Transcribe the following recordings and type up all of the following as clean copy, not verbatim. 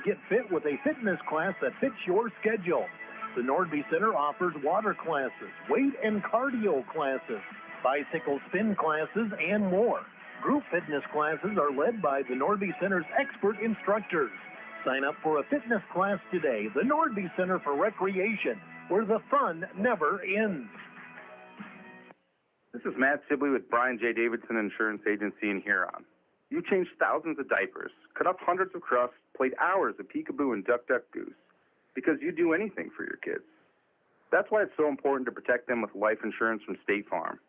get fit with a fitness class that fits your schedule. The Nordby Center offers water classes, weight and cardio classes, bicycle spin classes, and more. Group fitness classes are led by the Nordby Center's expert instructors. Sign up for a fitness class today. The Nordby Center for Recreation, where the fun never ends. This is Matt Sibley with Brian J. Davidson Insurance Agency in Huron. You changed thousands of diapers, cut up hundreds of crusts, played hours of peekaboo and duck, duck, goose, because you do anything for your kids. That's why it's so important to protect them with life insurance from State Farm.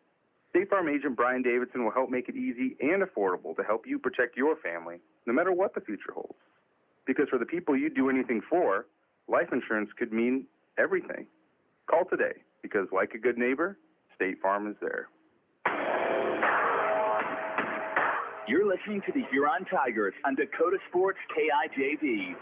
State Farm agent Brian Davidson will help make it easy and affordable to help you protect your family, no matter what the future holds. Because for the people you do anything for, life insurance could mean everything. Call today, because like a good neighbor, State Farm is there. You're listening to the Huron Tigers on Dakota Sports KIJV.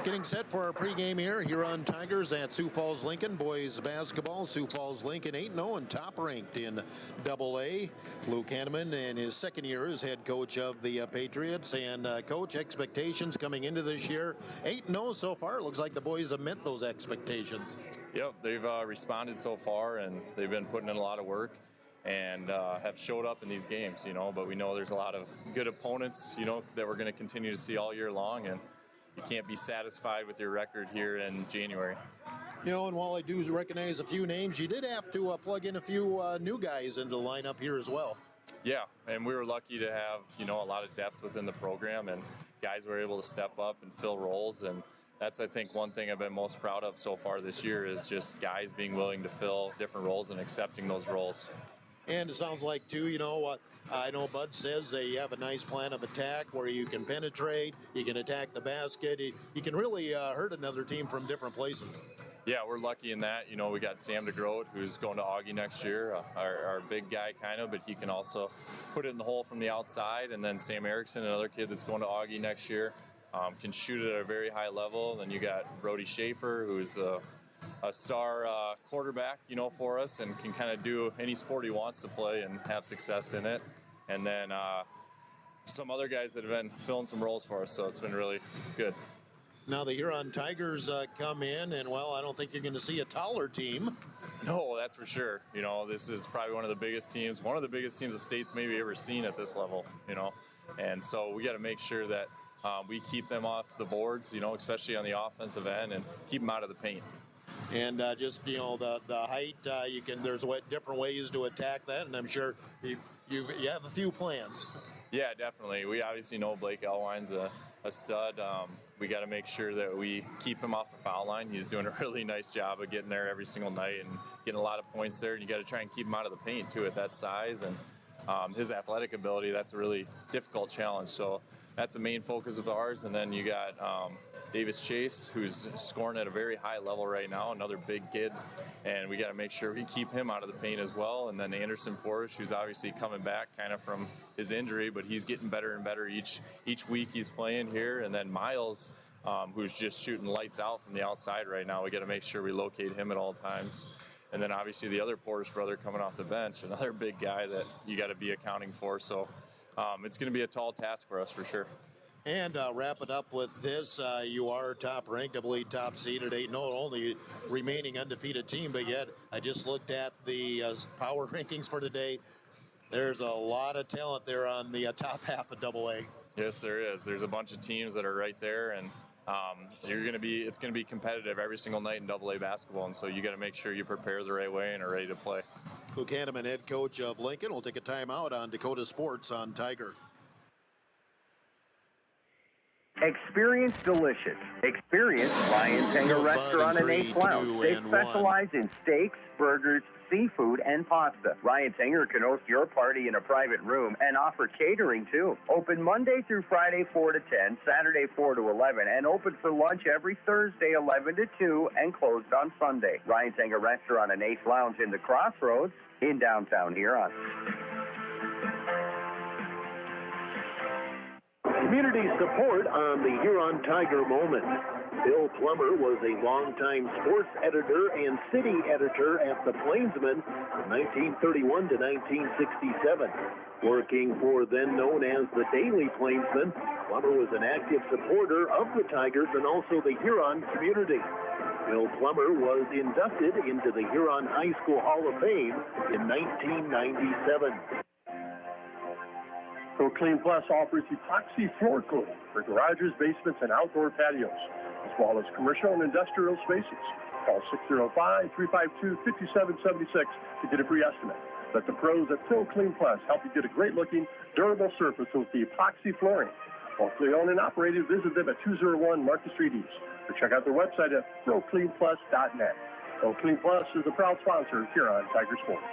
Getting set for our pregame here. Huron Tigers at Sioux Falls Lincoln. Boys basketball. Sioux Falls Lincoln 8-0 and top ranked in AA. Luke Hanneman in his second year as head coach of the Patriots. And coach, expectations coming into this year. 8-0 so far. Looks like the boys have met those expectations. Yep, they've responded so far, and they've been putting in a lot of work and have showed up in these games, but we know there's a lot of good opponents, that we're going to continue to see all year long, and you can't be satisfied with your record here in January. And while I do recognize a few names, you did have to plug in a few new guys into the lineup here as well. Yeah, and we were lucky to have, a lot of depth within the program, and guys were able to step up and fill roles, and that's, I think, one thing I've been most proud of so far this year is just guys being willing to fill different roles and accepting those roles. And it sounds like, too, I know Bud says that you have a nice plan of attack where you can penetrate, you can attack the basket, you can really hurt another team from different places. Yeah, we're lucky in that. We got Sam DeGroat, who's going to Augie next year, our big guy kind of, but he can also put it in the hole from the outside. And then Sam Erickson, another kid that's going to Augie next year, can shoot it at a very high level. Then you got Brody Schaefer, who's a star quarterback, for us, and can kind of do any sport he wants to play and have success in it. And then some other guys that have been filling some roles for us, so it's been really good. Now the Huron Tigers come in, and, I don't think you're going to see a taller team. No, that's for sure. This is probably one of the biggest teams the state's maybe ever seen at this level, And so we got to make sure that we keep them off the boards, especially on the offensive end, and keep them out of the paint. And just, the height, there's different ways to attack that, and I'm sure you have a few plans. Yeah, definitely. We obviously know Blake Elwine's a stud. We got to make sure that we keep him off the foul line. He's doing a really nice job of getting there every single night and getting a lot of points there, and you got to try and keep him out of the paint, too, at that size. And his athletic ability, that's a really difficult challenge. So that's the main focus of ours. And then you got Davis Chase, who's scoring at a very high level right now, another big kid, and we got to make sure we keep him out of the paint as well. And then Anderson Porish, who's obviously coming back kind of from his injury, but he's getting better and better each week he's playing here. And then Miles, who's just shooting lights out from the outside right now. We got to make sure we locate him at all times. And then obviously the other Porish brother coming off the bench, another big guy that you got to be accounting for. So it's going to be a tall task for us for sure. And wrap it up with this. You are top ranked, I believe top seeded, 8-0, only remaining undefeated team. But yet, I just looked at the power rankings for today. There's a lot of talent there on the top half of AA. Yes, there is. There's a bunch of teams that are right there, and it's going to be competitive every single night in AA basketball. And so you got to make sure you prepare the right way and are ready to play. Luke Hanneman, head coach of Lincoln, will take a timeout on Dakota Sports on Tiger. Experience delicious. Experience Ryan Tanger Restaurant and Ace Lounge. They specialize in steaks, burgers, seafood, and pasta. Ryan Tanger can host your party in a private room and offer catering too. Open Monday through Friday 4 to 10, Saturday 4 to 11, and open for lunch every Thursday 11 to 2 and closed on Sunday. Ryan Tanger Restaurant and Ace Lounge in the Crossroads in downtown Huron. Community support on the Huron Tiger Moment. Bill Plummer was a longtime sports editor and city editor at the Plainsman from 1931 to 1967. Working for then known as the Daily Plainsman, Plummer was an active supporter of the Tigers and also the Huron community. Bill Plummer was inducted into the Huron High School Hall of Fame in 1997. Clean Plus offers epoxy floor coating for garages, basements, and outdoor patios, as well as commercial and industrial spaces. Call 605-352-5776 to get a free estimate. Let the pros at Clean Plus help you get a great-looking, durable surface with the epoxy flooring. Locally owned and operated, visit them at 201 Market Street East, or check out their website at ProCleanPlus.net. Clean Plus is a proud sponsor here on Tiger Sports.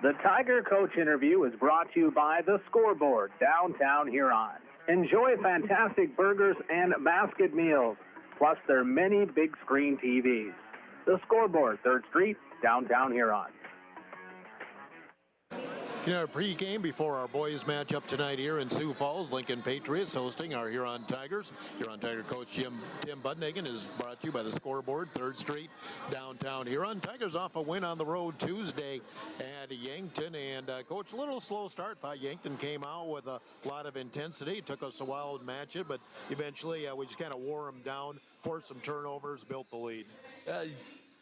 The Tiger Coach interview is brought to you by The Scoreboard, downtown Huron. Enjoy fantastic burgers and basket meals, plus their many big screen TVs. The Scoreboard, 3rd Street, downtown Huron. Our pregame before our boys match up tonight here in Sioux Falls. Lincoln Patriots hosting our Huron Tigers. Huron Tiger coach Tim Budnagan is brought to you by The Scoreboard, 3rd Street, downtown Huron. Tigers off a win on the road Tuesday at Yankton. And coach, a little slow start. Thought Yankton came out with a lot of intensity. It took us a while to match it, but eventually we just kind of wore them down, forced some turnovers, built the lead.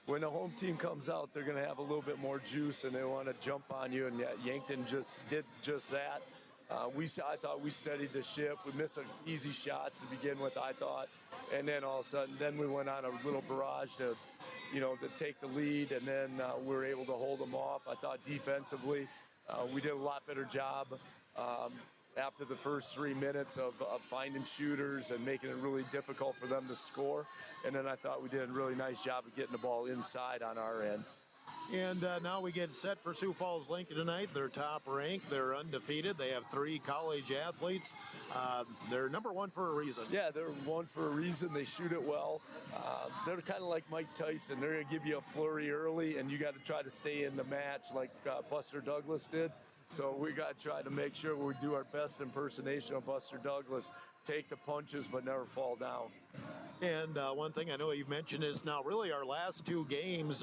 When the home team comes out, they're going to have a little bit more juice and they want to jump on you, and Yankton just did just that. I thought we steadied the ship. We missed some easy shots to begin with, I thought, and then all of a sudden, then we went on a little barrage to take the lead, and then we were able to hold them off. I thought defensively, we did a lot better job after the first 3 minutes of finding shooters and making it really difficult for them to score. And then I thought we did a really nice job of getting the ball inside on our end. And now we get set for Sioux Falls Lincoln tonight. They're top ranked. They're undefeated. They have 3 college athletes. They're number 1 for a reason. Yeah, they're 1 for a reason. They shoot it well. They're kind of like Mike Tyson. They're going to give you a flurry early, and you got to try to stay in the match like Buster Douglas did. So we got to try to make sure we do our best impersonation of Buster Douglas, take the punches but never fall down. And one thing I know you've mentioned is now really our last 2 games,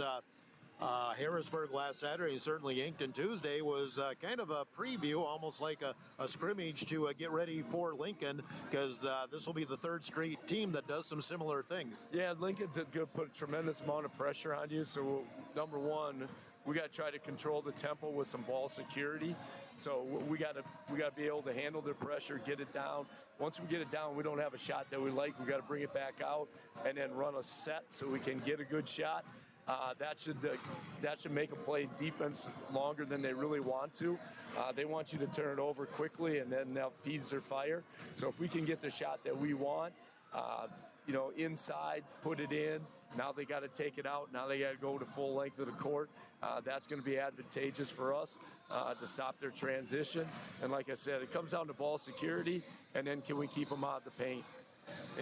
Harrisburg last Saturday and certainly Yankton Tuesday, was kind of a preview, almost like a scrimmage to get ready for Lincoln, because this will be the 3rd Street team that does some similar things. Yeah, Lincoln's going to put a tremendous amount of pressure on you. So number 1, we got to try to control the tempo with some ball security. So we got to be able to handle their pressure, get it down. Once we get it down, we don't have a shot that we like. We got to bring it back out and then run a set so we can get a good shot. That should make them play defense longer than they really want to. They want you to turn it over quickly, and then that feeds their fire. So if we can get the shot that we want, inside, put it in. Now they got to take it out. Now they got to go to full length of the court. That's going to be advantageous for us to stop their transition. And like I said, it comes down to ball security, and then can we keep them out of the paint?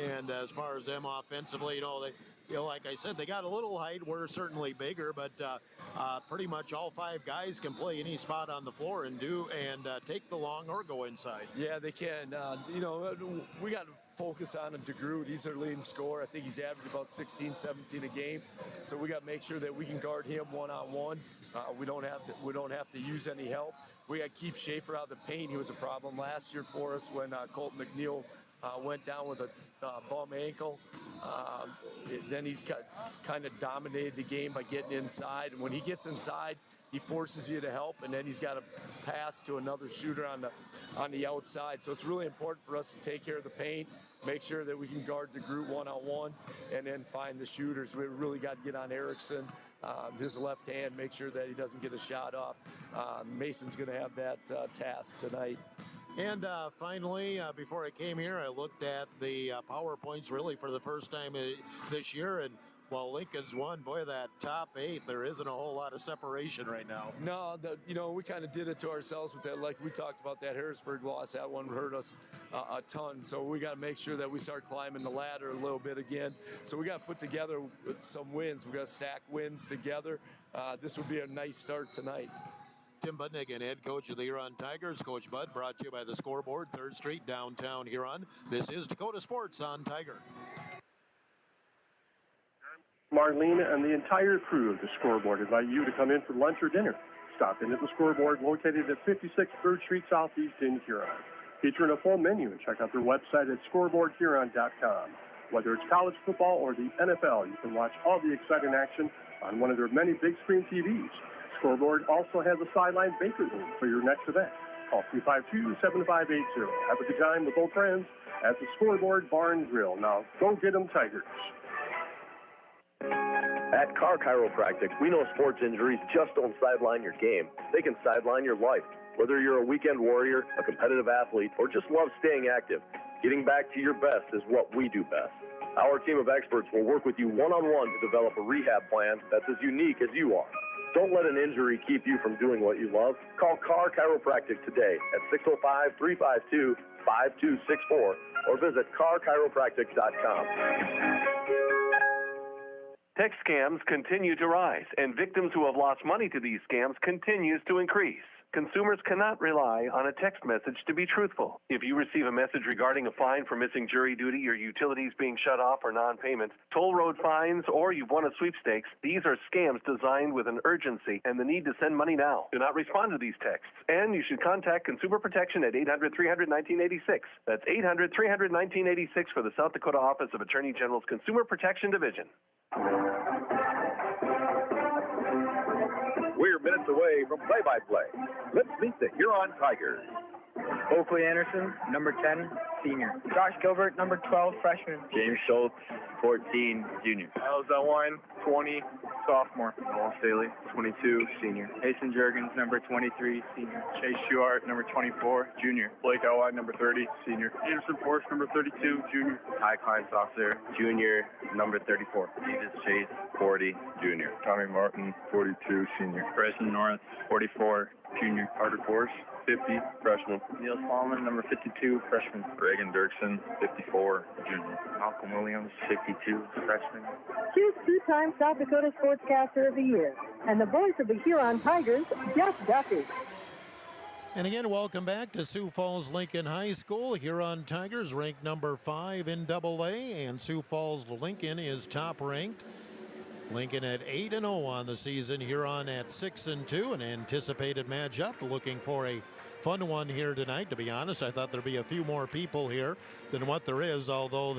And as far as them offensively, like I said, they got a little height. We're certainly bigger, but pretty much all 5 guys can play any spot on the floor and take the long or go inside. Yeah, they can. We got to focus on DeGroot. He's their leading scorer. I think he's averaged about 16, 17 a game. So we got to make sure that we can guard him one-on-one. We don't have to use any help. We got to keep Schaefer out of the paint. He was a problem last year for us when Colton McNeil went down with a bum ankle. Then he's kind of dominated the game by getting inside. And when he gets inside, he forces you to help, and then he's got to pass to another shooter on the outside. So it's really important for us to take care of the paint, make sure that we can guard the group one-on-one, and then find the shooters. We really got to get on Erickson, his left hand, make sure that he doesn't get a shot off. Mason's going to have that task tonight. And finally, before I came here, I looked at the PowerPoints really for the first time this year, and while Lincoln's won, boy, that top 8, there isn't a whole lot of separation right now. No, we kind of did it to ourselves with that. Like we talked about that Harrisburg loss, that one hurt us a ton. So we got to make sure that we start climbing the ladder a little bit again. So we got to put together some wins. We got to stack wins together. This would be a nice start tonight. Tim Budnick and head coach of the Huron Tigers. Coach Bud, brought to you by the Scoreboard, 3rd Street, downtown Huron. This is Dakota Sports on Tiger. Marlene and the entire crew of the Scoreboard invite you to come in for lunch or dinner. Stop in at the Scoreboard located at 56 3rd Street Southeast in Huron. Featuring a full menu and check out their website at scoreboardhuron.com. Whether it's college football or the NFL, you can watch all the exciting action on one of their many big screen TVs. Scoreboard also has a sideline banquet room for your next event. Call 352-7580. Have a good time with old friends at the Scoreboard Bar and Grill. Now, go get them Tigers. At Car Chiropractic, we know sports injuries just don't sideline your game. They can sideline your life. Whether you're a weekend warrior, a competitive athlete, or just love staying active, getting back to your best is what we do best. Our team of experts will work with you one-on-one to develop a rehab plan that's as unique as you are. Don't let an injury keep you from doing what you love. Call Car Chiropractic today at 605-352-5264 or visit carchiropractic.com. Text scams continue to rise, and victims who have lost money to these scams continues to increase. Consumers cannot rely on a text message to be truthful. If you receive a message regarding a fine for missing jury duty, your utilities being shut off or non-payment, toll road fines, or you've won a sweepstakes, these are scams designed with an urgency and the need to send money now. Do not respond to these texts, and you should contact Consumer Protection at 800-300-1986. That's 800-300-1986 for the South Dakota Office of Attorney General's Consumer Protection Division. We're minutes away from play-by-play. Let's meet the Huron Tigers. Oakley Anderson, number 10, senior. Josh Gilbert, number 12, freshman. James Schultz, 14, junior. Alex Elwine, 20, sophomore. Noel Staley, 22, senior. Mason Jurgens, number 23, senior. Chase Schuart, number 24, junior. Blake Elwine, number 30, senior. Anderson Porsche, number 32, junior. Ty Kleinsoxer, junior, number 34. Davis Chase, 40, junior. Tommy Martin, 42, senior. Bryson North, 44, junior. Carter Force, 50, freshman. Neil Solomon, number 52, freshman. Reagan Dirksen, 54, junior. Malcolm Williams, 52, freshman. Choose two-time South Dakota Sportscaster of the Year and the voice of the Huron Tigers, Jeff Duffy. And again, welcome back to Sioux Falls Lincoln High School. Huron Tigers ranked number 5 in AA, and Sioux Falls Lincoln is top ranked. Lincoln at 8-0 on the season, Huron at 6-2, an anticipated matchup. Looking for a fun one here tonight. To be honest, I thought there'd be a few more people here than what there is, although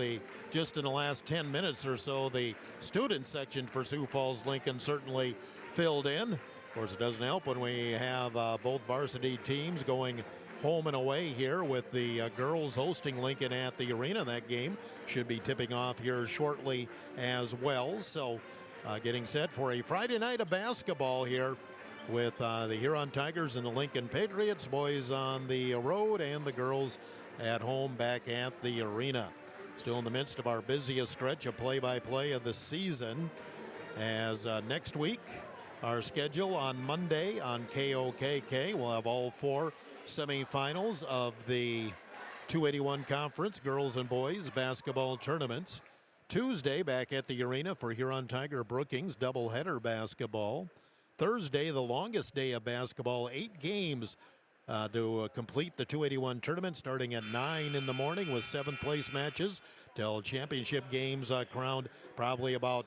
just in the last 10 minutes or so, the student section for Sioux Falls Lincoln certainly filled in. Of course, it doesn't help when we have both varsity teams going home and away here, with the girls hosting Lincoln at the arena. That game should be tipping off here shortly as well. So getting set for a Friday night of basketball here with the Huron Tigers and the Lincoln Patriots. Boys on the road and the girls at home back at the arena. Still in the midst of our busiest stretch of play-by-play of the season, as next week our schedule on Monday on KOKK, we'll have all 4 semifinals of the 281 Conference girls and boys basketball tournaments. Tuesday back at the arena for Huron Tiger Brookings doubleheader basketball. Thursday, the longest day of basketball, 8 games to complete the 281 tournament, starting at 9 in the morning with 7th place matches till championship games crowned probably about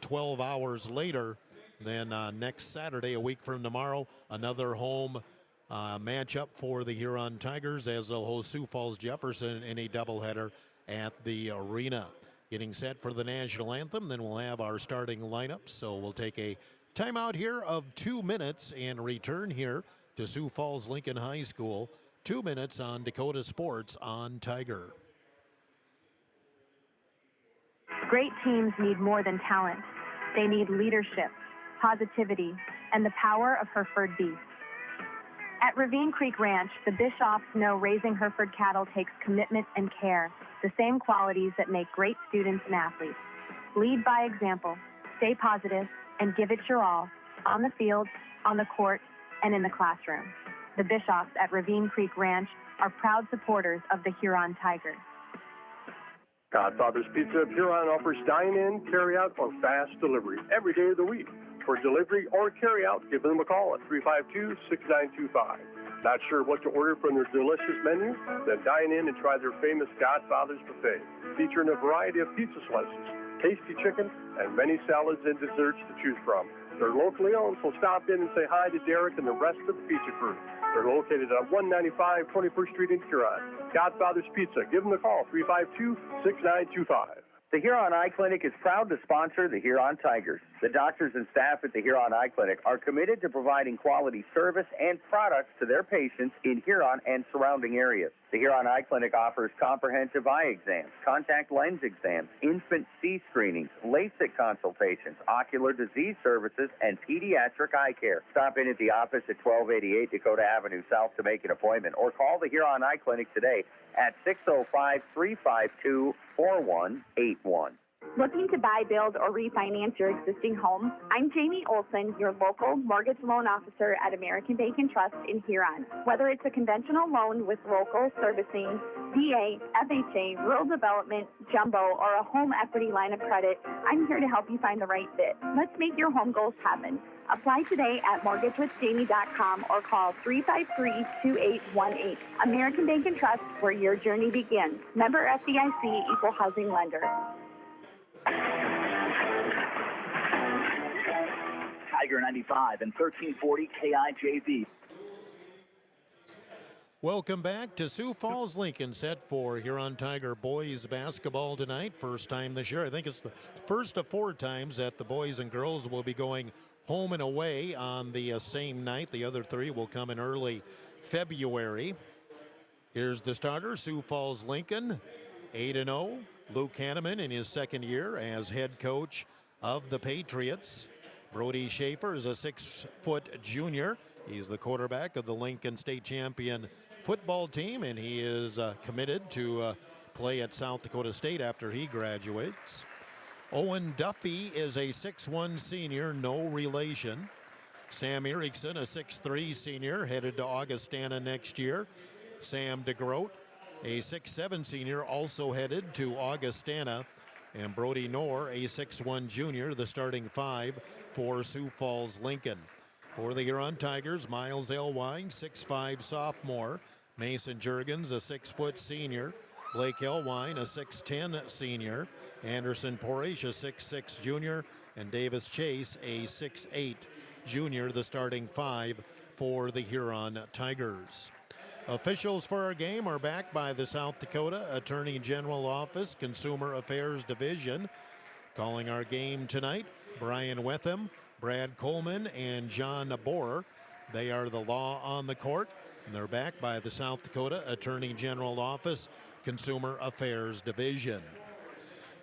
12 hours later. Then next Saturday, a week from tomorrow, another home matchup for the Huron Tigers as they'll host Sioux Falls Jefferson in a doubleheader at the arena. Getting set for the national anthem, then we'll have our starting lineup. So we'll take a timeout here of 2 minutes and return here to Sioux Falls Lincoln High School. 2 minutes on Dakota Sports on Tiger. Great teams need more than talent. They need leadership, positivity, and the power of Hereford beef. At Ravine Creek Ranch, the Bishoffs know raising Hereford cattle takes commitment and care, the same qualities that make great students and athletes. Lead by example, stay positive, and give it your all, on the field, on the court, and in the classroom. The Bishoffs at Ravine Creek Ranch are proud supporters of the Huron Tigers. Godfather's Pizza of Huron offers dine-in, carry-out, or fast delivery every day of the week. For delivery or carry out, give them a call at 352-6925. Not sure what to order from their delicious menu? Then dine in and try their famous Godfather's Buffet, featuring a variety of pizza slices, tasty chicken, and many salads and desserts to choose from. They're locally owned, so stop in and say hi to Derek and the rest of the pizza crew. They're located at 195 21st Street in Huron. Godfather's Pizza. Give them a call, 352-6925. The Huron Eye Clinic is proud to sponsor the Huron Tigers. The doctors and staff at the Huron Eye Clinic are committed to providing quality service and products to their patients in Huron and surrounding areas. The Huron Eye Clinic offers comprehensive eye exams, contact lens exams, infant C screenings, LASIK consultations, ocular disease services, and pediatric eye care. Stop in at the office at 1288 Dakota Avenue South to make an appointment, or call the Huron Eye Clinic today at 605-352-4181. Looking to buy, build, or refinance your existing home? I'm Jamie Olson, your local mortgage loan officer at American Bank & Trust in Huron. Whether it's a conventional loan with local servicing, VA, FHA, rural development, jumbo, or a home equity line of credit, I'm here to help you find the right fit. Let's make your home goals happen. Apply today at mortgagewithjamie.com or call 353-2818. American Bank & Trust, where your journey begins. Member FDIC, Equal Housing Lender. Tiger 95 and 1340 KIJV. Welcome back to Sioux Falls Lincoln, set for Huron Tiger boys basketball tonight. First time this year. I think it's the first of 4 times that the boys and girls will be going home and away on the same night. The other 3 will come in early February. Here's the starter, Sioux Falls Lincoln, 8-0. Luke Hanneman in his second year as head coach of the Patriots. Brody Schaefer is a 6-foot junior. He's the quarterback of the Lincoln State Champion football team, and he is committed to play at South Dakota State after he graduates. Owen Duffy is a 6'1 senior, no relation. Sam Erickson, a 6'3 senior, headed to Augustana next year. Sam DeGroat, a 6'7 senior, also headed to Augustana. And Brody Knorr, a 6'1 junior, the starting 5 for Sioux Falls Lincoln. For the Huron Tigers, Miles Elwine, 6'5 sophomore. Mason Juergens, a 6-foot senior. Blake Elwine, a 6'10 senior. Anderson Porash, a 6'6 junior. And Davis Chase, a 6'8 junior, the starting 5 for the Huron Tigers. Officials for our game are backed by the South Dakota Attorney General Office Consumer Affairs Division. Calling our game tonight, Brian Wetham, Brad Coleman, and John Borer. They are the law on the court, and they're backed by the South Dakota Attorney General Office Consumer Affairs Division.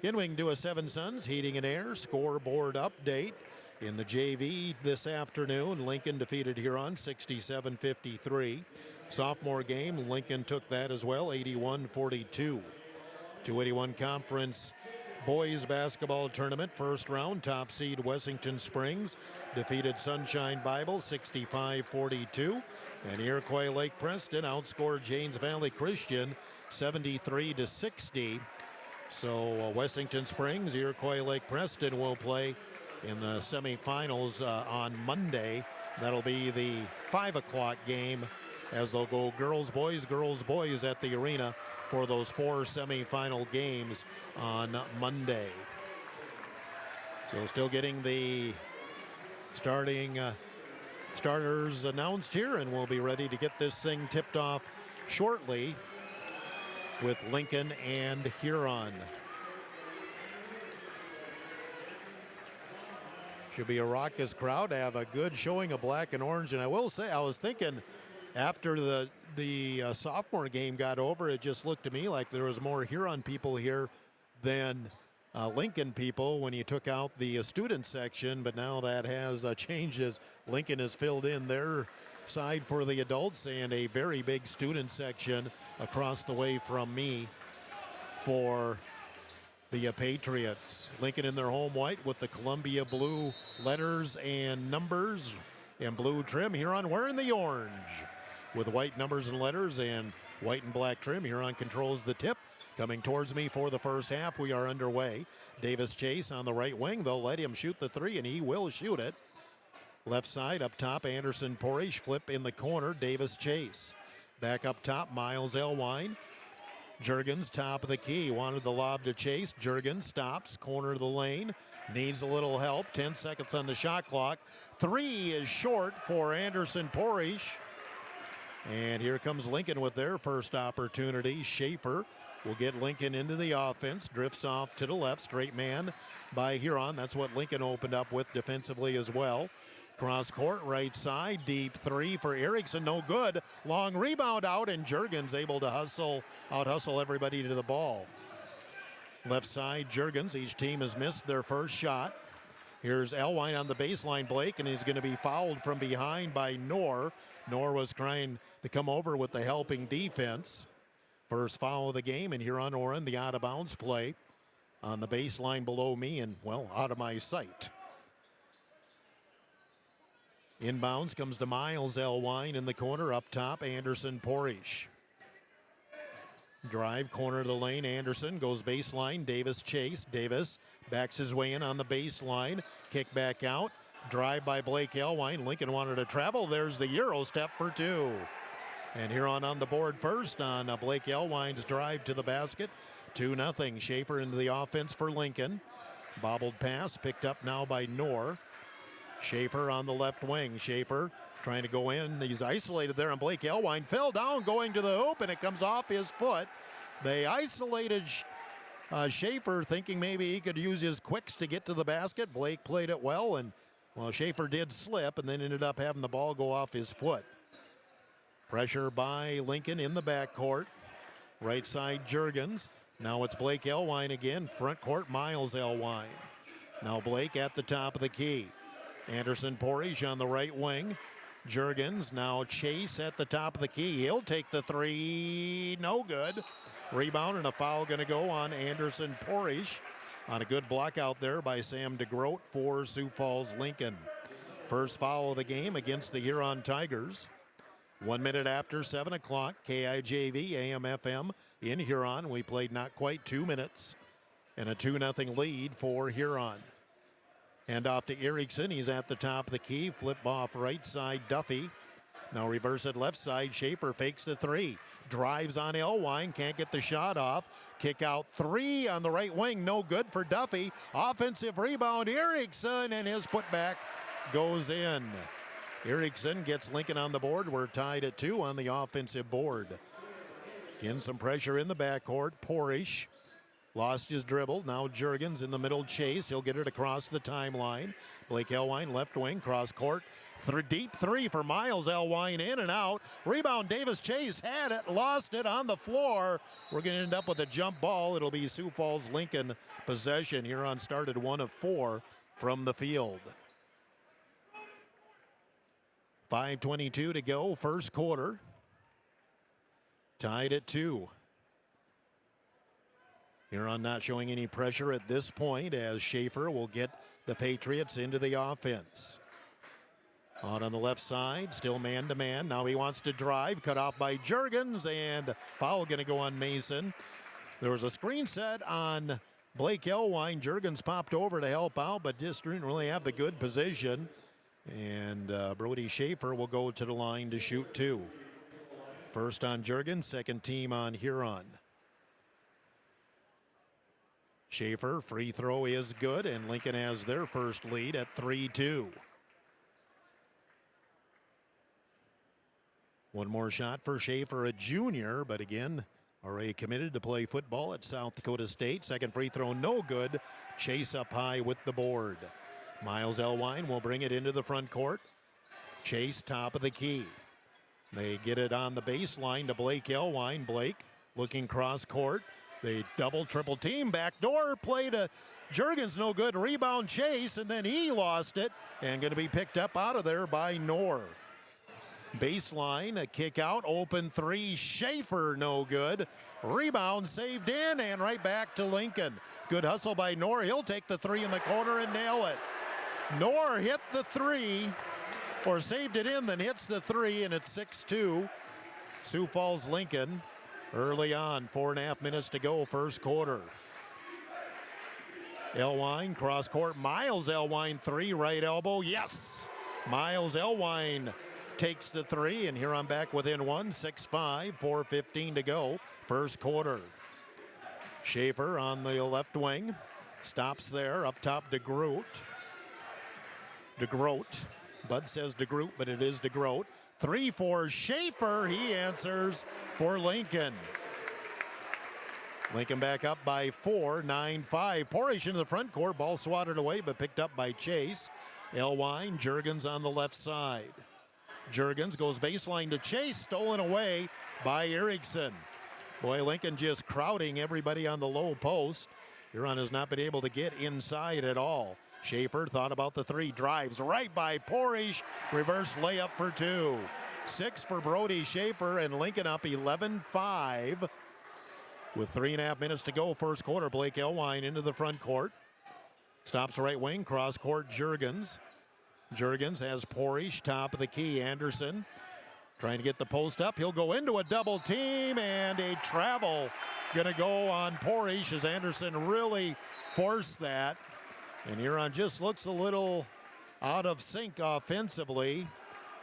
Again, we can do a Seven Sons Heating and Air scoreboard update. In the JV this afternoon, Lincoln defeated Huron 67-53. Sophomore game, Lincoln took that as well, 81-42. 281 Conference Boys Basketball Tournament first round, top seed Wessington Springs defeated Sunshine Bible 65-42. And Iroquois Lake Preston outscored James Valley Christian 73-60. So Wessington Springs, Iroquois Lake Preston will play in the semifinals on Monday. That'll be the 5 o'clock game, as they'll go girls, boys at the arena for those 4 semifinal games on Monday. So still getting the starters announced here, and we'll be ready to get this thing tipped off shortly with Lincoln and Huron. Should be a raucous crowd to have a good showing of black and orange. And I will say, I was thinking, after the sophomore game got over, it just looked to me like there was more Huron people here than Lincoln people when you took out the student section. But now that has changed as Lincoln has filled in their side for the adults, and a very big student section across the way from me for the Patriots. Lincoln in their home white with the Columbia blue letters and numbers and blue trim. Huron wearing the orange with white numbers and letters and white and black trim. Huron controls the tip. Coming towards me for the first half, we are underway. Davis Chase on the right wing. They'll let him shoot the 3, and he will shoot it. Left side up top, Anderson Porish. Flip in the corner, Davis Chase. Back up top, Miles Elwine. Juergens, top of the key, wanted the lob to Chase. Juergens stops, corner of the lane. Needs a little help, 10 seconds on the shot clock. 3 is short for Anderson Porish. And here comes Lincoln with their first opportunity. Schaefer will get Lincoln into the offense. Drifts off to the left, straight man by Huron. That's what Lincoln opened up with defensively as well. Cross court, right side, deep 3 for Erickson, no good. Long rebound out, and Juergens able to out-hustle everybody to the ball. Left side, Juergens. Each team has missed their first shot. Here's Elwine on the baseline, Blake, and he's going to be fouled from behind by Knorr. Knorr was trying to come over with the helping defense. First foul of the game, and Huron-Orrin, the out-of-bounds play on the baseline below me and, well, out of my sight. Inbounds comes to Miles Elwine in the corner. Up top, Anderson Porish. Drive, corner of the lane, Anderson goes baseline, Davis Chase. Davis backs his way in on the baseline. Kick back out. Drive by Blake Elwine. Lincoln wanted to travel. There's the Euro step for 2. And Huron on the board first on Blake Elwine's drive to the basket. 2-0. Schaefer into the offense for Lincoln. Bobbled pass picked up now by Knorr. Schaefer on the left wing. Schaefer trying to go in. He's isolated there, and Blake Elwine fell down going to the hoop, and it comes off his foot. They isolated Schaefer, thinking maybe he could use his quicks to get to the basket. Blake played it well, and, well, Schaefer did slip and then ended up having the ball go off his foot. Pressure by Lincoln in the backcourt. Right side, Juergens. Now it's Blake Elwine again. Front court, Miles Elwine. Now Blake at the top of the key. Anderson Porish on the right wing. Juergens, now Chase at the top of the key. He'll take the 3, no good. Rebound and a foul going to go on Anderson Porish on a good block out there by Sam DeGroat for Sioux Falls Lincoln. First foul of the game against the Huron Tigers. 1 minute after 7 o'clock, KIJV AM/FM in Huron. We played not quite 2 minutes and a 2-0 lead for Huron. Hand off to Erickson. He's at the top of the key. Flip off right side, Duffy. Now reverse it left side. Schaefer fakes the 3. Drives on Elwine. Can't get the shot off. Kick out 3 on the right wing. No good for Duffy. Offensive rebound, Erickson, and his putback goes in. Erickson gets Lincoln on the board. We're tied at 2 on the offensive board. Again, some pressure in the backcourt. Porish lost his dribble. Now Juergens in the middle chase. He'll get it across the timeline. Blake Elwine, left wing, cross court. Deep 3 for Miles Elwine, in and out. Rebound, Davis Chase had it, lost it on the floor. We're going to end up with a jump ball. It'll be Sioux Falls Lincoln possession. Huron started 1 of 4 from the field. 5:22 to go, first quarter. Tied at 2. Huron not showing any pressure at this point as Schaefer will get the Patriots into the offense. Out on the left side, still man-to-man. Now he wants to drive, cut off by Juergens, and foul going to go on Mason. There was a screen set on Blake Elwine. Juergens popped over to help out, but just didn't really have the good position. And Brody Schaefer will go to the line to shoot 2. First on Juergens, second team on Huron. Schaefer, free throw is good, and Lincoln has their first lead at 3-2. One more shot for Schaefer, a junior, but again, already committed to play football at South Dakota State. Second free throw, no good. Chase up high with the board. Miles Elwine will bring it into the front court. Chase, top of the key. They get it on the baseline to Blake Elwine. Blake looking cross court. They double, triple team. Backdoor play to Juergens, no good. Rebound Chase, and then he lost it. And going to be picked up out of there by Knorr. Baseline, a kick out, open 3, Schaefer, no good. Rebound saved in, and right back to Lincoln. Good hustle by Knorr. He'll take the 3 in the corner and nail it. Knorr hit the 3, or saved it in, then hits the 3, and it's 6-2. Sioux Falls Lincoln early on, 4.5 minutes to go, first quarter. Elwine, cross court, Miles Elwine, 3, right elbow, yes! Miles Elwine takes the three, and Huron back within one, 6-5, 4:15 to go, first quarter. Schaefer on the left wing, stops there, up top DeGroat. Bud says DeGroot, but it is DeGroat. 3 for Schaefer, he answers for Lincoln. Lincoln back up by 4, 9-5. Porish into the front court, ball swatted away, but picked up by Chase. Elwine, Juergens on the left side. Juergens goes baseline to Chase, stolen away by Erickson. Boy, Lincoln just crowding everybody on the low post. Huron has not been able to get inside at all. Schaefer thought about the three, drives right by Porish, reverse layup for 2. 6 for Brody Schaefer, and Lincoln up 11-5. With 3.5 minutes to go, first quarter, Blake Elwine into the front court. Stops right wing, cross court Juergens. Juergens has Porish, top of the key. Anderson trying to get the post up. He'll go into a double team, and a travel going to go on Porish as Anderson really forced that. And Huron just looks a little out of sync offensively.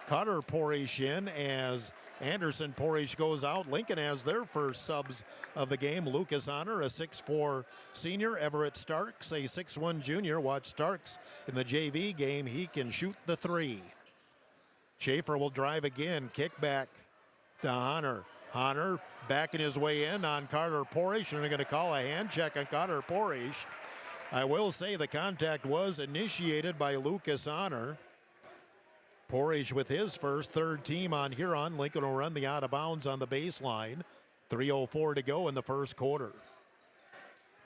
Cutter Porish in as Anderson Porish goes out. Lincoln has their first subs of the game. Lucas Honor, a 6'4 senior. Everett Starks, a 6'1 junior. Watch Starks in the JV game. He can shoot the three. Schaefer will drive again. Kick back to Honor. Honor backing his way in on Carter Porish, and they're going to call a hand check on Carter Porish. I will say the contact was initiated by Lucas Honor. Porish with his first, third team on Huron. Lincoln will run the out of bounds on the baseline. 3:04 to go in the first quarter.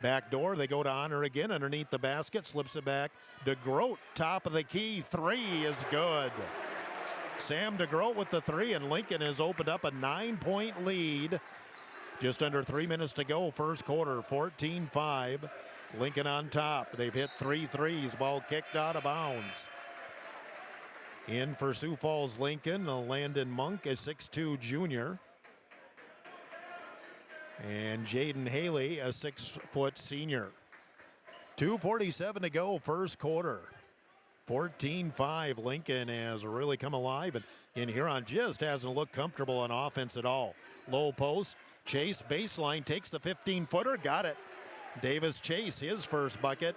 Back door, they go to Honor again underneath the basket, slips it back. DeGroat, top of the key, three is good. Sam DeGroat with the three, and Lincoln has opened up a 9-point lead. Just under 3 minutes to go, first quarter, 14-5. Lincoln on top. They've hit 3 threes, ball kicked out of bounds. In for Sioux Falls Lincoln, Landon Monk, a 6'2 junior. And Jaden Haley, a 6-foot senior. 2:47 to go, first quarter. 14-5. Lincoln has really come alive, and Huron just hasn't looked comfortable on offense at all. Low post, Chase baseline, takes the 15-footer, got it. Davis Chase, his first bucket.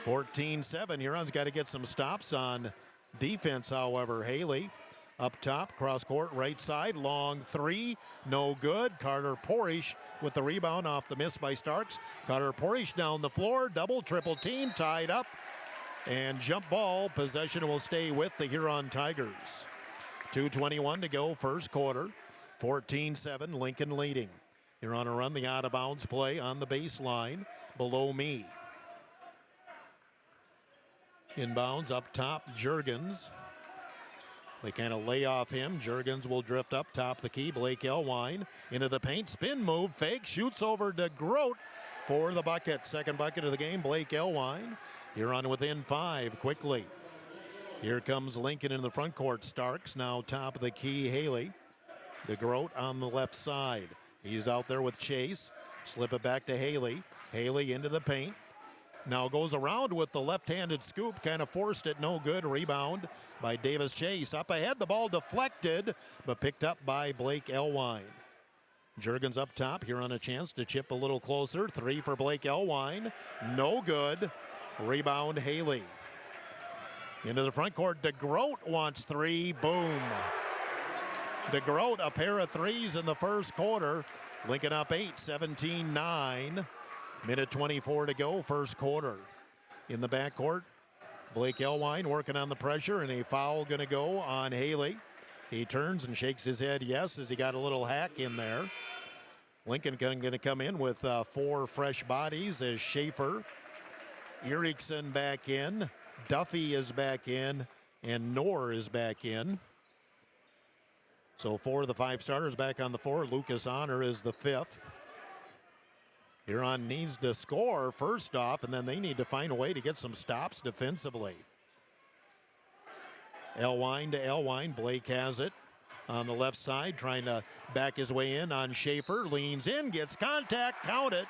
14-7. Huron's got to get some stops on defense, however. Haley up top, cross court, right side, long three, no good. Carter Porish with the rebound off the miss by Starks. Carter Porish down the floor, double, triple team, tied up, and jump ball. Possession will stay with the Huron Tigers. 2:21 to go, first quarter. 14-7, Lincoln leading. Huron will run the out of bounds play on the baseline below me. Inbounds up top, Juergens. They kind of lay off him. Juergens will drift up top the key. Blake Elwine into the paint. Spin move, fake, shoots over to DeGroat for the bucket. Second bucket of the game, Blake Elwine. Huron within 5 quickly. Here comes Lincoln in the front court. Starks now top of the key, Haley. DeGroat on the left side. He's out there with Chase. Slip it back to Haley. Haley into the paint. Now goes around with the left-handed scoop. Kind of forced it, no good. Rebound by Davis Chase. Up ahead, the ball deflected, but picked up by Blake Elwine. Juergens up top. Here on a chance to chip a little closer. Three for Blake Elwine. No good. Rebound, Haley. Into the front court. DeGroat wants three. Boom. DeGroat, a pair of threes in the first quarter. Lincoln up 8, 17-9. Minute 24 to go, first quarter. In the backcourt, Blake Elwine working on the pressure, and a foul going to go on Haley. He turns and shakes his head yes as he got a little hack in there. Lincoln going to come in with 4 fresh bodies as Schaefer, Erickson back in, Duffy is back in, and Knorr is back in. So 4 of the 5 starters back on the floor. Lucas Honor is the 5th. Huron needs to score first off, and then they need to find a way to get some stops defensively. Elwine to Elwine. Blake has it on the left side, trying to back his way in on Schaefer. Leans in, gets contact, count it.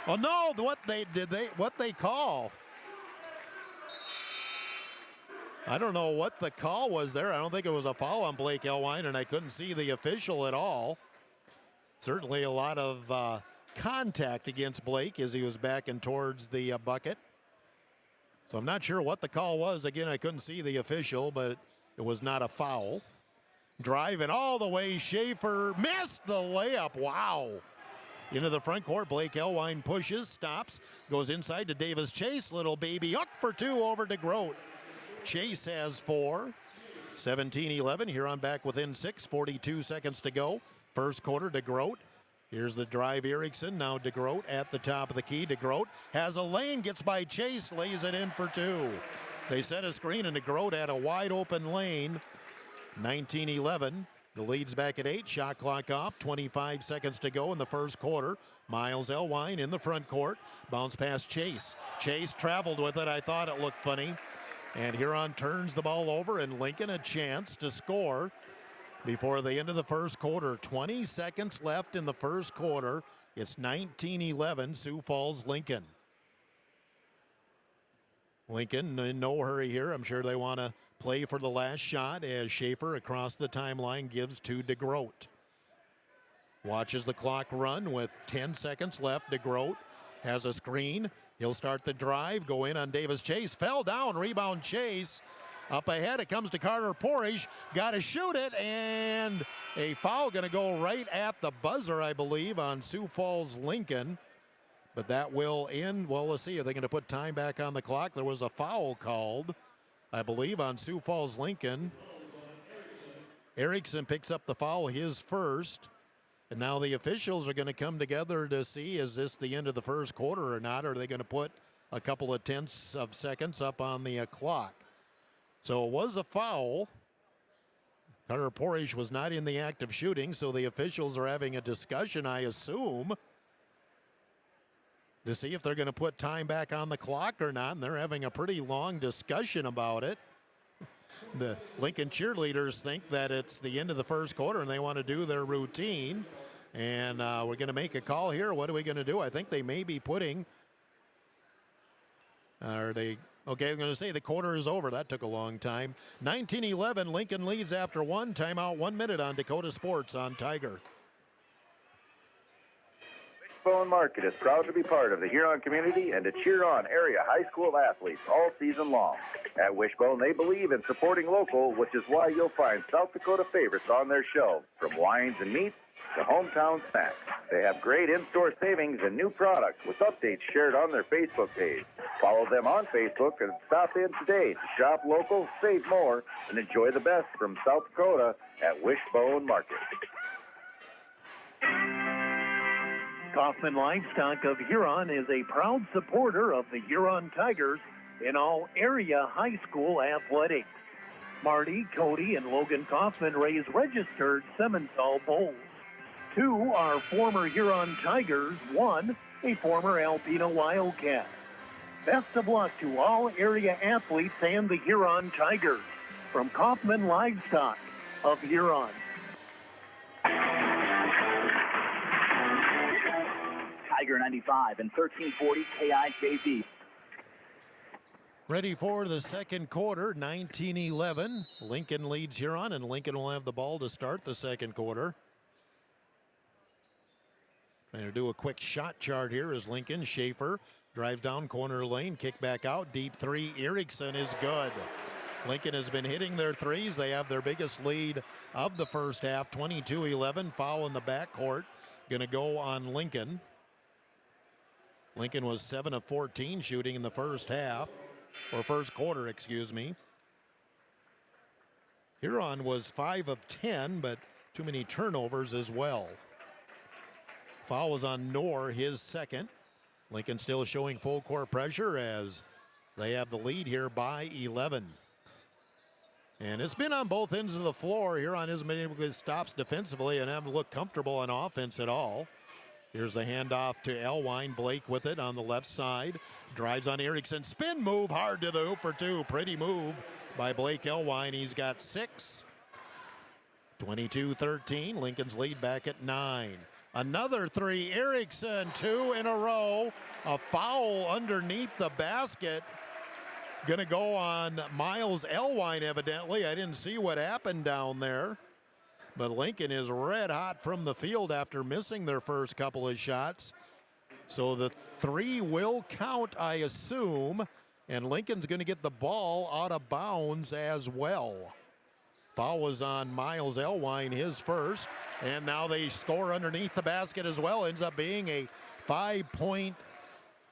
Oh no, what they call? I don't know what the call was there. I don't think it was a foul on Blake Elwine, and I couldn't see the official at all. Certainly a lot of contact against Blake as he was backing towards the bucket. So I'm not sure what the call was. Again, I couldn't see the official, but it was not a foul. Driving all the way, Schaefer missed the layup. Wow. Into the front court, Blake Elwine pushes, stops, goes inside to Davis Chase. Little baby hook for two over to Grote. Chase has 4. 17-11. Huron back within 6. 42 seconds to go. First quarter to Grote. Here's the drive, Erickson. Now DeGroat at the top of the key. DeGroat has a lane, gets by Chase, lays it in for 2. They set a screen, and DeGroat had a wide open lane. 19-11. The lead's back at 8. Shot clock off. 25 seconds to go in the first quarter. Miles Elwine in the front court. Bounce past Chase. Chase traveled with it. I thought it looked funny. And Huron turns the ball over, and Lincoln a chance to score before the end of the first quarter. 20 seconds left in the first quarter. It's 19-11, Sioux Falls, Lincoln. Lincoln in no hurry here. I'm sure they want to play for the last shot as Schaefer across the timeline gives to DeGroat. Watches the clock run with 10 seconds left. DeGroat has a screen. He'll start the drive, go in on Davis Chase. Fell down, rebound Chase. Up ahead, it comes to Carter Porrish. Got to shoot it, and a foul going to go right at the buzzer, I believe, on Sioux Falls Lincoln. But that will end. Well, let's see. Are they going to put time back on the clock? There was a foul called, I believe, on Sioux Falls Lincoln. Erickson picks up the foul, his first. And now the officials are going to come together to see, is this the end of the first quarter or not? Or are they going to put a couple of tenths of seconds up on the clock? So it was a foul. Carter Porrish was not in the act of shooting, so the officials are having a discussion, I assume, to see if they're going to put time back on the clock or not. And they're having a pretty long discussion about it. The Lincoln cheerleaders think that it's the end of the first quarter and they want to do their routine. And we're going to make a call here. What are we going to do? I think they may be putting, okay, I'm going to say the quarter is over. That took a long time. 19-11, Lincoln leads after 1. Timeout, 1 minute on Dakota Sports on Tiger. Wishbone Market is proud to be part of the Huron community and to cheer on area high school athletes all season long. At Wishbone, they believe in supporting local, which is why you'll find South Dakota favorites on their shelves, from wines and meats to hometown snacks. They have great in-store savings and new products with updates shared on their Facebook page. Follow them on Facebook and stop in today to shop local, save more, and enjoy the best from South Dakota at Wishbone Market. Kaufman Livestock of Huron is a proud supporter of the Huron Tigers in all area high school athletics. Marty, Cody, and Logan Kaufman raise registered Simmental bulls. 2 are former Huron Tigers, 1 a former Alpena Wildcat. Best of luck to all area athletes and the Huron Tigers. From Kaufman Livestock of Huron. Tiger 95 and 1340 KIJV. Ready for the second quarter, 19-11. Lincoln leads Huron, and Lincoln will have the ball to start the second quarter. Trying to do a quick shot chart here as Lincoln. Schaefer drives down corner lane, kick back out, deep 3. Erickson is good. Lincoln has been hitting their threes. They have their biggest lead of the first half, 22-11. Foul in the backcourt. Going to go on Lincoln. Lincoln was 7 of 14 shooting in the first half, or first quarter, excuse me. Huron was 5 of 10, but too many turnovers as well. Foul was on Knorr, his second. Lincoln still showing full court pressure as they have the lead here by 11. And it's been on both ends of the floor. Huron hasn't been able to get stops defensively and haven't looked comfortable on offense at all. Here's the handoff to Elwine. Blake with it on the left side. Drives on Erickson. Spin move hard to the hoop for 2. Pretty move by Blake Elwine. He's got 6. 22-13. Lincoln's lead back at 9. Another 3. Erickson, 2 in a row. A foul underneath the basket. Going to go on Miles Elwine, evidently. I didn't see what happened down there. But Lincoln is red hot from the field after missing their first couple of shots. So the 3 will count, I assume. And Lincoln's going to get the ball out of bounds as well. Foul was on Miles Elwine, his first. And now they score underneath the basket as well. Ends up being a 5-point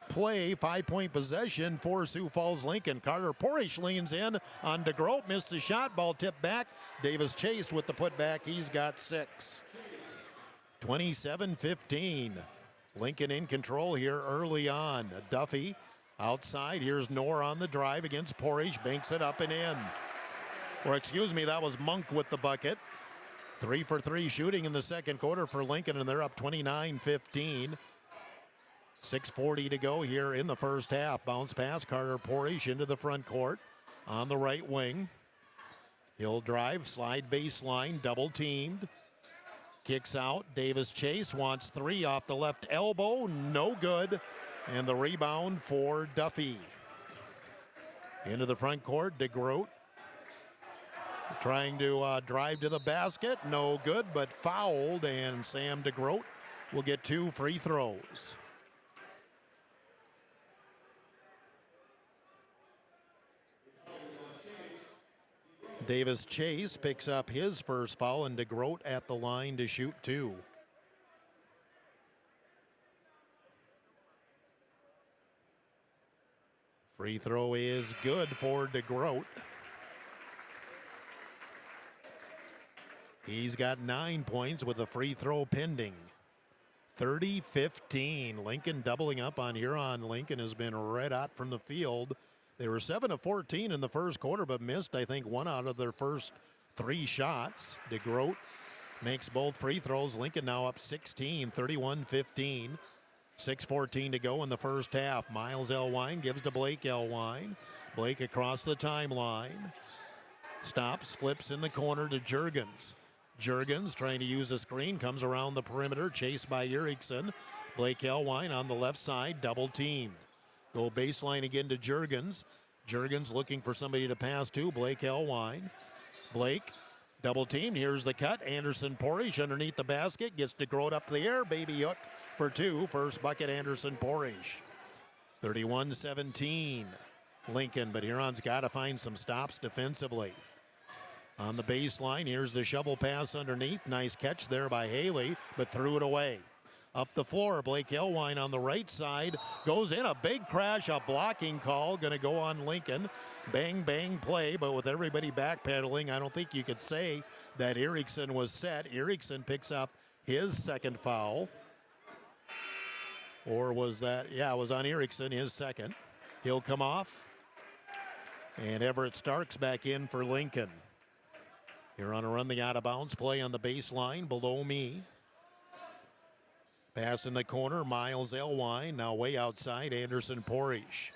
play, 5-point possession for Sioux Falls Lincoln. Carter Porish leans in on DeGroat, missed the shot, ball tipped back. Davis chased with the putback. He's got 6. 27-15. Lincoln in control here early on. Duffy outside. Here's Knorr on the drive against Porish. Banks it up and in. Or excuse me, that was Monk with the bucket. 3 for 3 shooting in the second quarter for Lincoln, and they're up 29-15. 6:40 to go here in the first half. Bounce pass, Carter Porish into the front court on the right wing. He'll drive, slide baseline, double teamed. Kicks out. Davis Chase wants 3 off the left elbow. No good. And the rebound for Duffy. Into the front court, DeGroat trying to drive to the basket. No good, but fouled. And Sam DeGroat will get 2 free throws. Davis Chase picks up his first foul, and DeGroat at the line to shoot 2. Free throw is good for DeGroat. He's got 9 points with a free throw pending. 30-15. Lincoln doubling up on Huron. Lincoln has been red hot from the field. They were 7 of 14 in the first quarter, but missed, I think, 1 out of their first 3 shots. DeGroat makes both free throws. Lincoln now up 16, 31-15. 6:14 to go in the first half. Miles Elwine gives to Blake Elwine. Blake across the timeline. Stops, flips in the corner to Juergens. Juergens trying to use a screen, comes around the perimeter, chased by Erickson. Blake Elwine on the left side, double teamed. Go baseline again to Juergens. Juergens looking for somebody to pass to. Blake Elwine. Blake, double team. Here's the cut. Anderson Porish underneath the basket. Gets DeGroat up the air. Baby hook for 2. First bucket, Anderson Porish. 31-17. Lincoln, but Huron's got to find some stops defensively. On the baseline, here's the shovel pass underneath. Nice catch there by Haley, but threw it away. Up the floor, Blake Elwine on the right side. Goes in, a big crash, a blocking call. Going to go on Lincoln. Bang, bang play, but with everybody backpedaling, I don't think you could say that Erickson was set. Erickson picks up his second foul. Or was that, yeah, it was on Erickson, his second. He'll come off. And Everett Starks back in for Lincoln. Here on a run the out-of-bounds play on the baseline below me. Pass in the corner, Miles Elwine. Now way outside, Anderson Porish.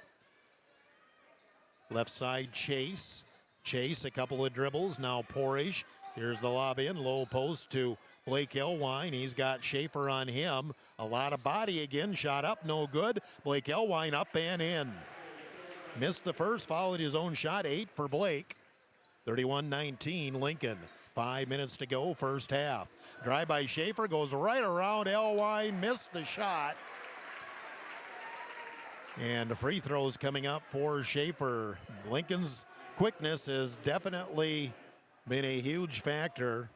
Left side, Chase. Chase, a couple of dribbles. Now Porish. Here's the lob in, low post to Blake Elwine. He's got Schaefer on him. A lot of body again. Shot up, no good. Blake Elwine up and in. Missed the first, followed his own shot. 8 for Blake. 31-19 Lincoln. 5 minutes to go, first half. Drive by Schaefer, goes right around Elwine, missed the shot. And the free throws coming up for Schaefer. Lincoln's quickness has definitely been a huge factor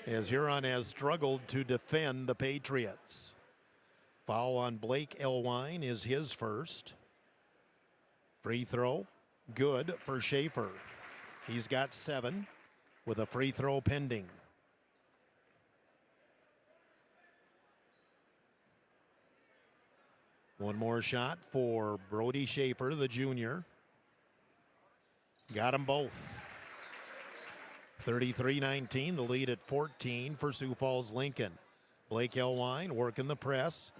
as Huron has struggled to defend the Patriots. Foul on Blake Elwine is his first. Free throw, good for Schaefer. He's got 7 with a free throw pending. One more shot for Brody Schaefer, the junior. Got them both. 33-19, the lead at 14 for Sioux Falls Lincoln. Blake Elwine working the press.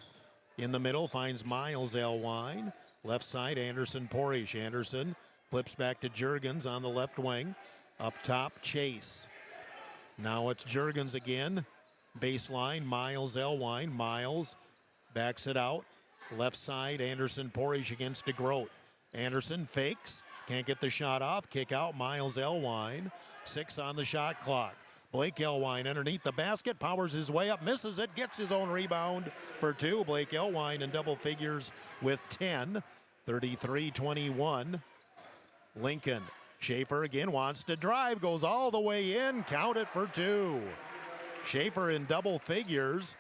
In the middle finds Miles Elwine. Left side, Anderson Porish. Anderson flips back to Juergens on the left wing. Up top, Chase. Now it's Juergens again. Baseline, Miles Elwine. Miles backs it out. Left side, Anderson Porish against DeGroat. Anderson fakes, Can't get the shot off. Kick out, Miles Elwine. 6 on the shot clock. Blake Elwine underneath the basket, powers his way up, misses it, gets his own rebound for 2. Blake Elwine in double figures with 10. 33-21. Lincoln. Schaefer again wants to drive, goes all the way in, count it for 2. Schaefer in double figures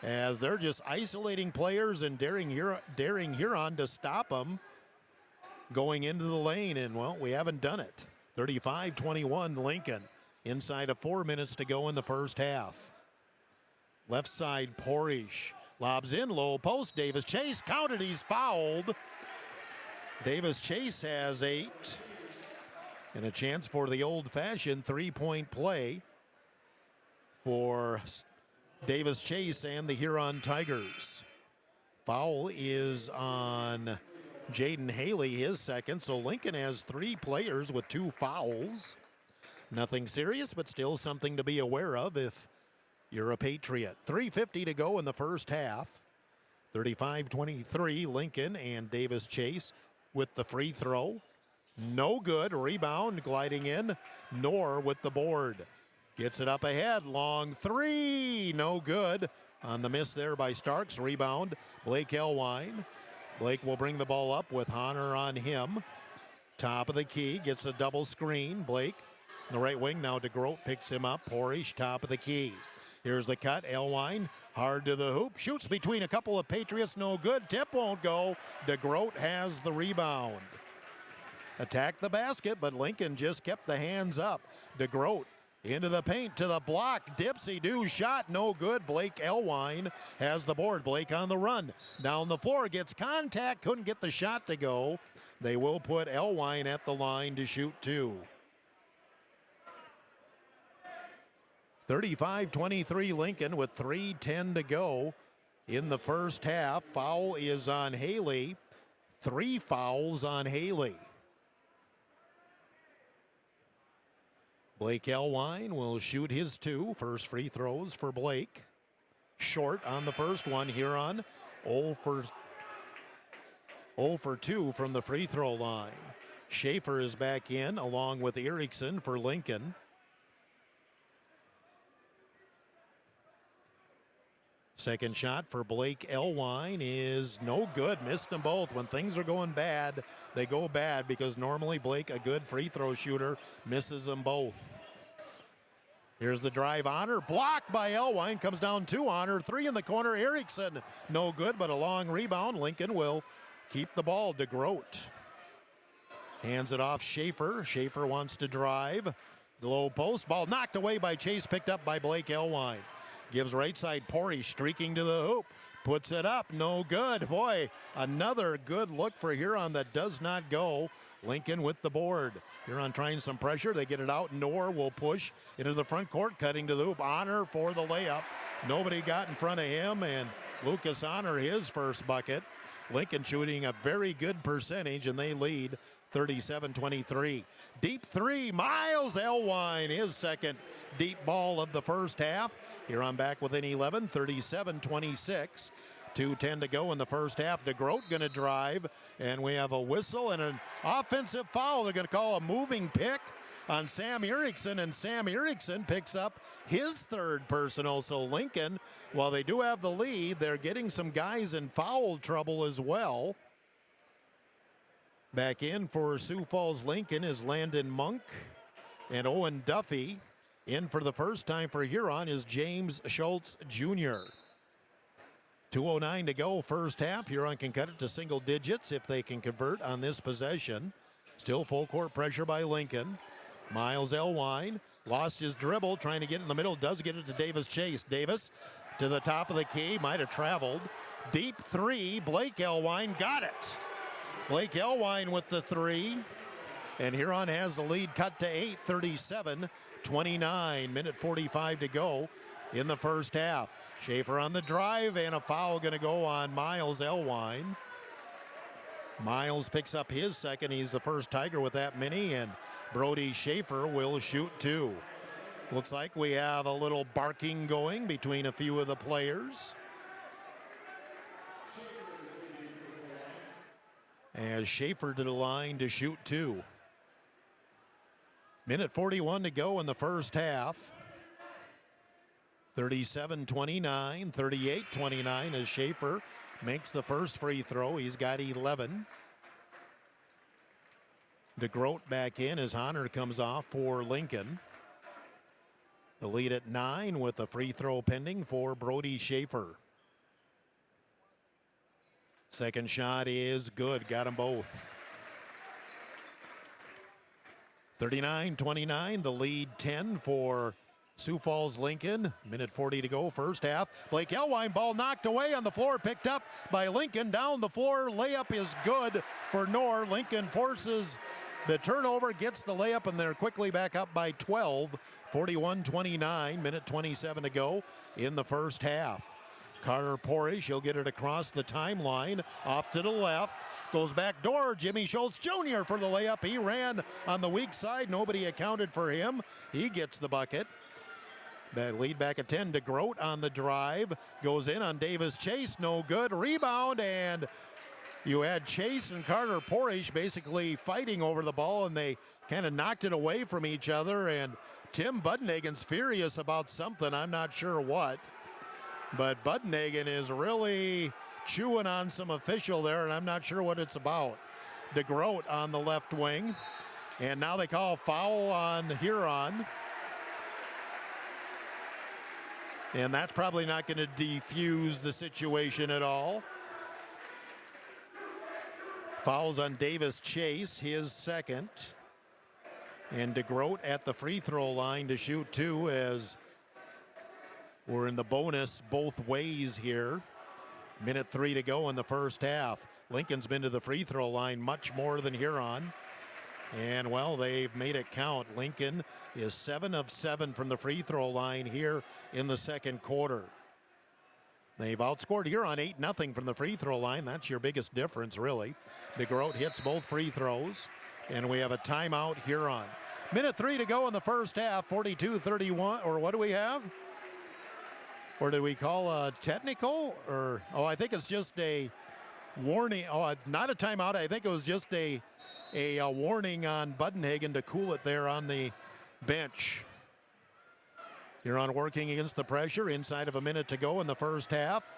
as they're just isolating players and daring Huron to stop them going into the lane, and well, we haven't done it. 35-21 Lincoln. Inside of 4 minutes to go in the first half. Left side, Porish. Lobs in, low post. Davis Chase counted, he's fouled. Davis Chase has 8. And a chance for the old-fashioned three-point play for Davis Chase and the Huron Tigers. Foul is on Jaden Haley, his second. So Lincoln has 3 players with 2 fouls. Nothing serious, but still something to be aware of if you're a Patriot. 3:50 to go in the first half. 35-23 Lincoln, and Davis Chase with the free throw. No good. Rebound gliding in. Knorr with the board. Gets it up ahead. Long 3. No good. On the miss there by Starks. Rebound. Blake Elwine. Blake will bring the ball up with Honor on him. Top of the key. Gets a double screen. Blake. The right wing now. DeGroat picks him up. Porish, top of the key. Here's the cut. Elwine hard to the hoop. Shoots between a couple of Patriots. No good. Tip won't go. DeGroat has the rebound. Attacked the basket, but Lincoln just kept the hands up. DeGroat into the paint to the block. Dipsy-do shot. No good. Blake Elwine has the board. Blake on the run. Down the floor. Gets contact. Couldn't get the shot to go. They will put Elwine at the line to shoot 2. 35-23 Lincoln with 3:10 to go in the first half. Foul is on Haley. 3 fouls on Haley. Blake Elwine will shoot his 2. First free throws for Blake. Short on the first one. Huron 0 for 2 from the free throw line. Schaefer is back in along with Erickson for Lincoln. Second shot for Blake Elwine is no good. Missed them both. When things are going bad, they go bad because normally Blake, a good free throw shooter, misses them both. Here's the drive. Honor blocked by Elwine. Comes down 2. Honor 3 in the corner. Erickson no good, but a long rebound. Lincoln will keep the ball. DeGroat hands it off Schaefer. Schaefer wants to drive. The low post. Ball knocked away by Chase. Picked up by Blake Elwine. Gives right side Pori streaking to the hoop. Puts it up. No good. Boy, another good look for Huron that does not go. Lincoln with the board. Huron trying some pressure. They get it out. Knorr will push into the front court. Cutting to the hoop. Honor for the layup. Nobody got in front of him. And Lucas Honor his first bucket. Lincoln shooting a very good percentage. And they lead 37-23. Deep 3. Miles Elwine. His second deep ball of the first half. Huron back within 11, 37-26. 2:10 to go in the first half. DeGroat going to drive, and we have a whistle and an offensive foul. They're going to call a moving pick on Sam Erickson, and Sam Erickson picks up his 3rd personal. So Lincoln, while they do have the lead, they're getting some guys in foul trouble as well. Back in for Sioux Falls Lincoln is Landon Monk and Owen Duffy. In for the first time for Huron is James Schultz Jr. 2:09 to go first half. Huron can cut it to single digits if they can convert on this possession. Still full court pressure by Lincoln. Miles Elwine lost his dribble, trying to get in the middle. Does get it to Davis Chase. Davis to the top of the key. Might have traveled. Deep 3. Blake Elwine got it. Blake Elwine with the 3. And Huron has the lead cut to 8. 37-29. Minute 45 to go in the first half. Schaefer on the drive, and a foul going to go on Miles Elwine. Miles picks up his second. He's the first Tiger with that many, and Brody Schaefer will shoot 2. Looks like we have a little barking going between a few of the players. As Schaefer to the line to shoot 2. Minute 41 to go in the first half. 37-29, 38-29 as Schaefer makes the first free throw. He's got 11. DeGroat back in as Honor comes off for Lincoln. The lead at 9 with a free throw pending for Brody Schaefer. Second shot is good. Got them both. 39-29, the lead 10 for Sioux Falls Lincoln. Minute 40 to go, first half. Blake Elwine, ball knocked away on the floor, picked up by Lincoln. Down the floor, layup is good for Knorr. Lincoln forces the turnover, gets the layup, and they're quickly back up by 12. 41-29, minute 27 to go in the first half. Carter Porish, he'll get it across the timeline, off to the left. Goes back door, Jimmy Schultz Jr. for the layup. He ran on the weak side. Nobody accounted for him. He gets the bucket. Lead back at 10. DeGroat on the drive. Goes in on Davis Chase. No good. Rebound, and you had Chase and Carter Porish basically fighting over the ball, and they kind of knocked it away from each other. And Tim Buddenhagen's furious about something. I'm not sure what. But Buddenhagen is really chewing on some official there, and I'm not sure what it's about. DeGroat on the left wing. And now they call foul on Huron. And that's probably not going to defuse the situation at all. Fouls on Davis Chase, his second. And DeGroat at the free throw line to shoot two, as we're in the bonus both ways here. Minute 3 to go in the first half. Lincoln's been to the free throw line much more than Huron. And, well, they've made it count. Lincoln is 7 of 7 from the free throw line here in the second quarter. They've outscored Huron 8-0 from the free throw line. That's your biggest difference, really. DeGroat hits both free throws, and we have a timeout Huron. Minute 3 to go in the first half, 42-31, or what do we have? Or did we call a technical? Or, oh, I think it's just a warning. Oh, it's not a timeout. I think it was just a warning on Buddenhagen to cool it there on the bench. Huron working against the pressure. Inside of a minute to go in the first half.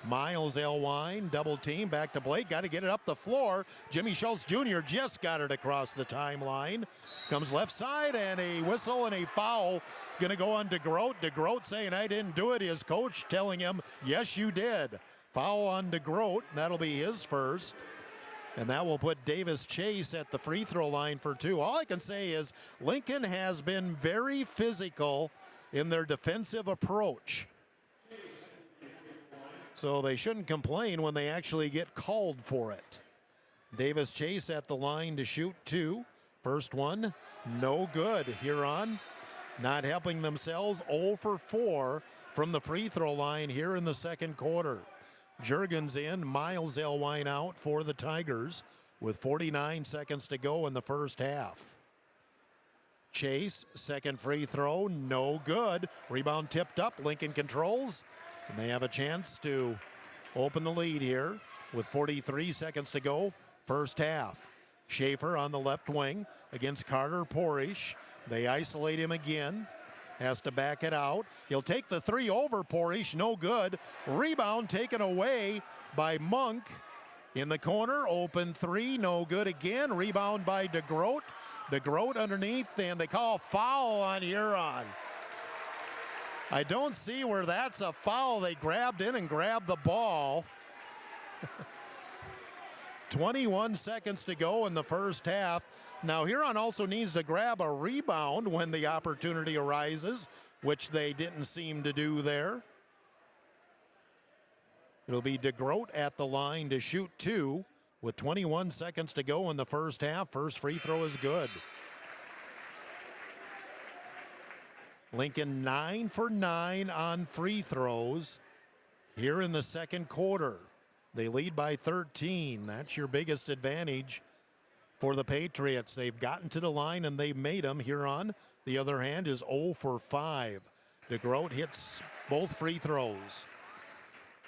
Miles Elwine, double team, back to Blake. Got to get it up the floor. Jimmy Schultz Jr. just got it across the timeline. Comes left side, and a whistle and a foul. Going to go on DeGroat. DeGroat saying, I didn't do it. His coach telling him, yes, you did. Foul on DeGroat. That'll be his first. And that will put Davis Chase at the free throw line for two. All I can say is Lincoln has been very physical in their defensive approach. So they shouldn't complain when they actually get called for it. Davis Chase at the line to shoot two. First one, no good. Huron not helping themselves. 0 for 4 from the free throw line here in the second quarter. Juergens in, Miles Elwine out for the Tigers with 49 seconds to go in the first half. Chase, second free throw, no good. Rebound tipped up, Lincoln controls, and they have a chance to open the lead here with 43 seconds to go, first half. Schaefer on the left wing against Carter Porish. They isolate him again. Has to back it out. He'll take the three over Porish, no good. Rebound taken away by Monk. In the corner, open three, no good again. Rebound by DeGroat. DeGroat underneath, and they call foul on Huron. I don't see where that's a foul. They grabbed in and grabbed the ball. 21 seconds to go in the first half. Now, Huron also needs to grab a rebound when the opportunity arises, which they didn't seem to do there. It'll be DeGroat at the line to shoot two with 21 seconds to go in the first half. First free throw is good. Lincoln 9 for 9 on free throws here in the second quarter. They lead by 13. That's your biggest advantage for the Patriots. They've gotten to the line and they've made them. Huron, the other hand, is 0 for 5. DeGroat hits both free throws.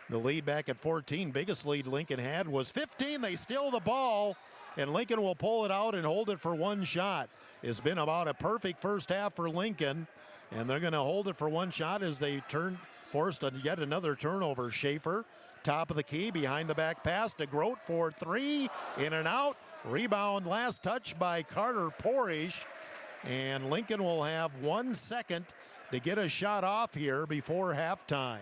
The lead back at 14. Biggest lead Lincoln had was 15. They steal the ball, and Lincoln will pull it out and hold it for one shot. It's been about a perfect first half for Lincoln, and they're going to hold it for one shot as they forced yet another turnover. Schaefer, top of the key, behind the back pass to Grote for three, in and out. Rebound, last touch by Carter Porish, and Lincoln will have 1 second to get a shot off here before halftime.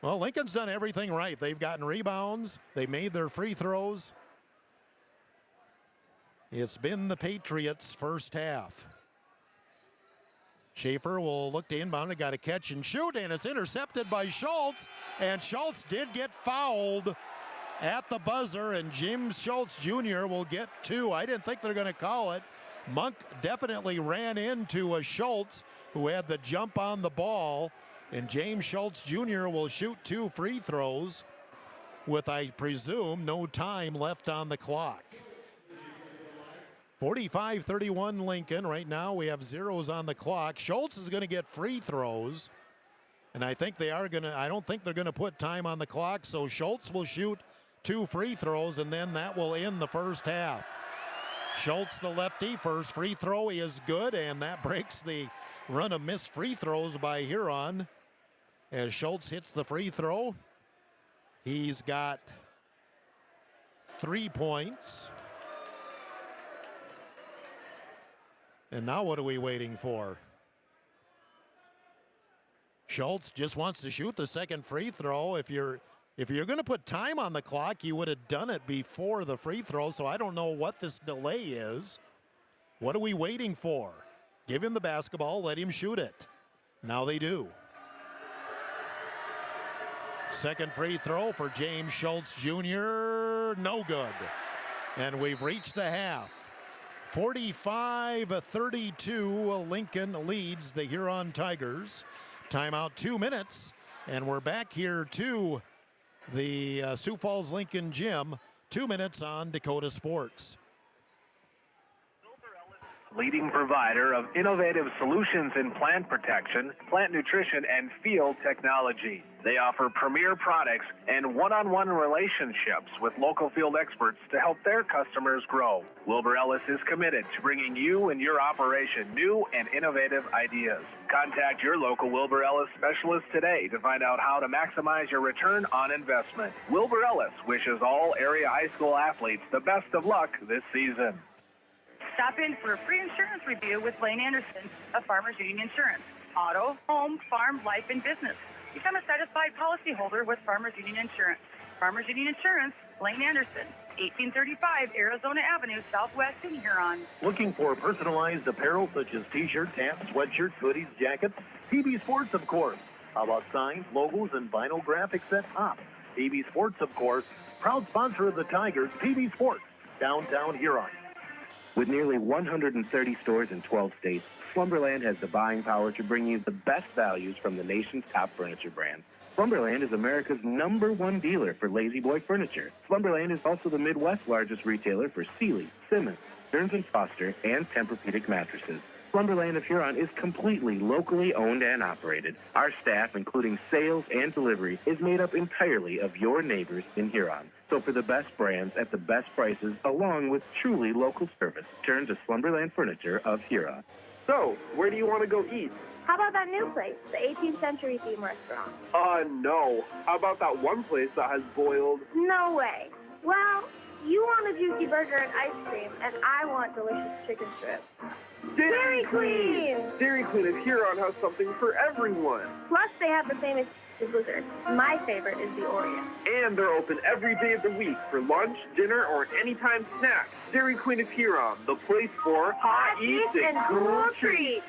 Well, Lincoln's done everything right. They've gotten rebounds. They made their free throws. It's been the Patriots' first half. Schaefer will look to inbound. Got a catch and shoot, and it's intercepted by Schultz. And Schultz did get fouled at the buzzer, and Jim Schultz Jr. will get 2. I didn't think they're going to call it. Monk definitely ran into a Schultz who had the jump on the ball, and James Schultz Jr. will shoot 2 free throws with, I presume, no time left on the clock. 45-31 Lincoln. Right now we have zeros on the clock. Schultz is going to get free throws, and I think they are going to, I don't think they're going to put time on the clock, so Schultz will shoot 2 free throws, and then that will end the first half. Schultz, the lefty, first free throw is good, and that breaks the run of missed free throws by Huron. As Schultz hits the free throw, he's got 3 points. And now what are we waiting for? Schultz just wants to shoot the second free throw. If you're going to put time on the clock, you would have done it before the free throw, so I don't know what this delay is. What are we waiting for? Give him the basketball, let him shoot it. Now they do. Second free throw for James Schultz Jr., no good. And we've reached the half. 45-32, Lincoln leads the Huron Tigers. Timeout 2 minutes, and we're back here to the Sioux Falls Lincoln Gym. 2 minutes on Dakota Sports. Leading provider of innovative solutions in plant protection, plant nutrition, and field technology. They offer premier products and one-on-one relationships with local field experts to help their customers grow. Wilbur Ellis is committed to bringing you and your operation new and innovative ideas. Contact your local Wilbur Ellis specialist today to find out how to maximize your return on investment. Wilbur Ellis wishes all area high school athletes the best of luck this season. Stop in for a free insurance review with Lane Anderson of Farmers Union Insurance. Auto, home, farm, life, and business. Become a satisfied policyholder with Farmers Union Insurance. Farmers Union Insurance, Lane Anderson, 1835 Arizona Avenue, Southwest in Huron. Looking for personalized apparel such as t-shirts, hats, sweatshirts, hoodies, jackets? PB Sports, of course. How about signs, logos, and vinyl graphics at top? PB Sports, of course. Proud sponsor of the Tigers, PB Sports, downtown Huron. With nearly 130 stores in 12 states, Slumberland has the buying power to bring you the best values from the nation's top furniture brands. Slumberland is America's #1 dealer for Lazy Boy furniture. Slumberland is also the Midwest's largest retailer for Sealy, Simmons, Stearns & Foster, and Tempur-Pedic mattresses. Slumberland of Huron is completely locally owned and operated. Our staff, including sales and delivery, is made up entirely of your neighbors in Huron. So for the best brands at the best prices, along with truly local service, turn to Slumberland Furniture of Huron. So, where do you want to go eat? How about that new place, the 18th century theme restaurant? No. How about that one place that has boiled? No way. Well, you want a juicy burger and ice cream, and I want delicious chicken strips. Dairy Queen! Dairy Queen of Huron has something for everyone. Plus, they have the famous blizzard. My favorite is the Oreo. And they're open every day of the week for lunch, dinner, or anytime snack. Dairy Queen of Huron, the place for hot eats and cool treats.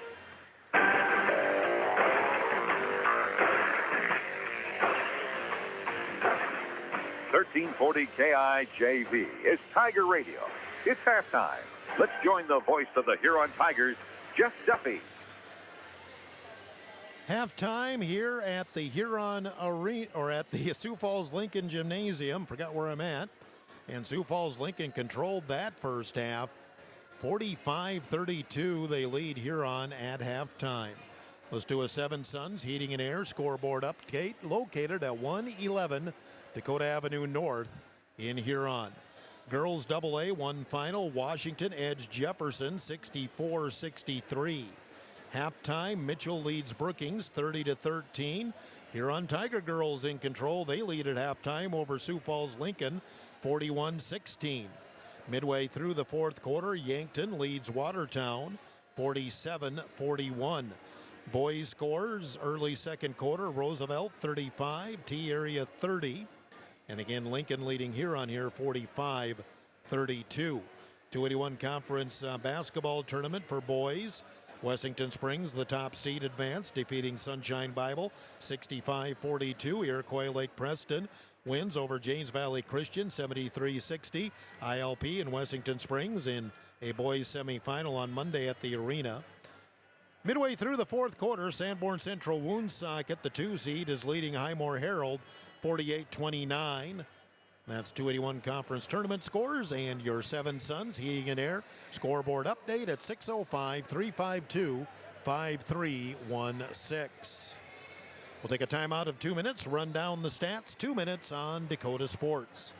1340 KIJV is Tiger Radio. It's halftime. Let's join the voice of the Huron Tigers, Jeff Duffy. Halftime here at the Huron Arena, or at the Sioux Falls Lincoln Gymnasium. Forgot where I'm at. And Sioux Falls Lincoln controlled that first half. 45-32, they lead Huron at halftime. Let's do a Seven Suns Heating and Air scoreboard update located at 111 Dakota Avenue North in Huron. Girls AA one final. Washington edged Jefferson 64-63. Halftime, Mitchell leads Brookings 30-13. Huron Tiger girls in control. They lead at halftime over Sioux Falls Lincoln 41-16. Midway through the fourth quarter, Yankton leads Watertown 47-41. Boys scores early second quarter, Roosevelt 35, T Area 30. And again, Lincoln leading Huron here 45-32. 281 Conference basketball tournament for boys. Wessington Springs, the top seed, advanced, defeating Sunshine Bible 65-42. Iroquois Lake Preston wins over James Valley Christian 73-60. ILP in Wessington Springs in a boys semifinal on Monday at the arena. Midway through the fourth quarter, Sanborn Central Woonsocket, the 2 seed, is leading Highmore Herald 48-29. That's 281 Conference Tournament scores and your Seven Sons Heating and Air scoreboard update at 605-352-5316. We'll take a timeout of 2 minutes, run down the stats, 2 minutes on Dakota Sports.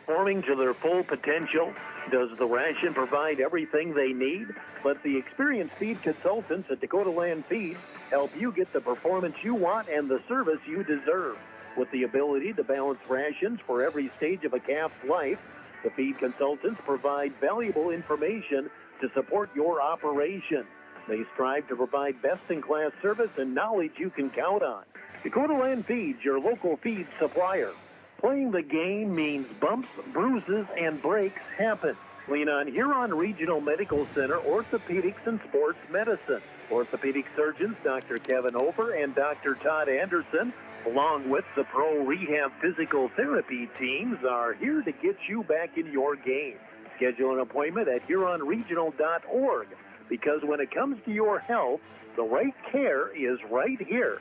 Performing to their full potential, does the ration provide everything they need? Let the experienced feed consultants at Dakota Land Feed help you get the performance you want and the service you deserve. With the ability to balance rations for every stage of a calf's life, the feed consultants provide valuable information to support your operation. They strive to provide best-in-class service and knowledge you can count on. Dakota Land Feeds, your local feed supplier. Playing the game means bumps, bruises, and breaks happen. Lean on Huron Regional Medical Center Orthopedics and Sports Medicine. Orthopedic surgeons Dr. Kevin Over and Dr. Todd Anderson, along with the Pro Rehab Physical Therapy teams, are here to get you back in your game. Schedule an appointment at HuronRegional.org, because when it comes to your health, the right care is right here.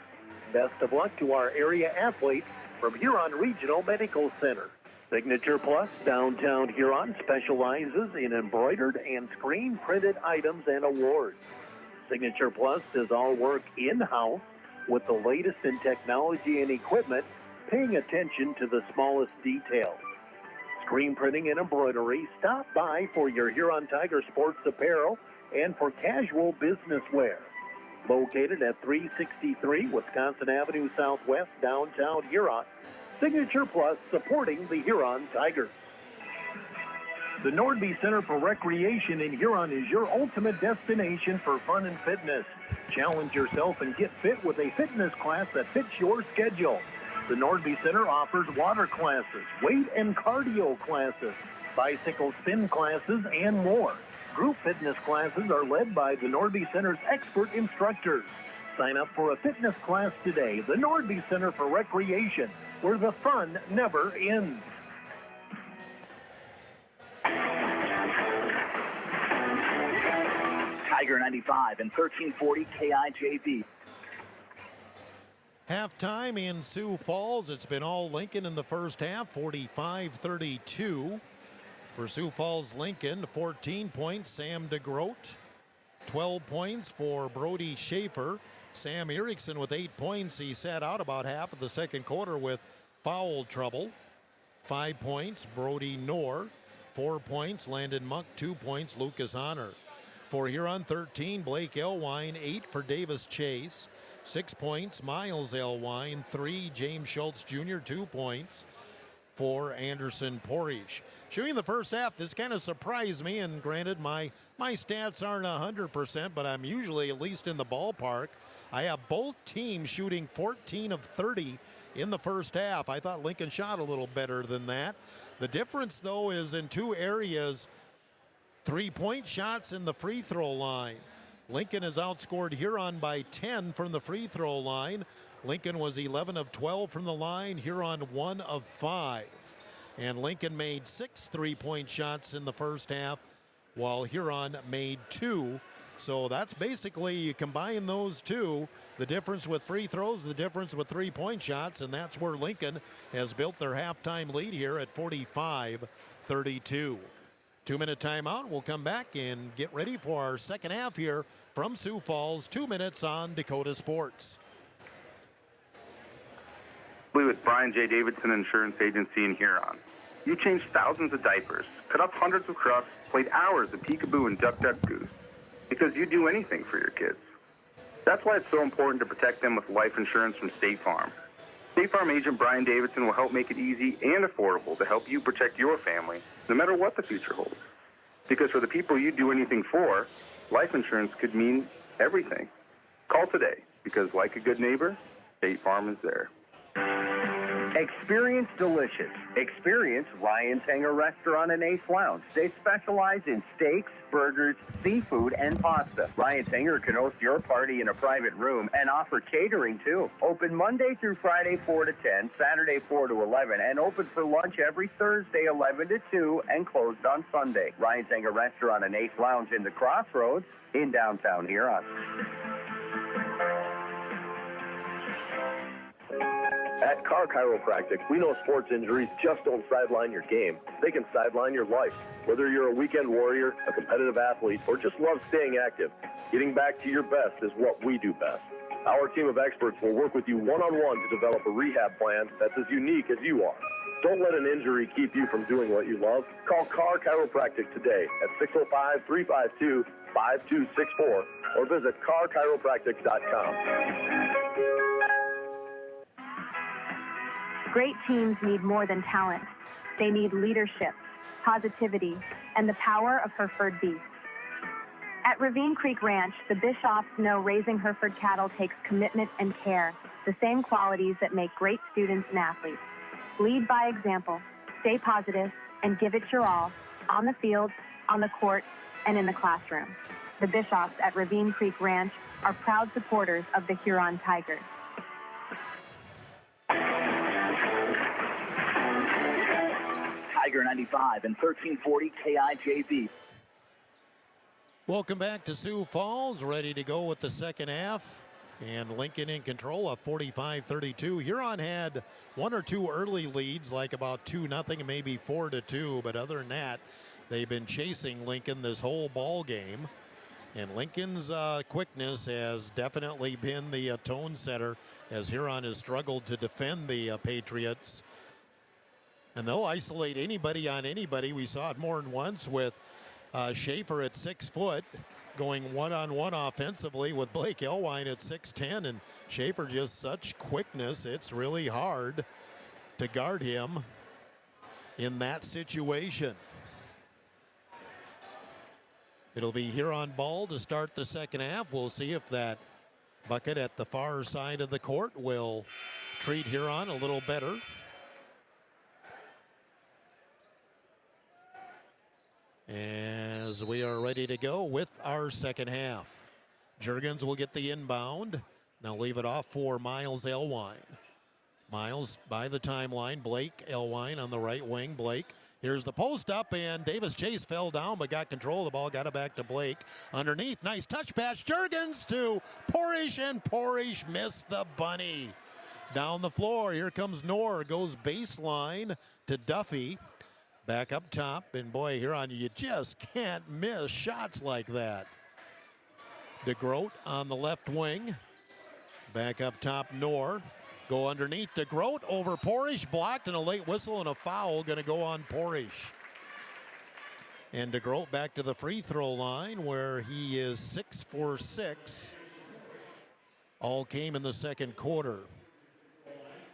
Best of luck to our area athletes from Huron Regional Medical Center. Signature Plus Downtown Huron specializes in embroidered and screen-printed items and awards. Signature Plus does all work in-house with the latest in technology and equipment, paying attention to the smallest details. Screen printing and embroidery, stop by for your Huron Tiger sports apparel and for casual business wear. Located at 363 Wisconsin Avenue Southwest, downtown Huron. Signature Plus, supporting the Huron Tigers. The Nordby Center for Recreation in Huron is your ultimate destination for fun and fitness. Challenge yourself and get fit with a fitness class that fits your schedule. The Nordby Center offers water classes, weight and cardio classes, bicycle spin classes, and more. Group fitness classes are led by the Nordby Center's expert instructors. Sign up for a fitness class today. The Nordby Center for Recreation, where the fun never ends. Tiger 95 and 1340 KIJV. Halftime in Sioux Falls. It's been all Lincoln in the first half, 45-32. For Sioux Falls Lincoln, 14 points, Sam DeGroat. 12 points for Brody Schaefer. Sam Erickson with 8 points. He sat out about half of the second quarter with foul trouble. 5 points, Brody Knorr. 4 points, Landon Monk. 2 points, Lucas Honor. For Huron, 13, Blake Elwine. 8 for Davis Chase. 6 points, Miles Elwine. 3, James Schultz Jr. 2 points for Anderson Porish. Shooting the first half, this kind of surprised me, and granted, my stats aren't 100%, but I'm usually at least in the ballpark. I have both teams shooting 14 of 30 in the first half. I thought Lincoln shot a little better than that. The difference, though, is in two areas: 3-point shots in the free throw line. Lincoln has outscored Huron by 10 from the free throw line. Lincoln was 11 of 12 from the line, Huron 1 of 5. And Lincoln made 6 3-point shots in the first half, while Huron made 2. So that's basically, you combine those two, the difference with free throws, the difference with 3-point shots, and that's where Lincoln has built their halftime lead here at 45-32. 2-minute timeout. We'll come back and get ready for our second half here from Sioux Falls. 2 minutes on Dakota Sports. exclusively with Brian J. Davidson Insurance Agency in Huron. You changed thousands of diapers, cut up hundreds of crusts, played hours of peekaboo and duck duck goose, because you do anything for your kids. That's why it's so important to protect them with life insurance from State Farm. State Farm agent Brian Davidson will help make it easy and affordable to help you protect your family, no matter what the future holds. Because for the people you do anything for, life insurance could mean everything. Call today, because like a good neighbor, State Farm is there. Experience delicious. Experience Ryan's Hangar Restaurant and Ace Lounge. They specialize in steaks, burgers, seafood, and pasta. Ryan's Hangar can host your party in a private room and offer catering too. Open Monday through Friday 4 to 10, Saturday 4 to 11, and open for lunch every Thursday 11 to 2 and closed on Sunday. Ryan's Hangar Restaurant and Ace Lounge in the Crossroads in downtown Huron. At Car Chiropractic, we know sports injuries just don't sideline your game. They can sideline your life. Whether you're a weekend warrior, a competitive athlete, or just love staying active, getting back to your best is what we do best. Our team of experts will work with you one-on-one to develop a rehab plan that's as unique as you are. Don't let an injury keep you from doing what you love. Call Car Chiropractic today at 605-352-5264 or visit carchiropractic.com. Great teams need more than talent. They need leadership, positivity, and the power of Hereford beef. At Ravine Creek Ranch, the Bishoffs know raising Hereford cattle takes commitment and care, the same qualities that make great students and athletes. Lead by example, stay positive, and give it your all on the field, on the court, and in the classroom. The Bishoffs at Ravine Creek Ranch are proud supporters of the Huron Tigers. Tiger 95 and 1340 KIJV. Welcome back to Sioux Falls, ready to go with the second half. And Lincoln in control of 45-32. Huron had one or two early leads, like about 2-0, maybe 4-2. But other than that, they've been chasing Lincoln this whole ball game. And Lincoln's quickness has definitely been the tone setter as Huron has struggled to defend the Patriots. And they'll isolate anybody on anybody. We saw it more than once with Schaefer at 6 foot going one-on-one offensively with Blake Elwine at 6'10", and Schaefer just such quickness. It's really hard to guard him in that situation. It'll be Huron ball to start the second half. We'll see if that bucket at the far side of the court will treat Huron a little better. As we are ready to go with our second half. Juergens will get the inbound. Now leave it off for Miles Elwine. Miles by the timeline. Blake Elwine on the right wing. Blake, here's the post up, and Davis Chase fell down but got control of the ball. Got it back to Blake. Underneath, nice touch pass. Juergens to Porish, and Porish missed the bunny. Down the floor, here comes Knorr. Goes baseline to Duffy. Back up top, and boy, Huron, you just can't miss shots like that. DeGroat on the left wing. Back up top, Knorr. Go underneath DeGroat, over Porish, blocked, and a late whistle and a foul going to go on Porish. And DeGroat back to the free throw line where he is 6 for 6. All came in the second quarter.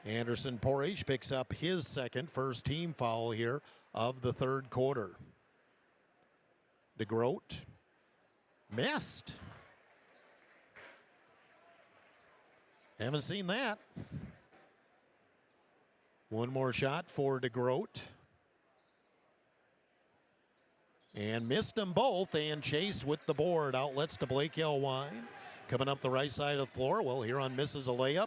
Anderson Porish picks up his second, first team foul here of the third quarter. DeGroat missed. Haven't seen that. One more shot for DeGroat. And missed them both, and Chase with the board. Outlets to Blake Elwine. Coming up the right side of the floor. Well, Huron misses a layup.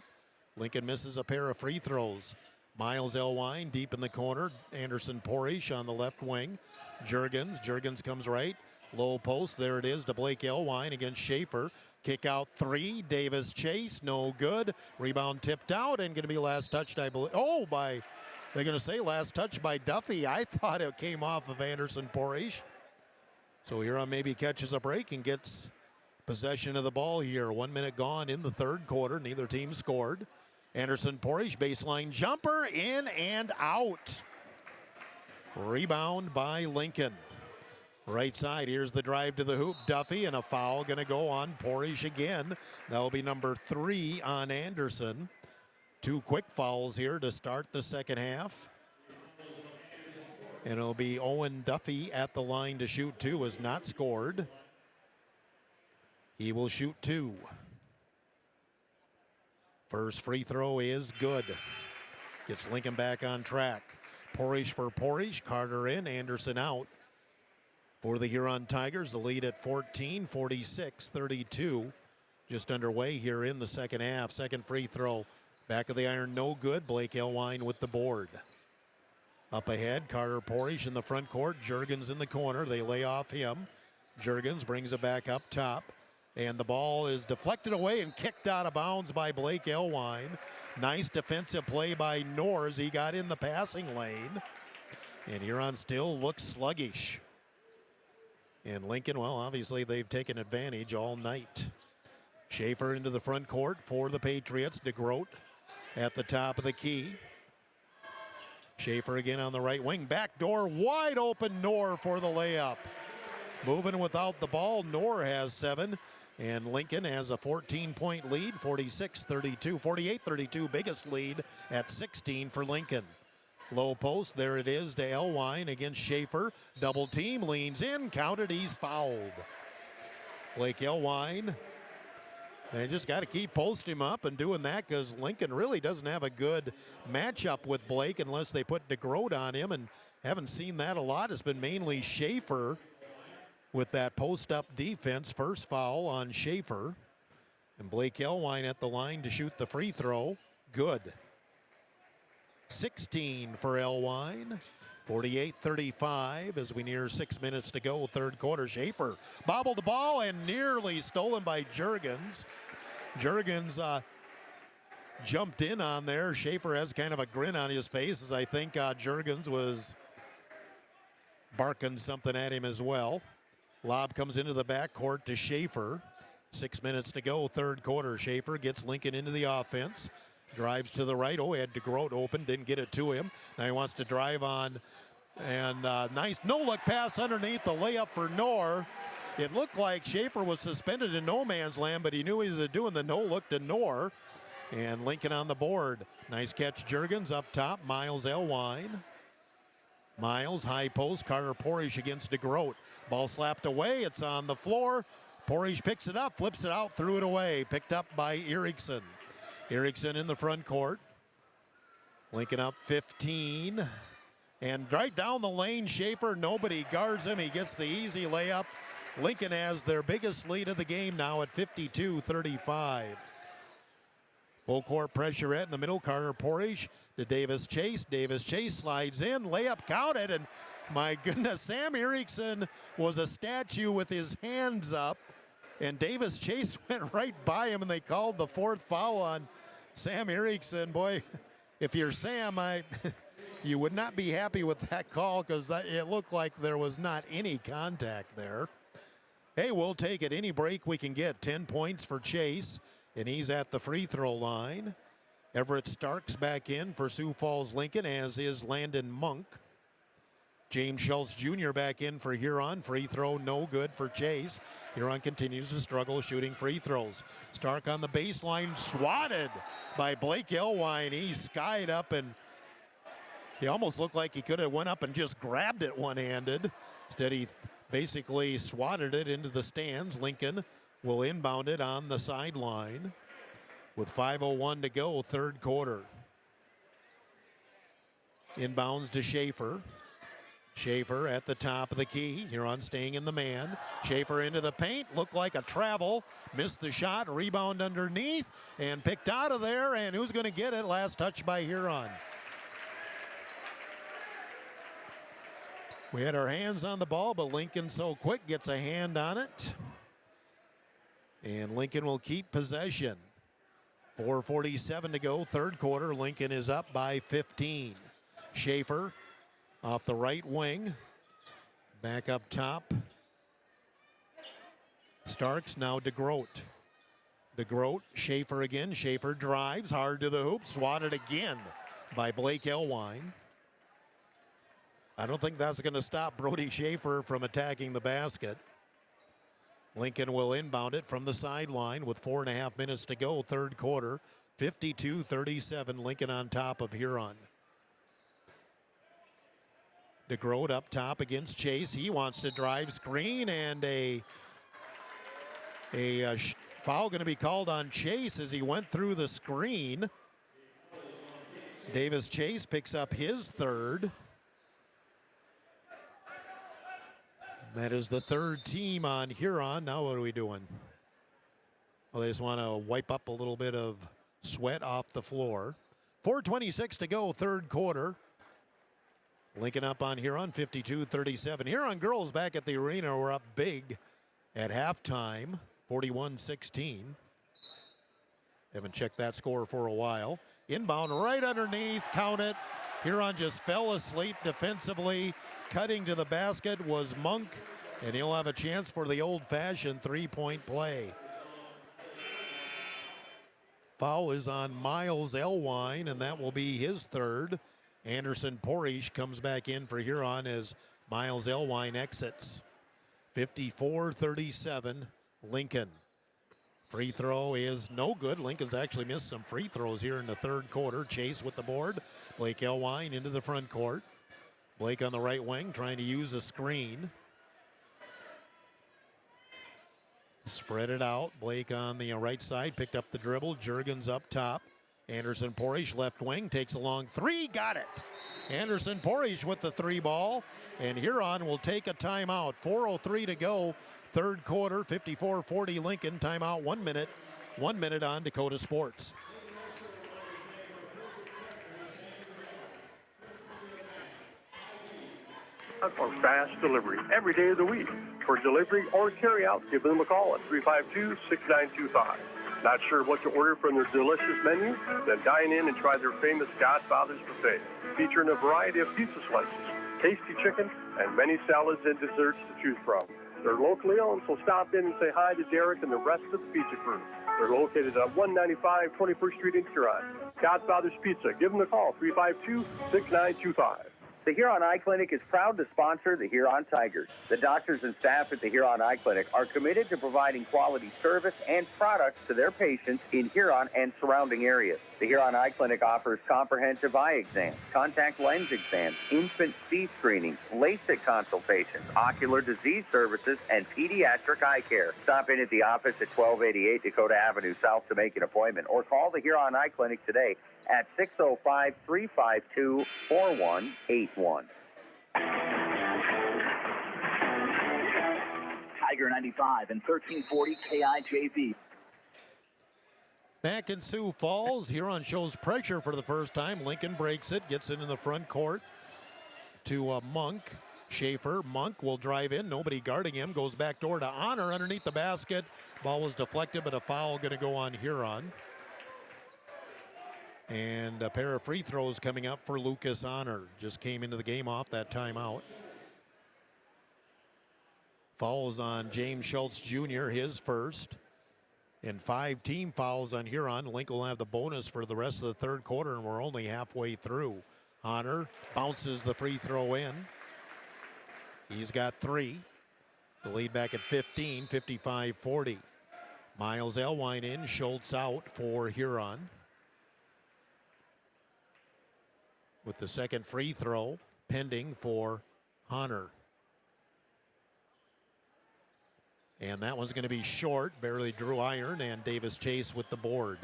Lincoln misses a pair of free throws. Miles Elwine deep in the corner. Anderson Porish on the left wing. Juergens comes right. Low post. There it is to Blake Elwine against Schaefer. Kick out three. Davis Chase. No good. Rebound tipped out and going to be last touched, I believe. They're going to say last touch by Duffy. I thought it came off of Anderson Porish. So Huron maybe catches a break and gets possession of the ball here. 1 minute gone in the third quarter. Neither team scored. Anderson Porish, baseline jumper, in and out. Rebound by Lincoln. Right side, here's the drive to the hoop. Duffy, and a foul going to go on Porish again. That'll be number 3 on Anderson. 2 quick fouls here to start the second half. And it'll be Owen Duffy at the line to shoot 2, has not scored. He will shoot 2. First free throw is good. Gets Lincoln back on track. Porish for Porish, Carter in, Anderson out. For the Huron Tigers, the lead at 14, 46-32. Just underway here in the second half. Second free throw, back of the iron, no good. Blake Elwine with the board. Up ahead, Carter Porish in the front court. Juergens in the corner. They lay off him. Juergens brings it back up top. And the ball is deflected away and kicked out of bounds by Blake Elwine. Nice defensive play by Norr as he got in the passing lane. And Huron still looks sluggish. And Lincoln, well, obviously they've taken advantage all night. Schaefer into the front court for the Patriots. DeGroat at the top of the key. Schaefer again on the right wing. Back door, wide open Norr for the layup. Moving without the ball, Norr has 7. And Lincoln has a 14-point lead, 46-32, 48-32, biggest lead at 16 for Lincoln. Low post, there it is to Elwine against Schaefer. Double team, leans in, counted, he's fouled. Blake Elwine. They just got to keep posting him up and doing that because Lincoln really doesn't have a good matchup with Blake unless they put DeGroat on him, and haven't seen that a lot. It's been mainly Schaefer with that post-up defense. First foul on Schaefer. And Blake Elwine at the line to shoot the free throw. Good. 16 for Elwine. 48-35 as we near 6 minutes to go, third quarter. Schaefer bobbled the ball and nearly stolen by Juergens. Juergens jumped in on there. Schaefer has kind of a grin on his face as I think Juergens was barking something at him as well. Lob comes into the backcourt to Schaefer. 6 minutes to go, third quarter. Schaefer gets Lincoln into the offense. Drives to the right. Oh, he had DeGroat open, didn't get it to him. Now he wants to drive on. And nice no-look pass underneath the layup for Norr. It looked like Schaefer was suspended in no man's land, but he knew he was doing the no-look to Norr. And Lincoln on the board. Nice catch, Juergens up top. Miles Elwine. Miles, high post. Carter Porish against DeGroat. Ball slapped away. It's on the floor. Porish picks it up, flips it out, threw it away. Picked up by Erickson. Erickson in the front court. Lincoln up 15. And right down the lane, Schaefer, nobody guards him. He gets the easy layup. Lincoln has their biggest lead of the game now at 52-35. Full court pressure in the middle. Carter Porish to Davis Chase. Davis Chase slides in. Layup counted. And my goodness, Sam Erickson was a statue with his hands up. And Davis Chase went right by him, and they called the fourth foul on Sam Erickson. Boy, if you're Sam, you would not be happy with that call because it looked like there was not any contact there. Hey, we'll take it any break we can get. 10 points for Chase, and he's at the free throw line. Everett Starks back in for Sioux Falls Lincoln, as is Landon Monk. James Schultz Jr. back in for Huron. Free throw no good for Chase. Huron continues to struggle shooting free throws. Stark on the baseline, swatted by Blake Elwine. He skied up, and he almost looked like he could have went up and just grabbed it one-handed. Instead, he basically swatted it into the stands. Lincoln will inbound it on the sideline with 5:01 to go, third quarter. Inbounds to Schaefer. Schaefer at the top of the key. Huron staying in the man. Schaefer into the paint. Looked like a travel. Missed the shot. Rebound underneath. And picked out of there. And who's going to get it? Last touch by Huron. We had our hands on the ball, but Lincoln so quick gets a hand on it. And Lincoln will keep possession. 4:47 to go, third quarter. Lincoln is up by 15. Schaefer off the right wing. Back up top. Starks now DeGroat. DeGroat, Schaefer again. Schaefer drives hard to the hoop, swatted again by Blake Elwine. I don't think that's going to stop Brody Schaefer from attacking the basket. Lincoln will inbound it from the sideline with 4.5 minutes to go, third quarter. 52-37, Lincoln on top of Huron. DeGroat up top against Chase. He wants to drive, screen, and a foul going to be called on Chase as he went through the screen. Davis Chase picks up his third. That is the third team on Huron. Now what are we doing? Well, they just want to wipe up a little bit of sweat off the floor. 4:26 to go, third quarter. Lincoln up on Huron, 52-37. Huron girls back at the arena were up big at halftime, 41-16. Haven't checked that score for a while. Inbound right underneath, count it. Huron just fell asleep defensively. Cutting to the basket was Monk, and he'll have a chance for the old-fashioned three-point play. Foul is on Miles Elwine, and that will be his third. Anderson Porish comes back in for Huron as Miles Elwine exits. 54-37, Lincoln. Free throw is no good. Lincoln's actually missed some free throws here in the third quarter. Chase with the board. Blake Elwine into the front court. Blake on the right wing trying to use a screen. Spread it out. Blake on the right side picked up the dribble. Juergens up top. Anderson Porish left wing takes a long three. Got it. Anderson Porish with the three ball. And Huron will take a timeout. 4:03 to go. Third quarter, 54-40 Lincoln. Timeout 1 minute. 1 minute on Dakota Sports. For fast delivery every day of the week. For delivery or carry out, give them a call at 352-6925. Not sure what to order from their delicious menu? Then dine in and try their famous Godfather's Buffet, featuring a variety of pizza slices, tasty chicken, and many salads and desserts to choose from. They're locally owned, so stop in and say hi to Derek and the rest of the pizza crew. They're located at 195 21st Street in Huron. Godfather's Pizza. Give them a call, 352-6925. The Huron Eye Clinic is proud to sponsor the Huron Tigers. The doctors and staff at the Huron Eye Clinic are committed to providing quality service and products to their patients in Huron and surrounding areas. The Huron Eye Clinic offers comprehensive eye exams, contact lens exams, infant speed screenings, LASIK consultations, ocular disease services, and pediatric eye care. Stop in at the office at 1288 Dakota Avenue South to make an appointment or call the Huron Eye Clinic today at 605-352-4181. Tiger 95 and 1340 KIJV. Back in Sioux Falls, Huron shows pressure for the first time. Lincoln breaks it, gets it in the front court to Monk. Schaefer, Monk will drive in, nobody guarding him, goes back door to Honor underneath the basket. Ball was deflected, but a foul going to go on Huron. And a pair of free throws coming up for Lucas Honor. Just came into the game off that timeout. Fouls on James Schultz Jr., his first. And 5 team fouls on Huron. Lincoln will have the bonus for the rest of the third quarter, and we're only halfway through. Honor bounces the free throw in. He's got 3. The lead back at 15, 55-40. Miles Elwine in, Schultz out for Huron. With the second free throw pending for Honor. And that one's going to be short, barely drew iron, and Davis Chase with the board.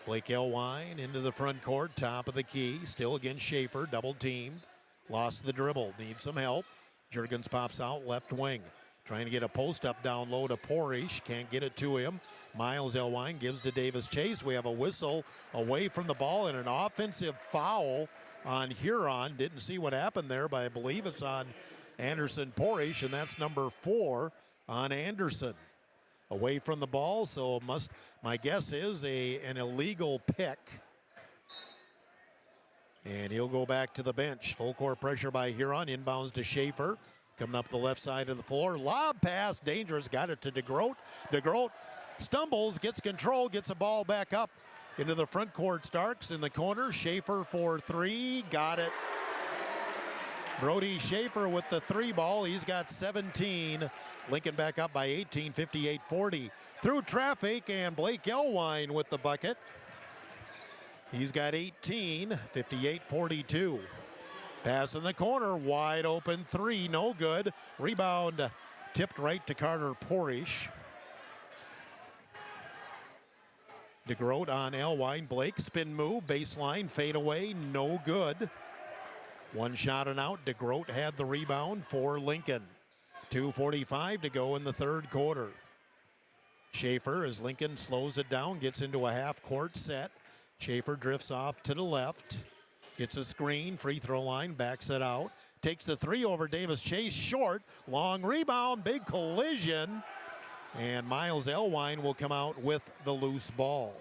Blake Elwine into the front court, top of the key, still against Schaefer, double teamed. Lost the dribble, needs some help. Juergens pops out, left wing. Trying to get a post up down low to Porish, can't get it to him. Miles Elwine gives to Davis Chase. We have a whistle away from the ball and an offensive foul on Huron. Didn't see what happened there, but I believe it's on Anderson Porish, and that's number 4 on Anderson. Away from the ball, so my guess is an illegal pick. And he'll go back to the bench. Full court pressure by Huron, inbounds to Schaefer. Coming up the left side of the floor. Lob pass, dangerous. Got it to DeGroat. DeGroat Stumbles, gets control, gets a ball back up into the front court. Starks in the corner. Schaefer for three. Got it. Brody Schaefer with the three ball. He's got 17. Lincoln back up by 18, 58-40. Through traffic, and Blake Elwine with the bucket. He's got 18, 58-42. Pass in the corner, wide open three, no good. Rebound tipped right to Carter Porish. DeGroat on Elwine. Blake, spin move, baseline, fade away, no good. One shot and out. DeGroat had the rebound for Lincoln. 2:45 to go in the third quarter. Schaefer, as Lincoln slows it down, gets into a half-court set. Schaefer drifts off to the left. Gets a screen, free throw line, backs it out. Takes the three over Davis Chase, short. Long rebound, big collision. And Miles Elwine will come out with the loose ball.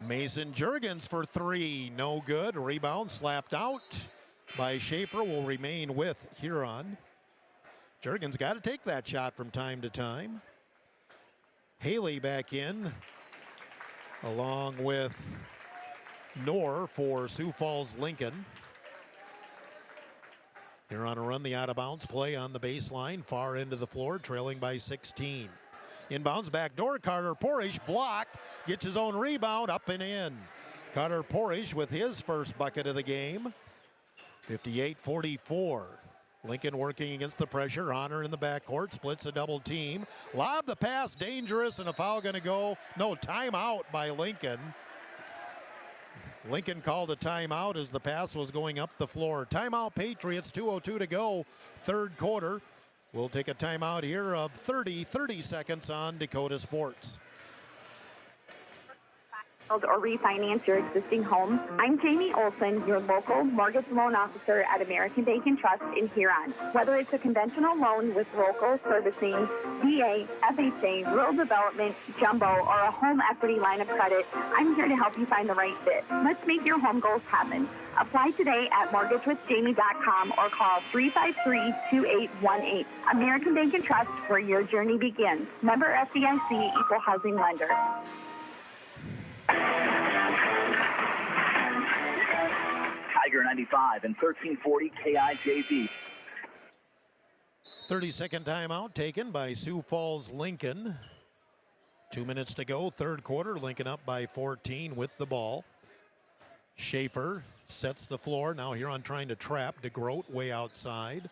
Mason Juergens for three, no good. Rebound slapped out by Schaefer, will remain with Huron. Juergens got to take that shot from time to time. Haley back in, along with Knorr for Sioux Falls Lincoln. Huron to run the out-of-bounds play on the baseline, far end of the floor, trailing by 16. Inbounds back door, Carter Porish blocked, gets his own rebound, up and in. Carter Porish with his first bucket of the game. 58-44. Lincoln working against the pressure. Honor in the backcourt, splits a double team. Lob the pass, dangerous, and a foul going to go. No, timeout by Lincoln. Lincoln called a timeout as the pass was going up the floor. Timeout Patriots, 2:02 to go, third quarter. We'll take a timeout here of 30 seconds on Dakota Sports. Or refinance your existing home. I'm Jamie Olson, your local mortgage loan officer at American Bank & Trust in Huron. Whether it's a conventional loan with local servicing, VA, FHA, rural development, jumbo, or a home equity line of credit, I'm here to help you find the right fit. Let's make your home goals happen. Apply today at mortgagewithjamie.com or call 353-2818. American Bank & Trust, where your journey begins. Member FDIC, equal housing lender. Tiger 95 and 1340 KIJV. 30-second timeout taken by Sioux Falls Lincoln. 2 minutes to go, third quarter. Lincoln up by 14 with the ball. Schaefer sets the floor. Now Huron trying to trap. DeGroat way outside.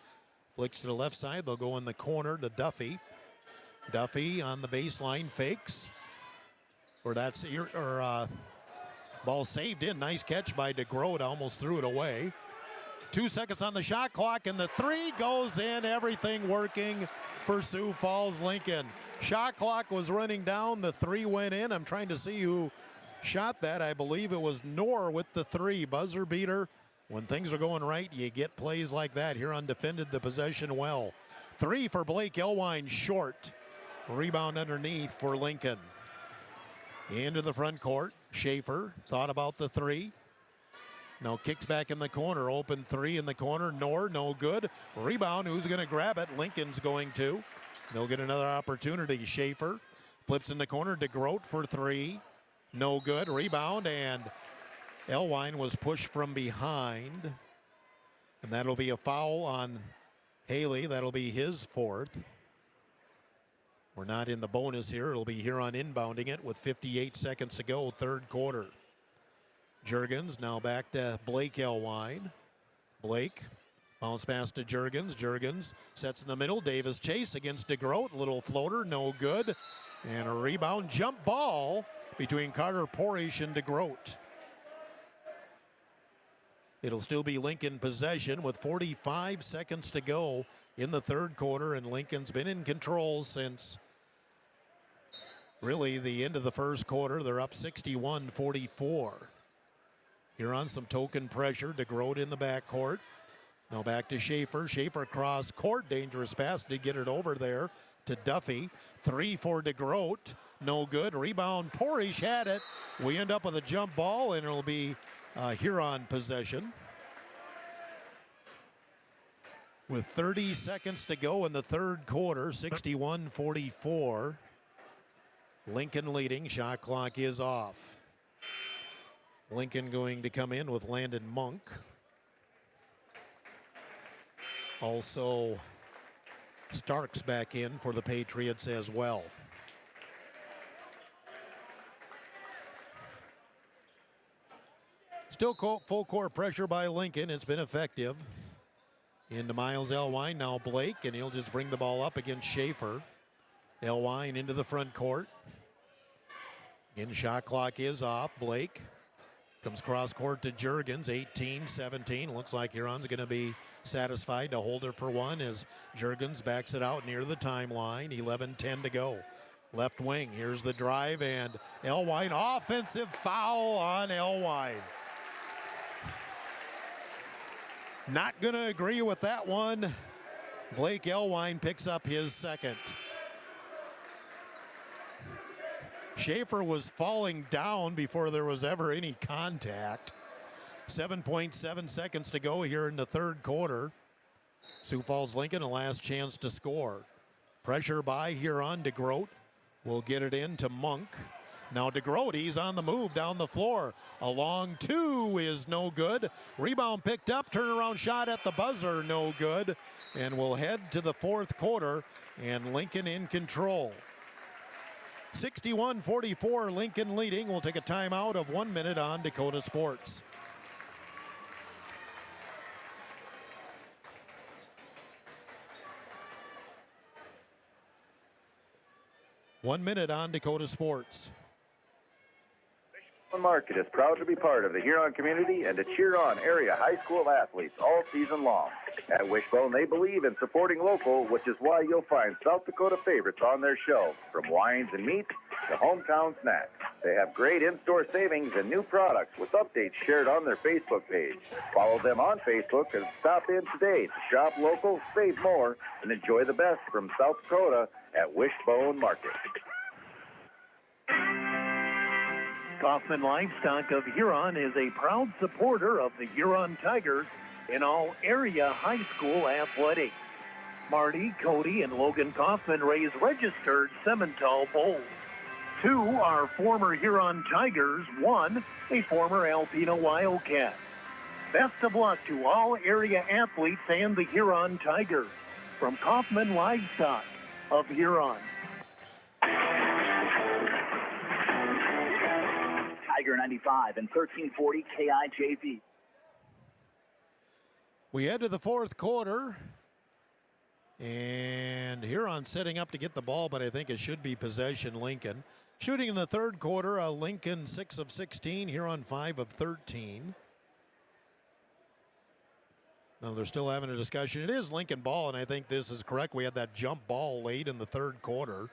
Flicks to the left side. They'll go in the corner to Duffy. Duffy on the baseline, fakes. Ball saved in. Nice catch by DeGroat. Almost threw it away. 2 seconds on the shot clock, and the three goes in. Everything working for Sioux Falls Lincoln. Shot clock was running down. The three went in. I'm trying to see who shot that. I believe it was Knorr with the three. Buzzer beater. When things are going right, you get plays like that. Huron defended the possession well. Three for Blake Elwine, short. Rebound underneath for Lincoln. Into the front court. Schaefer thought about the three. Now kicks back in the corner. Open three in the corner. Knorr, no good. Rebound, who's going to grab it? Lincoln's going to. They'll get another opportunity. Schaefer flips in the corner. DeGroat for three. No good. Rebound, and Elwine was pushed from behind. And that'll be a foul on Haley. That'll be his fourth. We're not in the bonus here. It'll be Huron inbounding it with 58 seconds to go, third quarter. Juergens now back to Blake Elwine. Blake, bounce pass to Juergens. Juergens sets in the middle. Davis Chase against DeGroat. Little floater, no good. And a rebound jump ball between Carter Porish and DeGroat. It'll still be Lincoln possession with 45 seconds to go in the third quarter, and Lincoln's been in control since really the end of the first quarter. They're up 61-44. Huron some token pressure. DeGroat in the backcourt. Now back to Schaefer. Schaefer cross court. Dangerous pass. Did get it over there to Duffy. Three for DeGroat. No good. Rebound. Porish had it. We end up with a jump ball, and it'll be Huron possession. with 30 seconds to go in the third quarter, 61-44. Lincoln leading. Shot clock is off. Lincoln going to come in with Landon Monk. Also, Starks back in for the Patriots as well. Still full court pressure by Lincoln. It's been effective. Into Miles Elwine, now Blake, and he'll just bring the ball up against Schaefer. Elwine into the front court. Again, shot clock is off. Blake comes cross court to Juergens, 18-17. Looks like Huron's going to be satisfied to hold her for one as Juergens backs it out near the timeline. 11-10 to go. Left wing, here's the drive, and Elwine, offensive foul on Elwine. Not going to agree with that one. Blake Elwine picks up his second. Schaefer was falling down before there was ever any contact. 7.7 seconds to go here in the third quarter. Sioux Falls Lincoln, a last chance to score. Pressure by Huron. DeGroat will get it in to Monk. Now DeGroat, he's on the move down the floor. A long two is no good. Rebound picked up, turnaround shot at the buzzer, no good. And we'll head to the fourth quarter, and Lincoln in control. 61-44, Lincoln leading. We'll take a timeout of 1 minute on Dakota Sports. One minute on Dakota Sports. Market is proud to be part of the Huron community and to cheer on area high school athletes all season long. At Wishbone, they believe in supporting local, which is why you'll find South Dakota favorites on their show, from wines and meats to hometown snacks. They have great in-store savings and new products with updates shared on their Facebook page. Follow them on Facebook and stop in today to shop local, save more, and enjoy the best from South Dakota at Wishbone Market. Kaufman Livestock of Huron is a proud supporter of the Huron Tigers in all area high school athletics. Marty, Cody, and Logan Kaufman raise registered Simmental bulls. 2 are former Huron Tigers, 1 a former Alpena Wildcat. Best of luck to all area athletes and the Huron Tigers. From Kaufman Livestock of Huron. Tiger 95 and 1340 KIJV. We head to the fourth quarter, and Huron setting up to get the ball, but I think it should be possession Lincoln. Shooting in the third quarter, Lincoln 6 of 16, Huron 5 of 13. Now they're still having a discussion. It is Lincoln ball, and I think this is correct. We had that jump ball late in the third quarter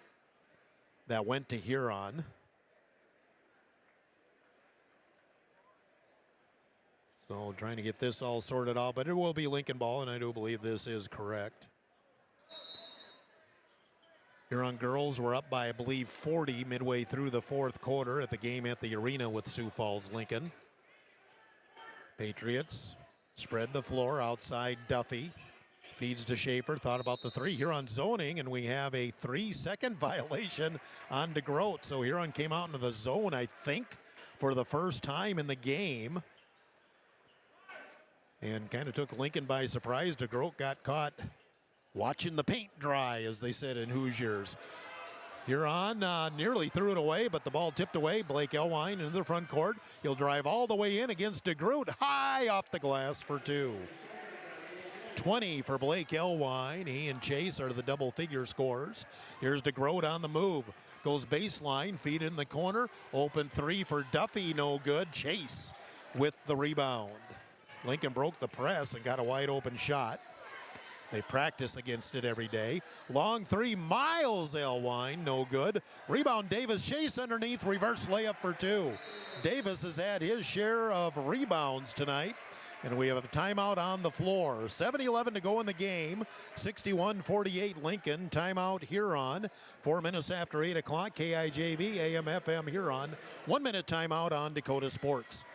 that went to Huron. So trying to get this all sorted out, but it will be Lincoln ball, and I do believe this is correct. Huron girls were up by, I believe, 40 midway through the fourth quarter at the game at the arena with Sioux Falls Lincoln. Patriots spread the floor outside Duffy. Feeds to Schaefer, thought about the three. Huron zoning, and we have a 3-second violation on DeGroat. So Huron came out into the zone, I think, for the first time in the game. And kind of took Lincoln by surprise. DeGroat got caught watching the paint dry, as they said in Hoosiers. Huron nearly threw it away, but the ball tipped away. Blake Elwine into the front court. He'll drive all the way in against DeGroat. High off the glass for 2. 20 for Blake Elwine. He and Chase are the double-figure scorers. Here's DeGroat on the move. Goes baseline, feed in the corner. Open 3 for Duffy, no good. Chase with the rebound. Lincoln broke the press and got a wide open shot. They practice against it every day. Long 3, Miles Elwine, no good. Rebound Davis, Chase underneath, reverse layup for 2. Davis has had his share of rebounds tonight. And we have a timeout on the floor. 7:11 to go in the game. 61-48 Lincoln. Timeout Huron. 4 minutes after 8 o'clock. KIJV, AM, FM Huron. 1 minute timeout on Dakota Sports.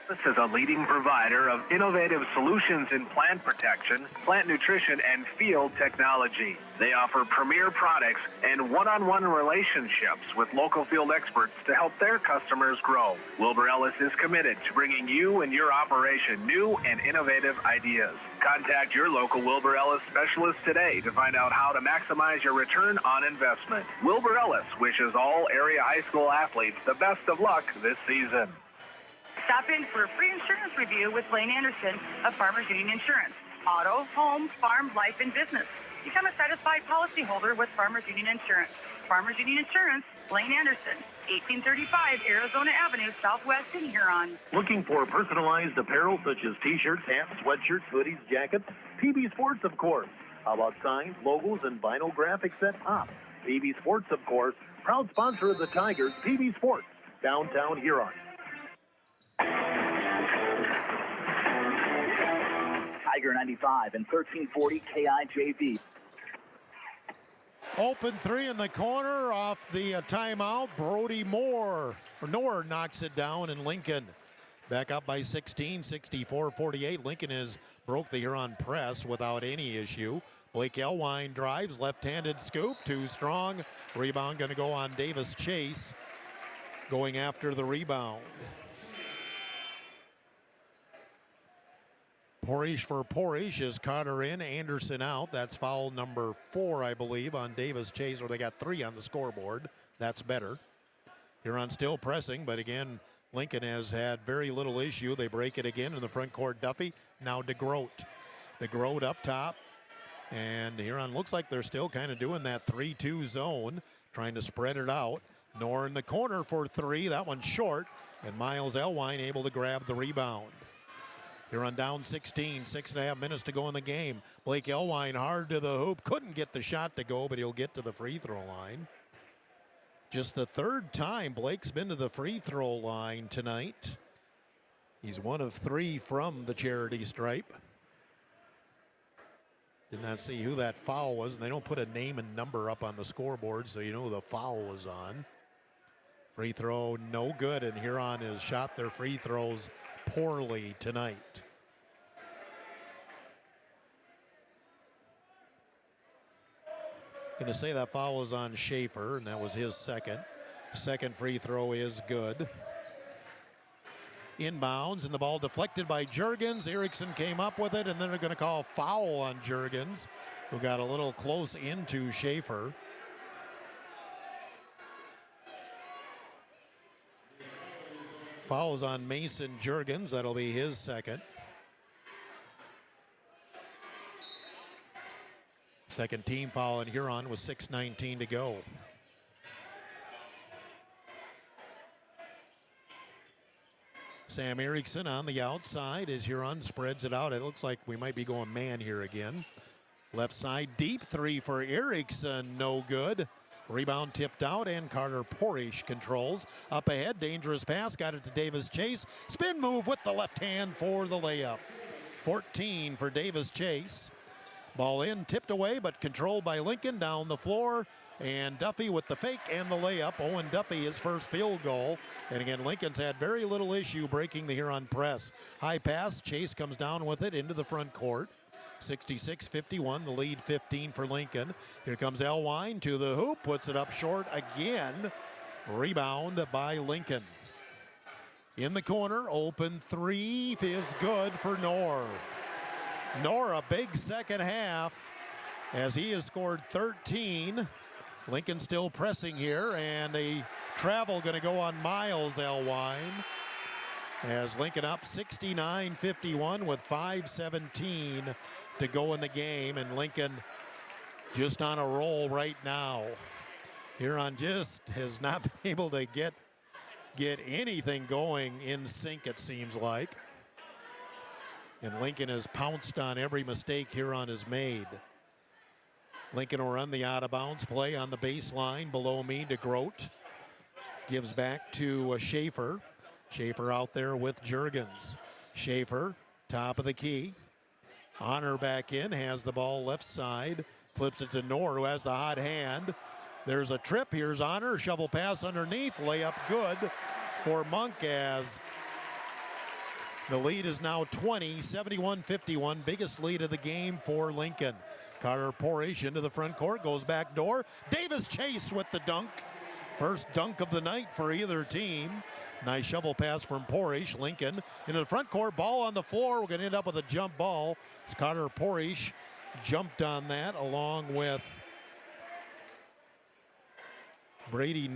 This is a leading provider of innovative solutions in plant protection, plant nutrition, and field technology. They offer premier products and one-on-one relationships with local field experts to help their customers grow. Wilbur Ellis is committed to bringing you and your operation new and innovative ideas. Contact your local Wilbur Ellis specialist today to find out how to maximize your return on investment. Wilbur Ellis wishes all area high school athletes the best of luck this season. Stop in for a free insurance review with Blaine Anderson of Farmers Union Insurance. Auto, home, farm, life, and business. Become a satisfied policyholder with Farmers Union Insurance. Farmers Union Insurance, Blaine Anderson, 1835 Arizona Avenue, Southwest in Huron. Looking for personalized apparel such as t-shirts, hats, sweatshirts, hoodies, jackets? PB Sports, of course. How about signs, logos, and vinyl graphics at Pop? PB Sports, of course, proud sponsor of the Tigers, PB Sports, downtown Huron. Tiger 95 and 1340 KIJV. Open three in the corner off the timeout. Brody Moore knocks it down, and Lincoln back up by 16, 64-48. Lincoln has broke the Huron press without any issue. Blake Elwine drives, left-handed scoop, too strong. Rebound going to go on Davis Chase, going after the rebound. Porish for Porish is Carter in, Anderson out. That's foul number 4, I believe, on Davis Chase, or they got 3 on the scoreboard. That's better. Huron still pressing, but again, Lincoln has had very little issue. They break it again in the front court. Duffy, now DeGroat. DeGroat up top, and Huron looks like they're still kind of doing that 3-2 zone, trying to spread it out. Knorr in the corner for 3. That one's short, and Miles Elwine able to grab the rebound. Huron down 16, 6.5 minutes to go in the game. Blake Elwine hard to the hoop. Couldn't get the shot to go, but he'll get to the free throw line. Just the 3rd time Blake's been to the free throw line tonight. He's 1 of 3 from the charity stripe. Did not see who that foul was, and they don't put a name and number up on the scoreboard, so you know who the foul was on. Free throw no good, and Huron has shot their free throws poorly tonight. Going to say that foul was on Schaefer, and that was his second. Second free throw is good. Inbounds, and the ball deflected by Juergens. Erickson came up with it, and then they're going to call foul on Juergens, who got a little close into Schaefer. Fouls on Mason Juergens. That'll be his second. Second team foul in Huron with 6:19 to go. Sam Erickson on the outside as Huron spreads it out. It looks like we might be going man here again. Left side deep 3 for Erickson. No good. Rebound tipped out, and Carter Porish controls. Up ahead, dangerous pass, got it to Davis Chase. Spin move with the left hand for the layup. 14 for Davis Chase. Ball in, tipped away, but controlled by Lincoln down the floor. And Duffy with the fake and the layup. Owen Duffy, his first field goal. And again, Lincoln's had very little issue breaking the Huron press. High pass, Chase comes down with it into the front court. 66-51, the lead 15 for Lincoln. Here comes Elwine to the hoop, puts it up short again. Rebound by Lincoln. In the corner, open 3 is good for Knorr. Knorr a big second half as he has scored 13. Lincoln still pressing here, and a travel going to go on Miles Elwine. As Lincoln up 69-51 with 5:17 to go in the game, and Lincoln just on a roll right now. Huron just has not been able to get anything going in sync, it seems like. And Lincoln has pounced on every mistake Huron has made. Lincoln will run the out-of-bounds play on the baseline below me. DeGroat gives back to Schaefer. Schaefer out there with Juergens. Schaefer, top of the key. Honor back in, has the ball left side. Flips it to Knorr, who has the hot hand. There's a trip. Here's Honor. Shovel pass underneath. Layup good for Monk as The lead is now 20, 71-51, biggest lead of the game for Lincoln. Carter Porish into the front court, goes back door. Davis Chase with the dunk. First dunk of the night for either team. Nice shovel pass from Porish. Lincoln into the front court, ball on the floor. We're going to end up with a jump ball. As Carter Porish jumped on that along with Brody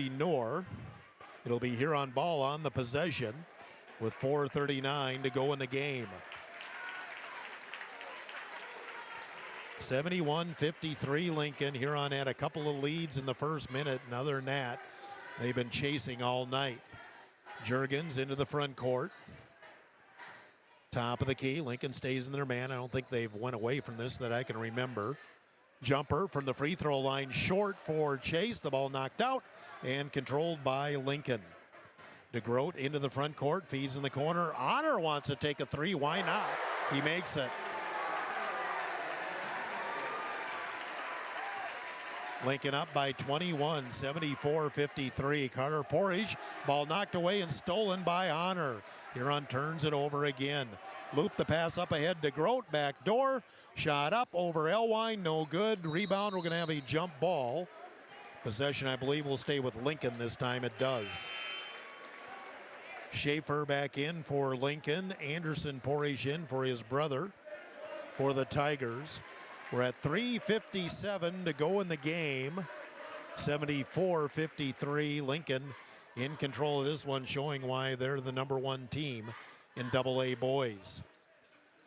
Knorr. It'll be Huron ball on the possession with 4:39 to go in the game. 71-53 Lincoln. Huron had a couple of leads in the first minute, and other than that, they've been chasing all night. Juergens into the front court. Top of the key. Lincoln stays in their man. I don't think they've went away from this that I can remember. Jumper from the free throw line, short for Chase. The ball knocked out and controlled by Lincoln. DeGroat into the front court, feeds in the corner. Honor wants to take a three. Why not? He makes it. Lincoln up by 21, 74-53. Carter Porish, ball knocked away and stolen by Honor. Huron turns it over again. Loop the pass up ahead to Grote, back door. Shot up over Elwine, no good. Rebound, we're going to have a jump ball. Possession, I believe, will stay with Lincoln this time. It does. Schaefer back in for Lincoln. Anderson Porish in for his brother for the Tigers. We're at 3:57 to go in the game. 74-53. Lincoln in control of this one, showing why they're the number one team in AA boys.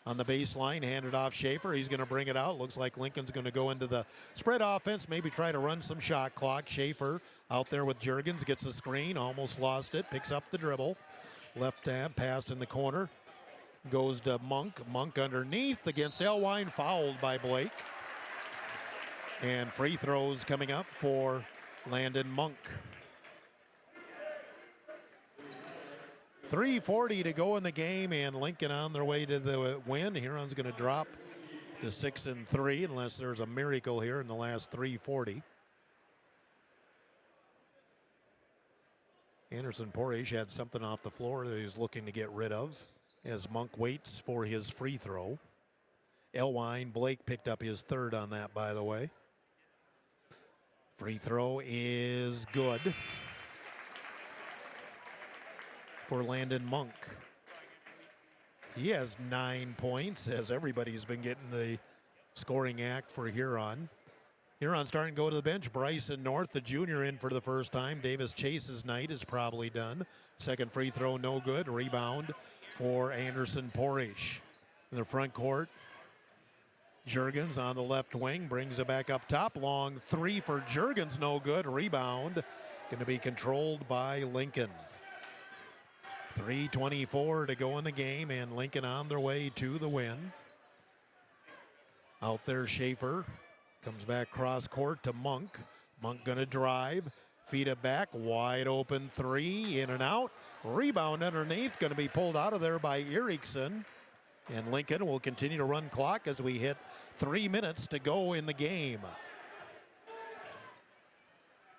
On the baseline, handed off Schaefer. He's going to bring it out. Looks like Lincoln's going to go into the spread offense, maybe try to run some shot clock. Schaefer out there with Juergens, gets the screen, almost lost it, picks up the dribble. Left hand pass in the corner. Goes to Monk. Monk underneath against Elwine, fouled by Blake. And free throws coming up for Landon Monk. 3:40 to go in the game, and Lincoln on their way to the win. Huron's going to drop to 6-3 unless there's a miracle here in the last 3:40. Anderson Porish had something off the floor that he's looking to get rid of as Monk waits for his free throw. Elwine, Blake picked up his third on that, by the way. Free throw is good for Landon Monk. He has 9 points, as everybody's been getting the scoring act for Huron. Huron starting to go to the bench. Bryson North, the junior, in for the first time. Davis Chase's night is probably done. Second free throw, no good. Rebound for Anderson Porish. In the front court, Juergens on the left wing, brings it back up top. Long three for Juergens, no good. Rebound going to be controlled by Lincoln. 3:24 to go in the game, and Lincoln on their way to the win. Out there, Schaefer comes back cross court to Monk. Monk going to drive, feed it back, wide open three, in and out. Rebound underneath, going to be pulled out of there by Erickson. And Lincoln will continue to run clock as we hit 3 minutes to go in the game.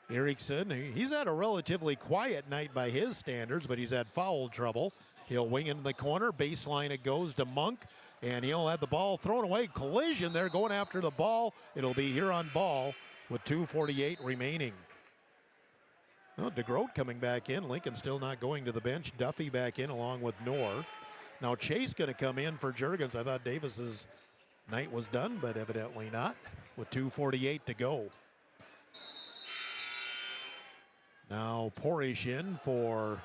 Erickson, he's had a relatively quiet night by his standards, but he's had foul trouble. He'll wing in the corner. Baseline it goes to Monk, and he'll have the ball thrown away. Collision there going after the ball. It'll be Huron ball with 2:48 remaining. Well, DeGroat coming back in. Lincoln still not going to the bench. Duffy back in along with Knorr. Now Chase going to come in for Juergens. I thought Davis's night was done, but evidently not, with 2:48 to go. Now Porish in for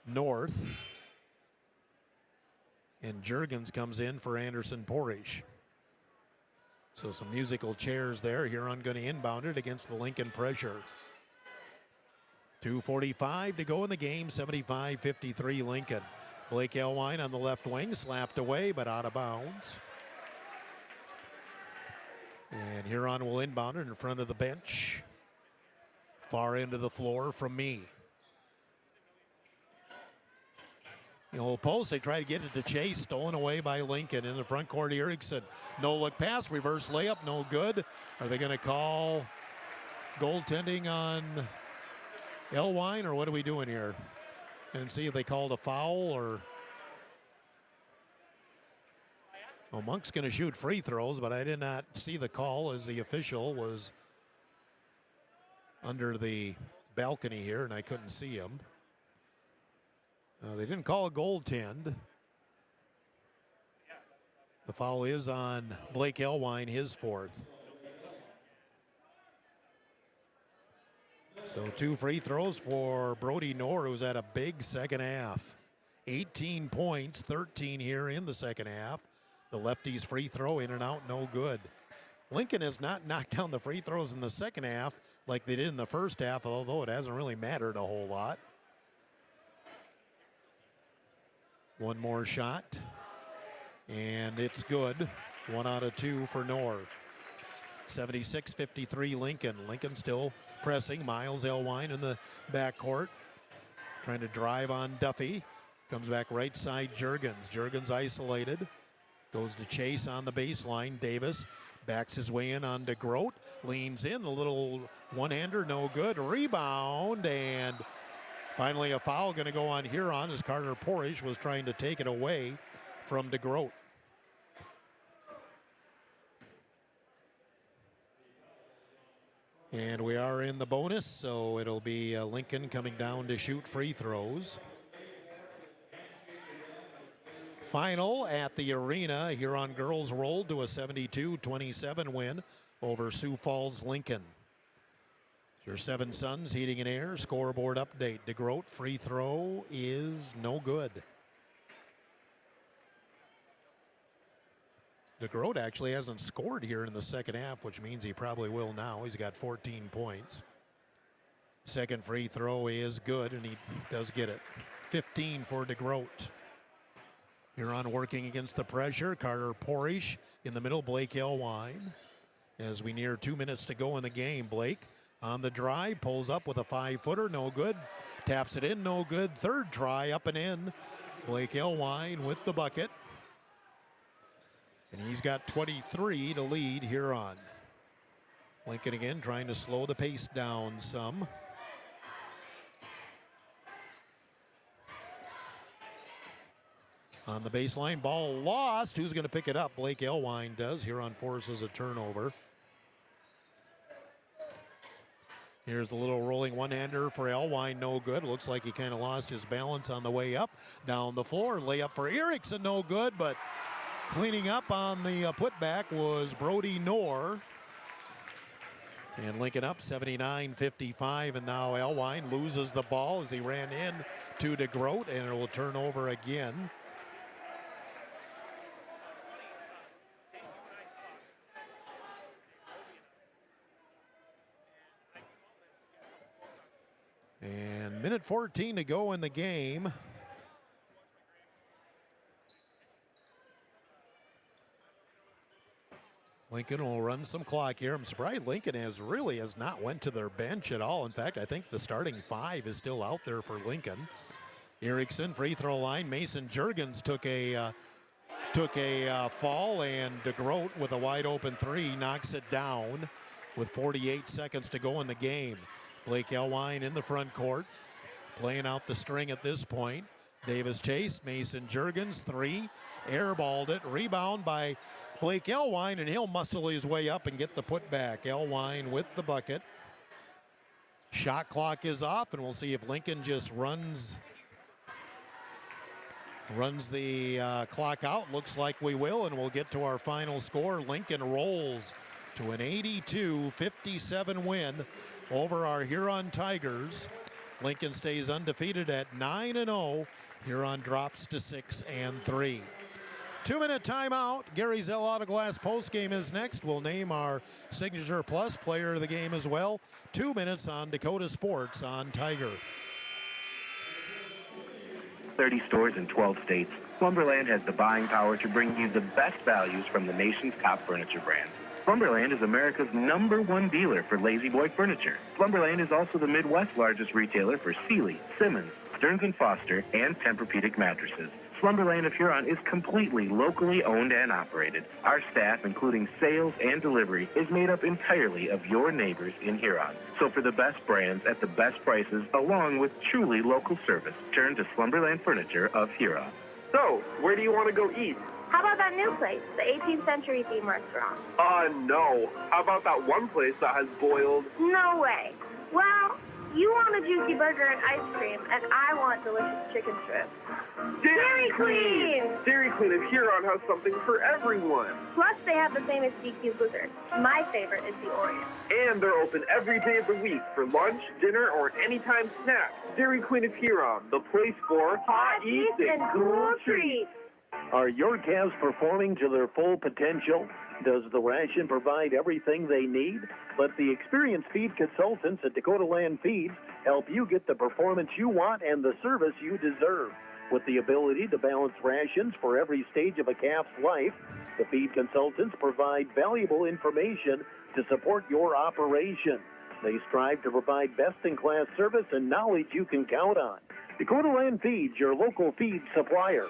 North. And Juergens comes in for Anderson Porish. So some musical chairs there. Huron going to inbound it against the Lincoln pressure. 2:45 to go in the game, 75-53 Lincoln. Blake Elwine on the left wing, slapped away, but out of bounds. And Huron will inbound it in front of the bench. Far end of the floor from me. The old post, they try to get it to Chase, stolen away by Lincoln. In the front court, Erickson. No look pass, reverse layup, no good. Are they going to call goaltending on Elwine, or what are we doing here? And see if they called a foul, or Well, Monk's going to shoot free throws, but I did not see the call as the official was under the balcony here, and I couldn't see him. They didn't call a goaltend. The foul is on Blake Elwine, his fourth. So 2 free throws for Brody Knorr, who's had a big second half. 18 points, 13 here in the second half. The lefty's free throw in and out, no good. Lincoln has not knocked down the free throws in the second half like they did in the first half, although it hasn't really mattered a whole lot. One more shot, and it's good. 1 out of 2 for Knorr. 76-53 Lincoln. Lincoln still pressing. Miles Elwine in the backcourt, trying to drive on Duffy. Comes back right side, Juergens. Juergens isolated. Goes to Chase on the baseline. Davis backs his way in on DeGroat. Leans in. The little one-hander, no good. Rebound, and finally a foul going to go on Huron as Carter Porish was trying to take it away from DeGroat. And we are in the bonus, so it'll be Lincoln coming down to shoot free throws. Final at the arena, Huron girls rolled to a 72-27 win over Sioux Falls Lincoln. Your Seven Sons Heating and Air scoreboard update. DeGroat free throw is no good. DeGroat actually hasn't scored here in the second half, which means he probably will now. He's got 14 points. Second free throw is good, and he does get it. 15 for DeGroat. Huron working against the pressure. Carter Porish in the middle. Blake Elwine. As we near 2 minutes to go in the game, Blake on the drive, pulls up with a 5-footer, no good. Taps it in, no good. Third try, up and in. Blake Elwine with the bucket. And he's got 23 to lead Huron. Lincoln again trying to slow the pace down some. On the baseline, ball lost. Who's going to pick it up? Blake Elwine does. Huron forces a turnover. Here's the little rolling one-hander for Elwine, no good. Looks like he kind of lost his balance on the way up. Down the floor, layup for Erickson, no good, but cleaning up on the putback was Brody Knorr. And Lincoln up 79-55, and now Elwine loses the ball as he ran in to DeGroat, and it will turn over again. And minute 14 to go in the game. Lincoln will run some clock here. I'm surprised Lincoln has not went to their bench at all. In fact, I think the starting 5 is still out there for Lincoln. Erickson, free throw line. Mason Juergens took a fall, and DeGroat with a wide open 3 knocks it down with 48 seconds to go in the game. Blake Elwine in the front court, playing out the string at this point. Davis Chase, Mason Juergens, 3, airballed it, rebound by Blake Elwine, and he'll muscle his way up and get the putback. Elwine with the bucket. Shot clock is off, and we'll see if Lincoln just runs the clock out. Looks like we will, and we'll get to our final score. Lincoln rolls to an 82-57 win over our Huron Tigers. Lincoln stays undefeated at 9-0. Huron drops to 6-3. 2-minute timeout. Gary Zell Auto Glass postgame is next. We'll name our Signature Plus player of the game as well. 2 minutes on Dakota Sports on Tiger. 30 stores in 12 states. Slumberland has the buying power to bring you the best values from the nation's top furniture brands. Slumberland is America's #1 dealer for Lazy Boy furniture. Slumberland is also the Midwest's largest retailer for Sealy, Simmons, Stearns & Foster, and Tempur-Pedic mattresses. Slumberland of Huron is completely locally owned and operated. Our staff, including sales and delivery, is made up entirely of your neighbors in Huron. So for the best brands at the best prices, along with truly local service, turn to Slumberland Furniture of Huron. So, where do you want to go eat? How about that new place, the 18th century theme restaurant? No. How about that one place that has boiled? No way. Well, you want a juicy burger and ice cream, and I want delicious chicken strips. Dairy Queen! Dairy Queen of Huron has something for everyone. Plus, they have the famous DQ blizzard. My favorite is the Oreo. And they're open every day of the week for lunch, dinner, or anytime snacks. Dairy Queen of Huron, the place for hot eats and cool treats. Are your calves performing to their full potential? Does the ration provide everything they need? Let the experienced feed consultants at Dakota Land Feeds help you get the performance you want and the service you deserve. With the ability to balance rations for every stage of a calf's life, the feed consultants provide valuable information to support your operation. They strive to provide best-in-class service and knowledge you can count on. Dakota Land Feeds, your local feed supplier.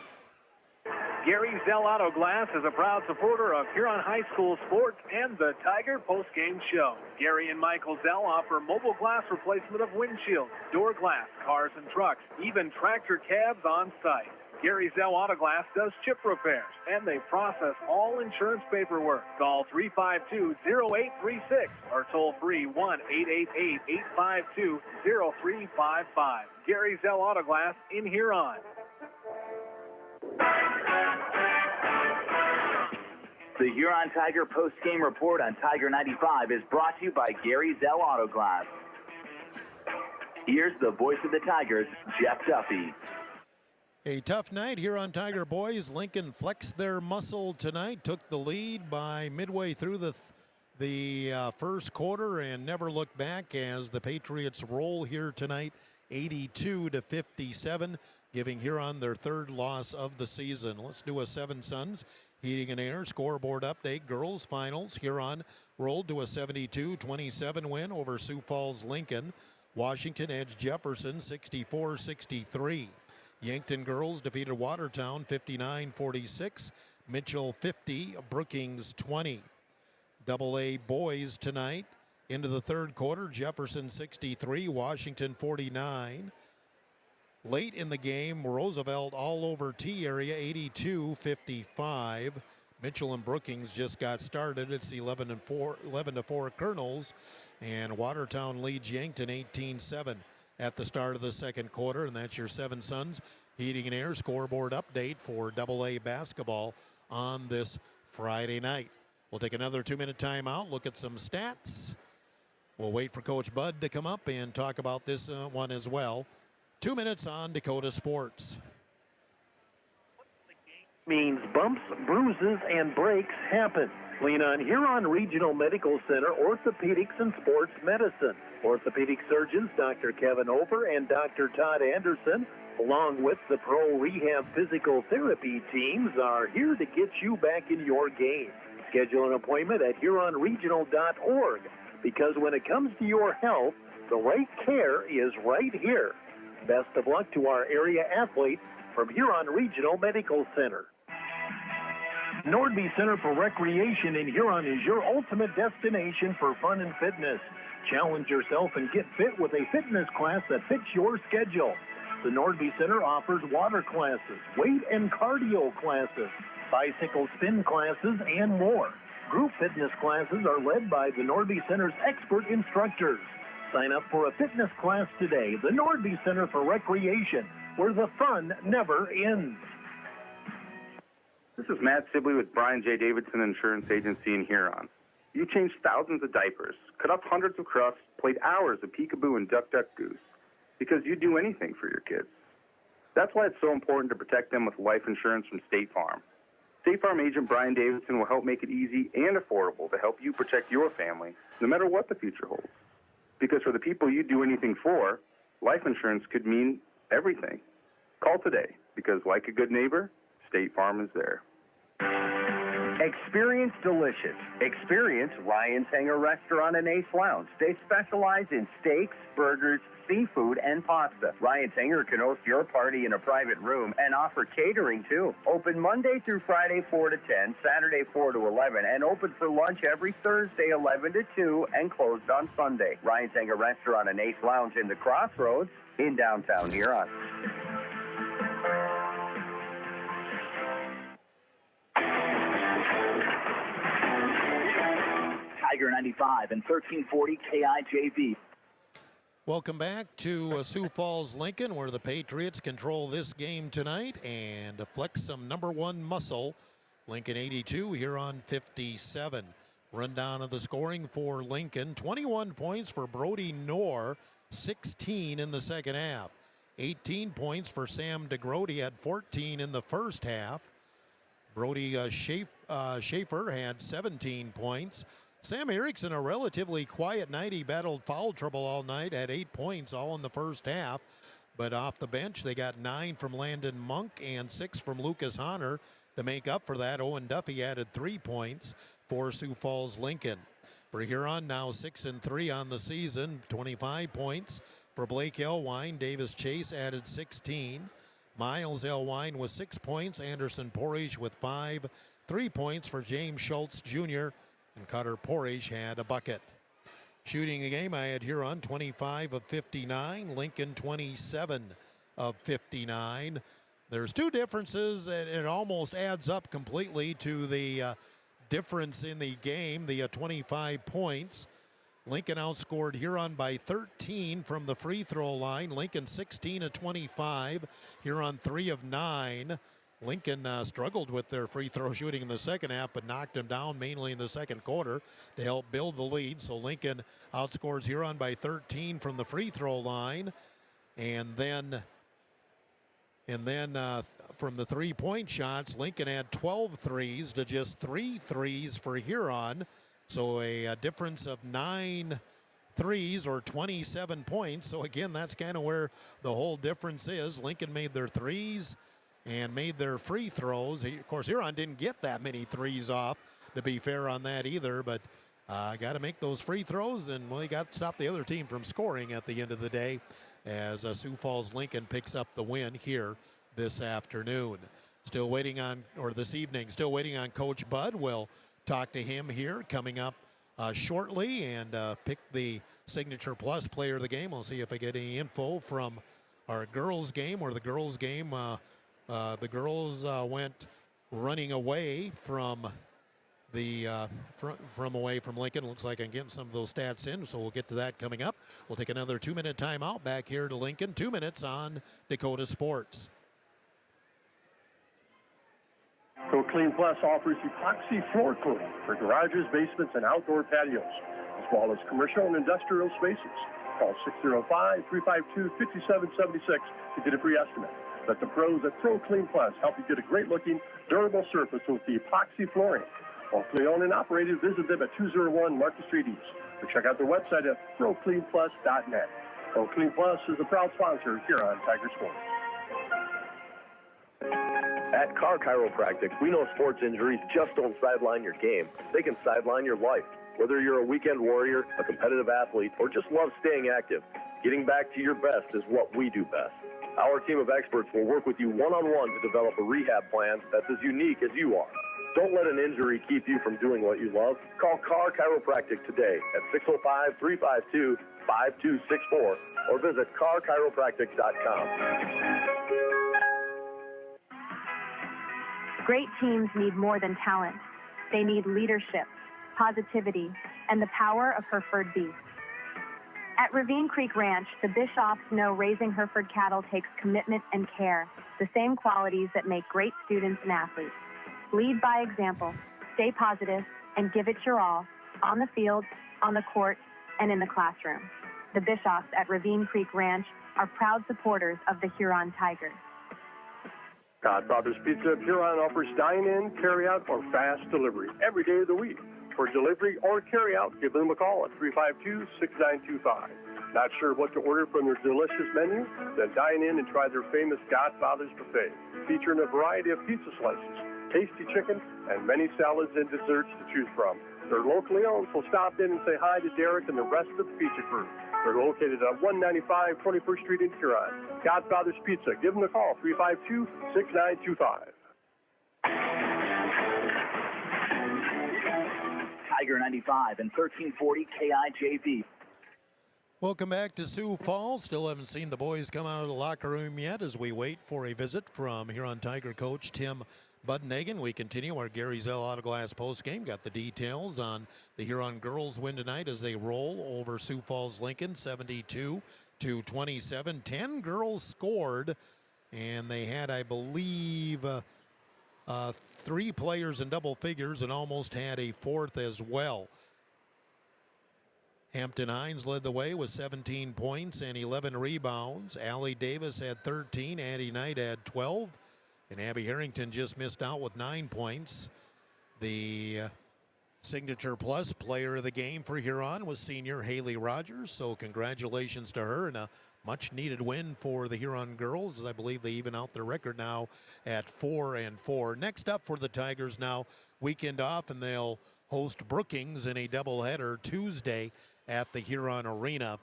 Gary Zell Auto Glass is a proud supporter of Huron High School sports and the Tiger Postgame Show. Gary and Michael Zell offer mobile glass replacement of windshields, door glass, cars and trucks, even tractor cabs on site. Gary Zell Auto Glass does chip repairs, and they process all insurance paperwork. Call 352-0836 or toll free 1-888-852-0355. Gary Zell Auto Glass in Huron. The Huron Tiger post-game report on Tiger 95 is brought to you by Gary Zell Auto Glass. Here's the voice of the Tigers, Jeff Duffy. A tough night here on Tiger boys. Lincoln flexed their muscle tonight, took the lead by midway through the first quarter and never looked back as the Patriots roll here tonight, 82-57, giving Huron their third loss of the season. Let's do a Seven Sons Heating and Air scoreboard update. Girls finals, Huron rolled to a 72-27 win over Sioux Falls Lincoln. Washington edged Jefferson 64-63. Yankton girls defeated Watertown 59-46. Mitchell 50, Brookings 20. AA boys tonight into the third quarter, Jefferson 63, Washington 49. Late in the game, Roosevelt all over T area, 82-55. Mitchell and Brookings just got started. It's 11-4 Colonels, and Watertown leads Yankton 18-7 at the start of the second quarter, and that's your Seven Sons Heating and Air scoreboard update for AA basketball on this Friday night. We'll take another 2-minute timeout, look at some stats. We'll wait for Coach Bud to come up and talk about this one as well. 2 minutes on Dakota Sports. Means bumps, bruises, and breaks happen. Lean on Huron Regional Medical Center Orthopedics and Sports Medicine. Orthopedic surgeons Dr. Kevin Over and Dr. Todd Anderson, along with the Pro Rehab Physical Therapy teams, are here to get you back in your game. Schedule an appointment at HuronRegional.org, because when it comes to your health, the right care is right here. Best of luck to our area athletes from Huron Regional Medical Center. Nordby Center for Recreation in Huron is your ultimate destination for fun and fitness. Challenge yourself and get fit with a fitness class that fits your schedule. The Nordby Center offers water classes, weight and cardio classes, bicycle spin classes, and more. Group fitness classes are led by the Nordby Center's expert instructors. Sign up for a fitness class today. The Nordby Center for Recreation, where the fun never ends. This is Matt Sibley with Brian J. Davidson Insurance Agency in Huron. You changed thousands of diapers, cut up hundreds of crufts, played hours of peekaboo and duck goose, because you'd do anything for your kids. That's why it's so important to protect them with life insurance from State Farm. State Farm agent Brian Davidson will help make it easy and affordable to help you protect your family, no matter what the future holds. Because for the people you do anything for, life insurance could mean everything. Call today, because like a good neighbor, State Farm is there. Experience delicious. Experience Ryan's Hangar Restaurant and Ace Lounge. They specialize in steaks, burgers, seafood, and pasta. Ryan's Hangar can host your party in a private room and offer catering too. Open Monday through Friday 4 to 10, Saturday 4 to 11, and open for lunch every Thursday 11 to 2 and closed on Sunday. Ryan's Hangar Restaurant and Ace Lounge in the Crossroads in downtown Huron. Tiger 95 and 1340 KIJV. Welcome back to Sioux Falls, Lincoln, where the Patriots control this game tonight and flex some number one muscle. Lincoln 82, Huron 57. Rundown of the scoring for Lincoln. 21 points for Brody Knorr, 16 in the second half. 18 points for Sam DeGrody, had 14 in the first half. Brody Schaefer had 17 points. Sam Erickson, a relatively quiet night. He battled foul trouble all night, had 8 points all in the first half. But off the bench, they got 9 from Landon Monk and 6 from Lucas Honor. To make up for that, Owen Duffy added 3 points for Sioux Falls Lincoln. For Huron, now 6-3 on the season, 25 points for Blake Elwine. Davis Chase added 16. Miles Elwine with 6 points. Anderson Porridge with 5. 3 points for James Schultz Jr. And Cutter Porridge had a bucket. Shooting the game, I had Huron 25 of 59. Lincoln 27 of 59. There's 2 differences, and it almost adds up completely to the difference in the game, the 25 points. Lincoln outscored Huron by 13 from the free throw line. Lincoln 16 of 25. Huron 3 of 9. Lincoln struggled with their free throw shooting in the second half, but knocked them down mainly in the second quarter to help build the lead. So Lincoln outscores Huron by 13 from the free throw line. And then from the three-point shots, Lincoln had 12 threes to just 3 threes for Huron. So a difference of 9 threes or 27 points. So again, that's kind of where the whole difference is. Lincoln made their threes and made their free throws. Of course, Huron didn't get that many threes off, to be fair on that either, but got to make those free throws, and well, you got to stop the other team from scoring at the end of the day as Sioux Falls Lincoln picks up the win here this afternoon. Still waiting on Coach Bud. We'll talk to him here coming up shortly and pick the Signature Plus player of the game. We'll see if I get any info from our girls game, where the girls game the girls went running away from away from Lincoln. Looks like I'm getting some of those stats in, so we'll get to that coming up. We'll take another 2-minute timeout back here to Lincoln. 2 minutes on Dakota Sports. Pro Clean Plus offers epoxy floor cleaning for garages, basements, and outdoor patios, as well as commercial and industrial spaces. Call 605-352-5776 to get a free estimate. Let the pros at Pro Clean Plus help you get a great-looking, durable surface with the epoxy flooring. Locally owned and operated, visit them at 201 Market Street East, or check out their website at procleanplus.net. Pro Clean Plus is a proud sponsor here on Tiger Sports. At Car Chiropractic, we know sports injuries just don't sideline your game. They can sideline your life. Whether you're a weekend warrior, a competitive athlete, or just love staying active, getting back to your best is what we do best. Our team of experts will work with you one-on-one to develop a rehab plan that's as unique as you are. Don't let an injury keep you from doing what you love. Call Car Chiropractic today at 605-352-5264 or visit carchiropractic.com. Great teams need more than talent. They need leadership, positivity, and the power of Hereford beef. At Ravine Creek Ranch, the Bishops know raising Hereford cattle takes commitment and care, the same qualities that make great students and athletes. Lead by example, stay positive, and give it your all on the field, on the court, and in the classroom. The Bishops at Ravine Creek Ranch are proud supporters of the Huron Tigers. Godfather's Pizza of Huron offers dine-in, carry-out, or fast delivery every day of the week. For delivery or carry-out, give them a call at 352-6925. Not sure what to order from their delicious menu? Then dine in and try their famous Godfather's Buffet, featuring a variety of pizza slices, tasty chicken, and many salads and desserts to choose from. They're locally owned, so stop in and say hi to Derek and the rest of the pizza crew. They're located at 195 21st Street in Huron. Godfather's Pizza. Give them a call, 352-6925. Tiger 95 and 1340 KIJV. Welcome back to Sioux Falls. Still haven't seen the boys come out of the locker room yet as we wait for a visit from Huron Tiger coach Tim Bud Nagan. We continue our Gary Zell Auto Glass postgame. Got the details on the Huron girls win tonight as they roll over Sioux Falls Lincoln 72-27. 10 girls scored, and they had, I believe, 3 players in double figures and almost had a fourth as well. Hampton Hines led the way with 17 points and 11 rebounds. Allie Davis had 13. Addie Knight had 12. And Abby Harrington just missed out with 9 points. The Signature Plus player of the game for Huron was senior Haley Rogers. So congratulations to her and a much-needed win for the Huron girls. I believe they even out their record now at 4-4. Next up for the Tigers now, weekend off, and they'll host Brookings in a doubleheader Tuesday at the Huron Arena.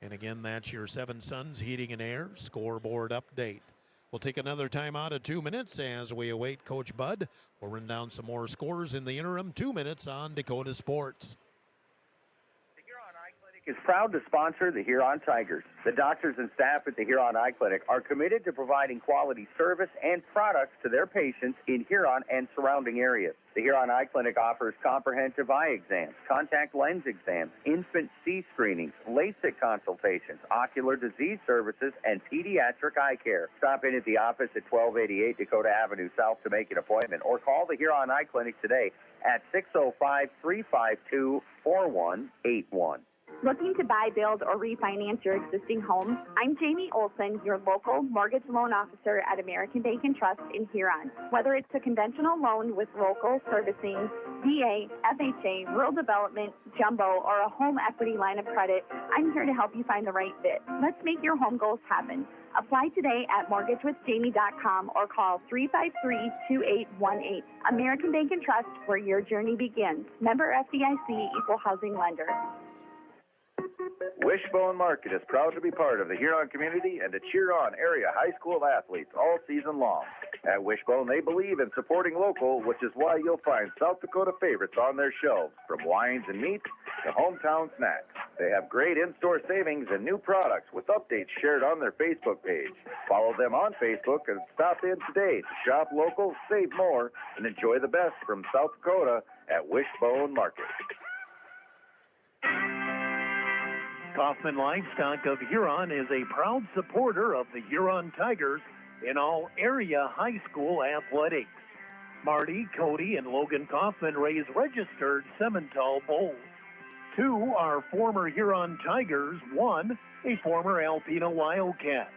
And again, that's your Seven Sons Heating and Air scoreboard update. We'll take another timeout of 2 minutes as we await Coach Bud. We'll run down some more scores in the interim. 2 minutes on Dakota Sports. Is proud to sponsor the Huron Tigers. The doctors and staff at the Huron Eye Clinic are committed to providing quality service and products to their patients in Huron and surrounding areas. The Huron Eye Clinic offers comprehensive eye exams, contact lens exams, infant C screenings, LASIK consultations, ocular disease services, and pediatric eye care. Stop in at the office at 1288 Dakota Avenue South to make an appointment or call the Huron Eye Clinic today at 605-352-4181. Looking to buy, build, or refinance your existing home? I'm Jamie Olson, your local mortgage loan officer at American Bank & Trust in Huron. Whether it's a conventional loan with local servicing, VA, FHA, rural development, jumbo, or a home equity line of credit, I'm here to help you find the right fit. Let's make your home goals happen. Apply today at mortgagewithjamie.com or call 353-2818. American Bank & Trust, where your journey begins. Member FDIC, Equal Housing Lender. Wishbone Market is proud to be part of the Huron community and to cheer on area high school athletes all season long. At Wishbone, they believe in supporting local, which is why you'll find South Dakota favorites on their shelves, from wines and meats to hometown snacks. They have great in-store savings and new products with updates shared on their Facebook page. Follow them on Facebook and stop in today to shop local, save more, and enjoy the best from South Dakota at Wishbone Market. Kaufman Livestock of Huron is a proud supporter of the Huron Tigers in all area high school athletics. Marty, Cody, and Logan Kaufman raise registered Simmental bulls. 2 are former Huron Tigers, 1 a former Alpena Wildcat.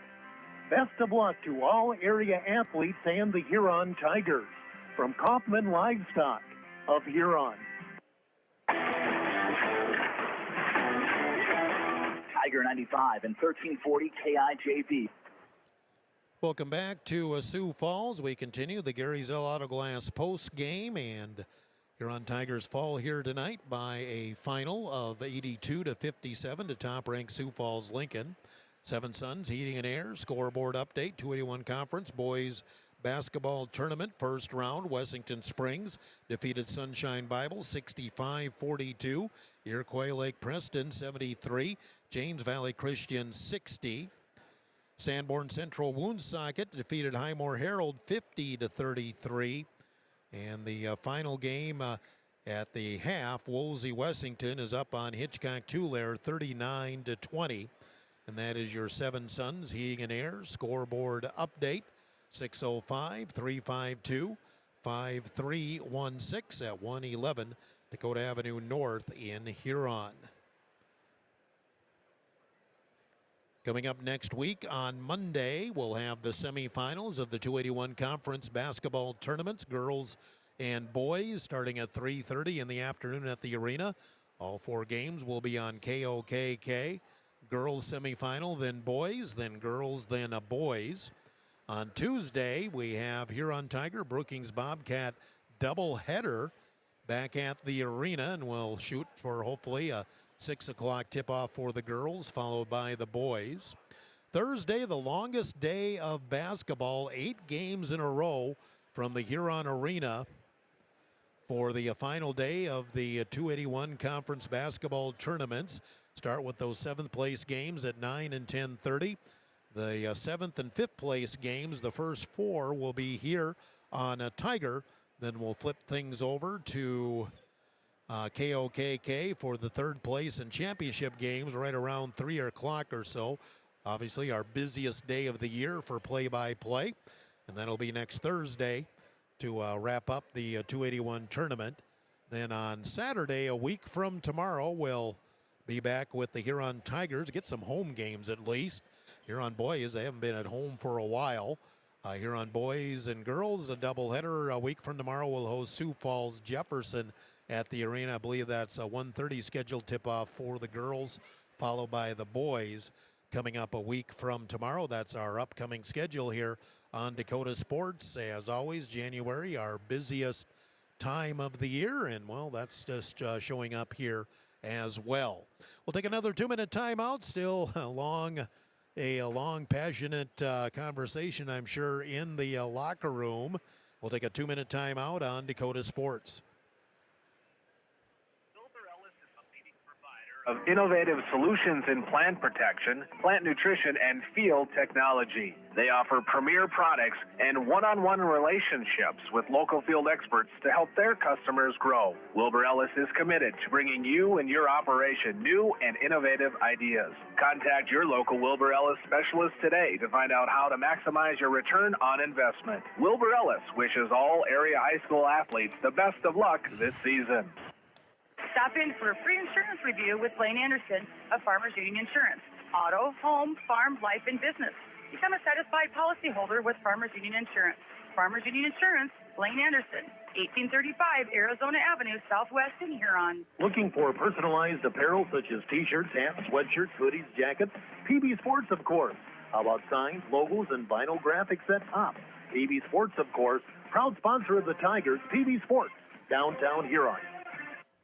Best of luck to all area athletes and the Huron Tigers. From Kaufman Livestock of Huron. Tiger 95 and 1340 KIJV. Welcome back to Sioux Falls. We continue the Gary Zell Auto Glass post game, and Huron Tigers fall here tonight by a final of 82-57 to top-ranked Sioux Falls Lincoln. Seven Sons Heating and Air scoreboard update. 281 Conference boys basketball tournament first round. Wessington Springs defeated Sunshine Bible 65-42. Iroquois Lake Preston 73. James Valley Christian 60. Sanborn Central Woonsocket defeated Highmore Herald 50-33. And the final game at the half, Woolsey Wessington is up on Hitchcock Tulare 39-20. And that is your Seven Sons Heating and Air scoreboard update. 605-352-5316 at 111 Dakota Avenue North in Huron. Coming up next week on Monday, we'll have the semifinals of the 281 Conference basketball tournaments, girls and boys, starting at 3:30 in the afternoon at the arena. All 4 games will be on KOKK. Girls semifinal, then boys, then girls, then boys. On Tuesday, we have Huron Tiger, Brookings Bobcat doubleheader back at the arena, and we'll shoot for hopefully a 6 o'clock tip-off for the girls, followed by the boys. Thursday, the longest day of basketball, 8 games in a row from the Huron Arena for the final day of the 281 Conference basketball tournaments. Start with those 7th place games at 9 and 10:30. The 7th and 5th place games, the first 4 will be here on a Tiger. Then we'll flip things over to KOKK for the third place and championship games right around 3 o'clock or so. Obviously, our busiest day of the year for play-by-play. And that'll be next Thursday to wrap up the 281 tournament. Then on Saturday, a week from tomorrow, we'll be back with the Huron Tigers, get some home games at least. Huron boys, they haven't been at home for a while. Huron boys and girls, a doubleheader. A week from tomorrow, we'll host Sioux Falls Jefferson at the arena. I believe that's a 1:30 scheduled tip-off for the girls, followed by the boys coming up a week from tomorrow. That's our upcoming schedule here on Dakota Sports. As always, January, our busiest time of the year, and, well, that's just showing up here as well. We'll take another 2-minute timeout. Still a long, passionate conversation, I'm sure, in the locker room. We'll take a 2-minute timeout on Dakota Sports. Of innovative solutions in plant protection, plant nutrition, and field technology. They offer premier products and one-on-one relationships with local field experts to help their customers grow. Wilbur Ellis is committed to bringing you and your operation new and innovative ideas. Contact your local Wilbur Ellis specialist today to find out how to maximize your return on investment. Wilbur Ellis wishes all area high school athletes the best of luck this season. Stop in for a free insurance review with Lane Anderson of Farmers Union Insurance. Auto, home, farm, life, and business. Become a satisfied policyholder with Farmers Union Insurance. Farmers Union Insurance, Lane Anderson, 1835 Arizona Avenue, Southwest in Huron. Looking for personalized apparel such as t-shirts, hats, sweatshirts, hoodies, jackets? PB Sports, of course. How about signs, logos, and vinyl graphics at top? PB Sports, of course, proud sponsor of the Tigers. PB Sports, downtown Huron.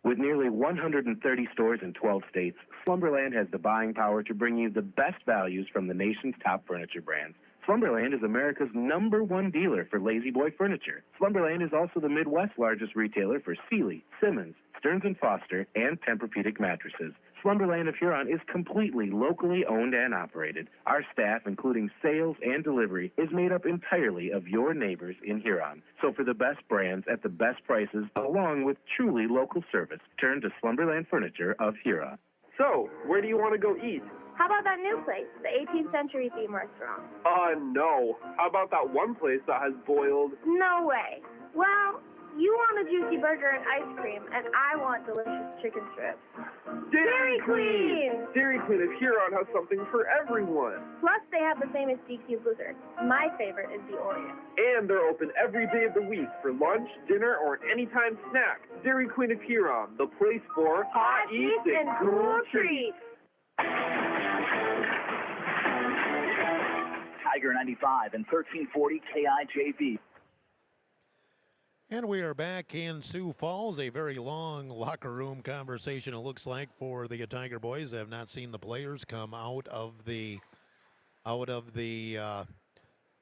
With nearly 130 stores in 12 states, Slumberland has the buying power to bring you the best values from the nation's top furniture brands. Slumberland is America's #1 dealer for Lazy Boy furniture. Slumberland is also the Midwest's largest retailer for Sealy, Simmons, Stearns & Foster, and Tempur-Pedic mattresses. Slumberland of Huron is completely locally owned and operated. Our staff, including sales and delivery, is made up entirely of your neighbors in Huron. So for the best brands at the best prices, along with truly local service, turn to Slumberland Furniture of Huron. So, where do you want to go eat? How about that new place, the 18th century theme restaurant? No. How about that one place that has boiled? No way. Well, you want a juicy burger and ice cream, and I want delicious chicken strips. Dairy Queen! Dairy Queen of Huron has something for everyone. Plus, they have the famous DQ Blizzard. My favorite is the Oreo. And they're open every day of the week for lunch, dinner, or anytime snack. Dairy Queen of Huron, the place for hot eats and cool treats. Tiger 95 and 1340 KIJV. And we are back in Sioux Falls. A very long locker room conversation, it looks like, for the Tiger boys. They have not seen the players come out of the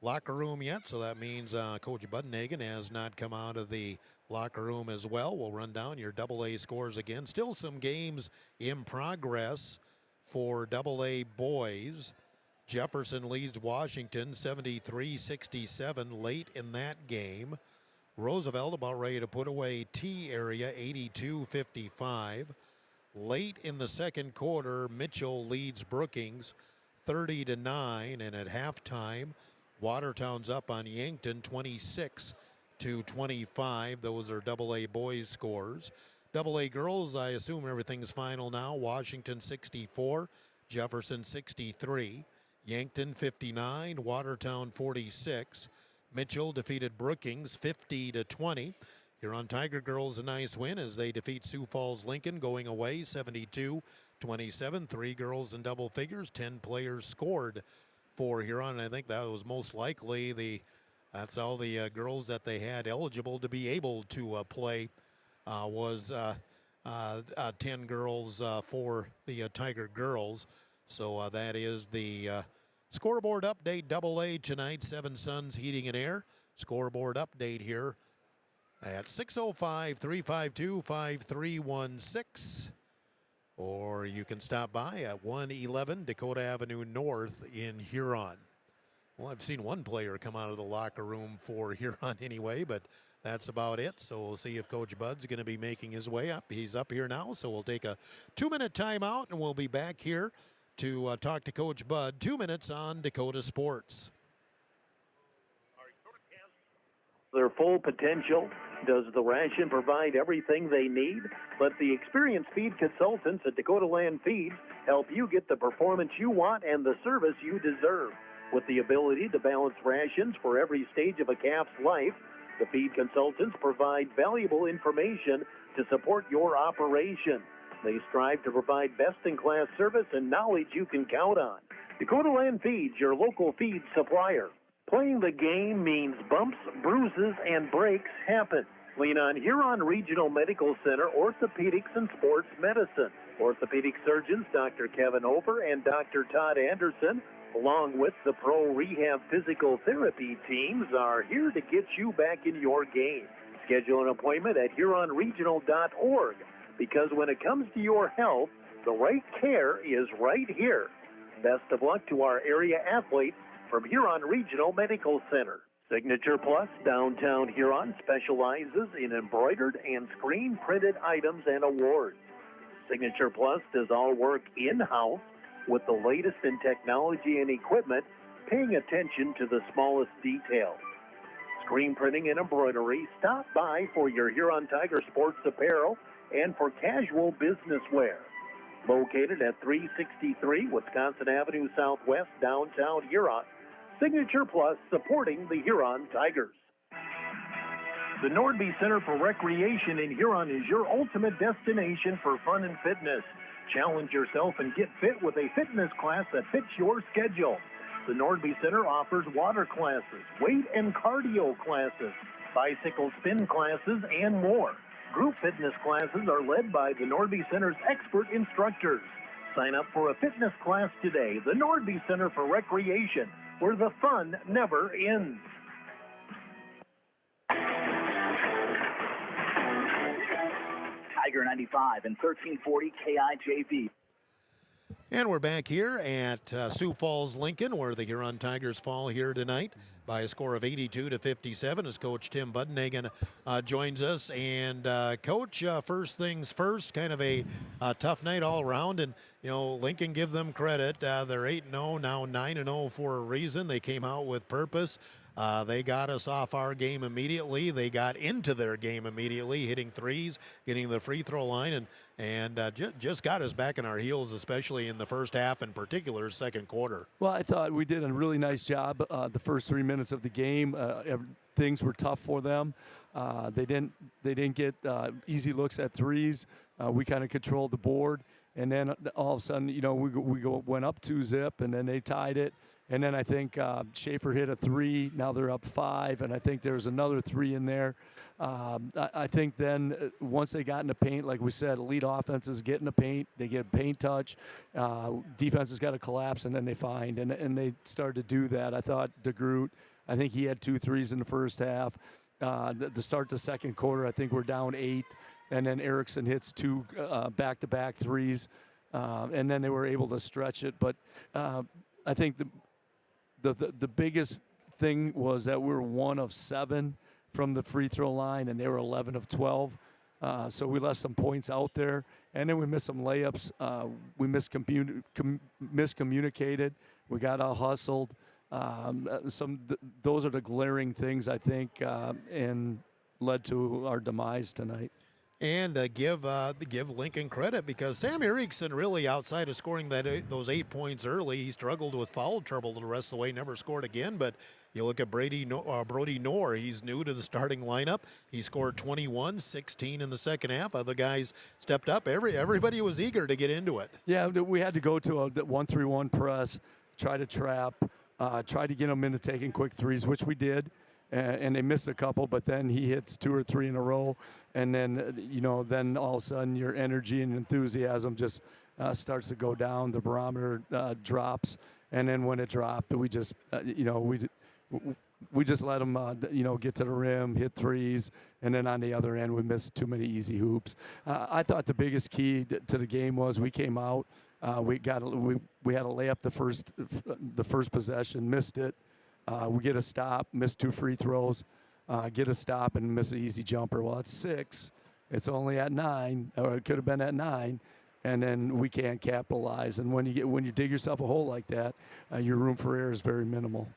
locker room yet, so that means Coach Budenhagen has not come out of the locker room as well. We'll run down your AA scores again. Still some games in progress for AA boys. Jefferson leads Washington 73-67 late in that game. Roosevelt about ready to put away T area 82-55. Late in the second quarter, Mitchell leads Brookings 30-9, and at halftime, Watertown's up on Yankton 26-25. Those are AA boys scores. AA girls, I assume everything's final now. Washington 64, Jefferson 63, Yankton 59, Watertown 46. Mitchell defeated Brookings 50-20. Huron Tiger girls a nice win as they defeat Sioux Falls Lincoln, going away 72-27. 3 girls in double figures, 10 players scored for Huron. I think that was most likely that's all the girls that they had eligible to be able to play was 10 girls for the Tiger girls. So that is the scoreboard update. AA tonight, Seven Suns Heating and Air. Scoreboard update here at 605-352-5316. Or you can stop by at 111 Dakota Avenue North in Huron. Well, I've seen one player come out of the locker room for Huron anyway, but that's about it. So we'll see if Coach Bud's going to be making his way up. He's up here now, so we'll take a 2-minute timeout, and we'll be back here to talk to Coach Bud. 2 minutes on Dakota Sports. Their full potential. Does the ration provide everything they need? Let the experienced feed consultants at Dakota Land Feeds help you get the performance you want and the service you deserve. With the ability to balance rations for every stage of a calf's life, the feed consultants provide valuable information to support your operation. They strive to provide best-in-class service and knowledge you can count on. Dakota Land Feeds, your local feed supplier. Playing the game means bumps, bruises, and breaks happen. Lean on Huron Regional Medical Center Orthopedics and Sports Medicine. Orthopedic surgeons Dr. Kevin Over and Dr. Todd Anderson, along with the Pro Rehab Physical Therapy teams, are here to get you back in your game. Schedule an appointment at HuronRegional.org, because when it comes to your health, the right care is right here. Best of luck to our area athletes from Huron Regional Medical Center. Signature Plus Downtown Huron specializes in embroidered and screen-printed items and awards. Signature Plus does all work in-house with the latest in technology and equipment, paying attention to the smallest details. Screen printing and embroidery, stop by for your Huron Tiger sports apparel and for casual business wear. Located at 363 Wisconsin Avenue Southwest, downtown Huron. Signature Plus, supporting the Huron Tigers. The Nordby Center for Recreation in Huron is your ultimate destination for fun and fitness. Challenge yourself and get fit with a fitness class that fits your schedule. The Nordby Center offers water classes, weight and cardio classes, bicycle spin classes, and more. Group fitness classes are led by the Nordby Center's expert instructors. Sign up for a fitness class today. The Nordby Center for Recreation, where the fun never ends. Tiger 95 and 1340 KIJV. And we're back here at Sioux Falls, Lincoln, where the Huron Tigers fall here tonight by a score of 82-57 as Coach Tim Budnagan joins us. And, Coach, first things first, kind of a tough night all around. And, you know, Lincoln, give them credit. They're 8-0, now 9-0 for a reason. They came out with purpose. They got us off our game immediately. They got into their game immediately, hitting threes, getting the free throw line, and just got us back on our heels, especially in the first half, in particular, second quarter. Well, I thought we did a really nice job the first 3 minutes of the game. Things were tough for them. They didn't get easy looks at threes. We kind of controlled the board, and then all of a sudden, you know, we went up 2-zip, and then they tied it. And then I think Schaefer hit a three. Now they're up 5, and I think there was another 3 in there. I think then once they got in the paint, like we said, elite offenses get in the paint. They get paint touch. Defense has got to collapse, and then they find. And they started to do that. I thought DeGroot, I think he had 2 threes in the first half. To start the second quarter, I think we're down 8. And then Erickson hits 2 back-to-back threes. And then they were able to stretch it. But I think the biggest thing was that we were 1 of 7 from the free throw line, and they were 11 of 12. So we left some points out there, and then we missed some layups. We miscommunicated. We got out hustled. Those are the glaring things, I think, and led to our demise tonight. And give Lincoln credit, because Sam Erickson really, outside of scoring those 8 points early, he struggled with foul trouble the rest of the way, never scored again. But you look at Brody Knorr, he's new to the starting lineup. He scored 21, 16 in the second half. Other guys stepped up. Everybody was eager to get into it. Yeah, we had to go to a 1-3-1 press, try to trap, try to get them into taking quick threes, which we did. And they missed a couple, but then he hits 2 or 3 in a row. And then, you know, then all of a sudden your energy and enthusiasm just starts to go down. The barometer drops. And then when it dropped, we just, we just let them, get to the rim, hit threes. And then on the other end, we missed too many easy hoops. I thought the biggest key to the game was we came out. We had to lay up the first possession, missed it. We get a stop, miss 2 free throws, get a stop, and miss an easy jumper. Well, it's 6. It's only at 9, or it could have been at 9, and then we can't capitalize. And when you dig yourself a hole like that, your room for error is very minimal.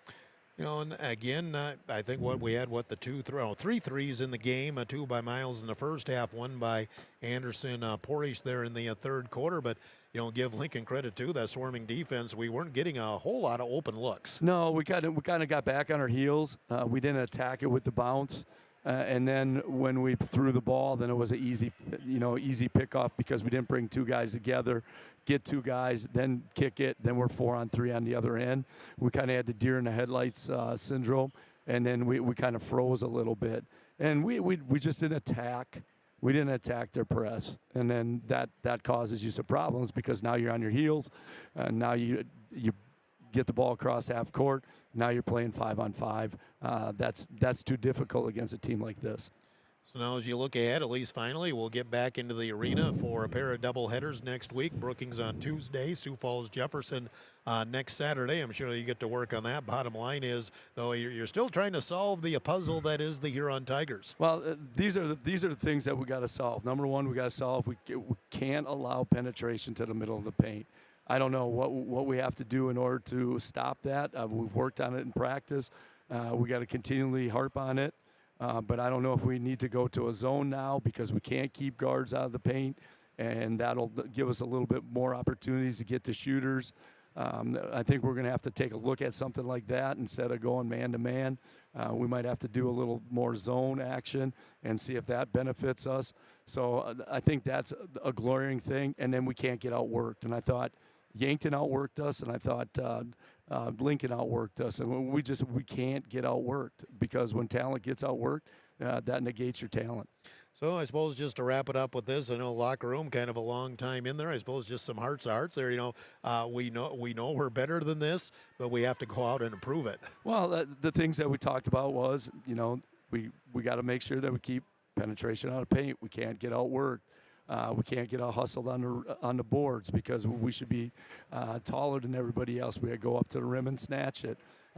You know, and again, I think three threes in the game, 2 by Miles in the first half, 1 by Anderson Porish there in the third quarter. But, you know, give Lincoln credit, too, that swarming defense. We weren't getting a whole lot of open looks. No, we kind of got back on our heels. We didn't attack it with the bounce. And then when we threw the ball, then it was an easy pickoff because we didn't bring 2 guys together, get 2 guys, then kick it. Then we're 4-on-3 on the other end. We kind of had the deer in the headlights syndrome, and then we kind of froze a little bit. And we just didn't attack. We didn't attack their press, and then that causes you some problems because now you're on your heels. Now you get the ball across half court. Now you're playing 5-on-5. That's too difficult against a team like this. So now as you look ahead, at least finally, we'll get back into the arena for a pair of doubleheaders next week. Brookings on Tuesday, Sioux Falls Jefferson next Saturday. I'm sure you get to work on that. Bottom line is, though, you're still trying to solve the puzzle that is the Huron Tigers. Well, these are the things that we got to solve. Number one, we got to solve we can't allow penetration to the middle of the paint. I don't know what we have to do in order to stop that. We've worked on it in practice. We got to continually harp on it. But I don't know if we need to go to a zone now because we can't keep guards out of the paint, and that'll give us a little bit more opportunities to get to shooters. I think we're going to have to take a look at something like that instead of going man-to-man. We might have to do a little more zone action and see if that benefits us. So I think that's a glaring thing, and then we can't get outworked. And I thought Yankton outworked us, and I thought Lincoln outworked us, and we can't get outworked because when talent gets outworked, that negates your talent. So I suppose just to wrap it up with this, I know locker room kind of a long time in there. I suppose just some hearts of hearts there. You know, we know we're better than this, but we have to go out and improve it. Well, the things that we talked about was, you know, we got to make sure that we keep penetration out of paint. We can't get outworked. We can't get out hustled on the boards because we should be taller than everybody else. We got to go up to the rim and snatch it.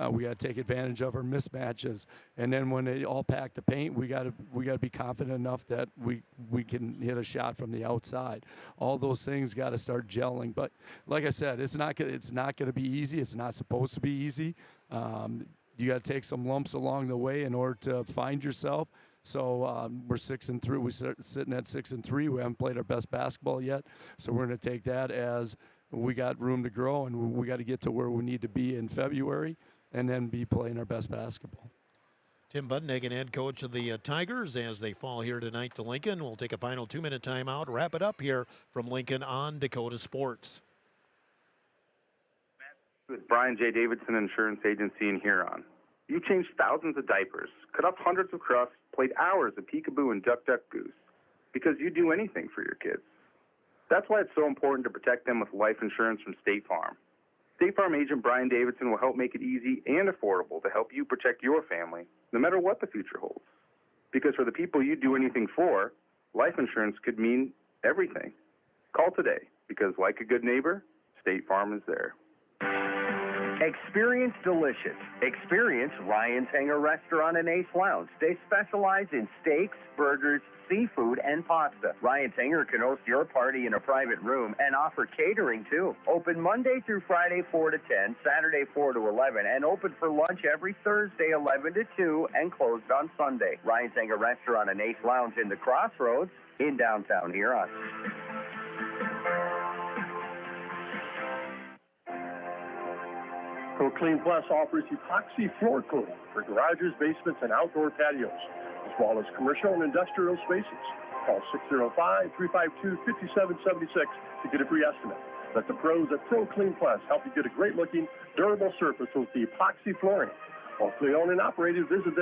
We got to take advantage of our mismatches. And then when they all pack the paint, we got to be confident enough that we can hit a shot from the outside. All those things got to start gelling. But like I said, it's not going to be easy. It's not supposed to be easy. You got to take some lumps along the way in order to find yourself. So we're 6-3. We're sitting at 6-3. We haven't played our best basketball yet. So we're going to take that as we got room to grow, and we got to get to where we need to be in February and then be playing our best basketball. Tim Budnick, head coach of the Tigers, as they fall here tonight to Lincoln. We'll take a final 2-minute timeout. Wrap it up here from Lincoln on Dakota Sports. With Brian J. Davidson Insurance Agency in Huron. You changed thousands of diapers, cut up hundreds of crusts, played hours of peekaboo and duck goose, because you do anything for your kids. That's why it's so important to protect them with life insurance from State Farm. State Farm agent Brian Davidson will help make it easy and affordable to help you protect your family, no matter what the future holds. Because for the people you do anything for, life insurance could mean everything. Call today, because like a good neighbor, State Farm is there. Experience delicious. Experience Ryan's Hangar Restaurant and Ace Lounge. They specialize in steaks, burgers, seafood, and pasta. Ryan's Hangar can host your party in a private room and offer catering, too. Open Monday through Friday, 4 to 10, Saturday, 4 to 11, and open for lunch every Thursday, 11 to 2, and closed on Sunday. Ryan's Hangar Restaurant and Ace Lounge in the Crossroads in downtown Huron. Clean Plus offers epoxy floor coating for garages, basements, and outdoor patios, as well as commercial and industrial spaces. Call 605-352-5776 to get a free estimate. Let the pros at Clean Plus help you get a great-looking, durable surface with the epoxy flooring. Locally owned and operated, visit them.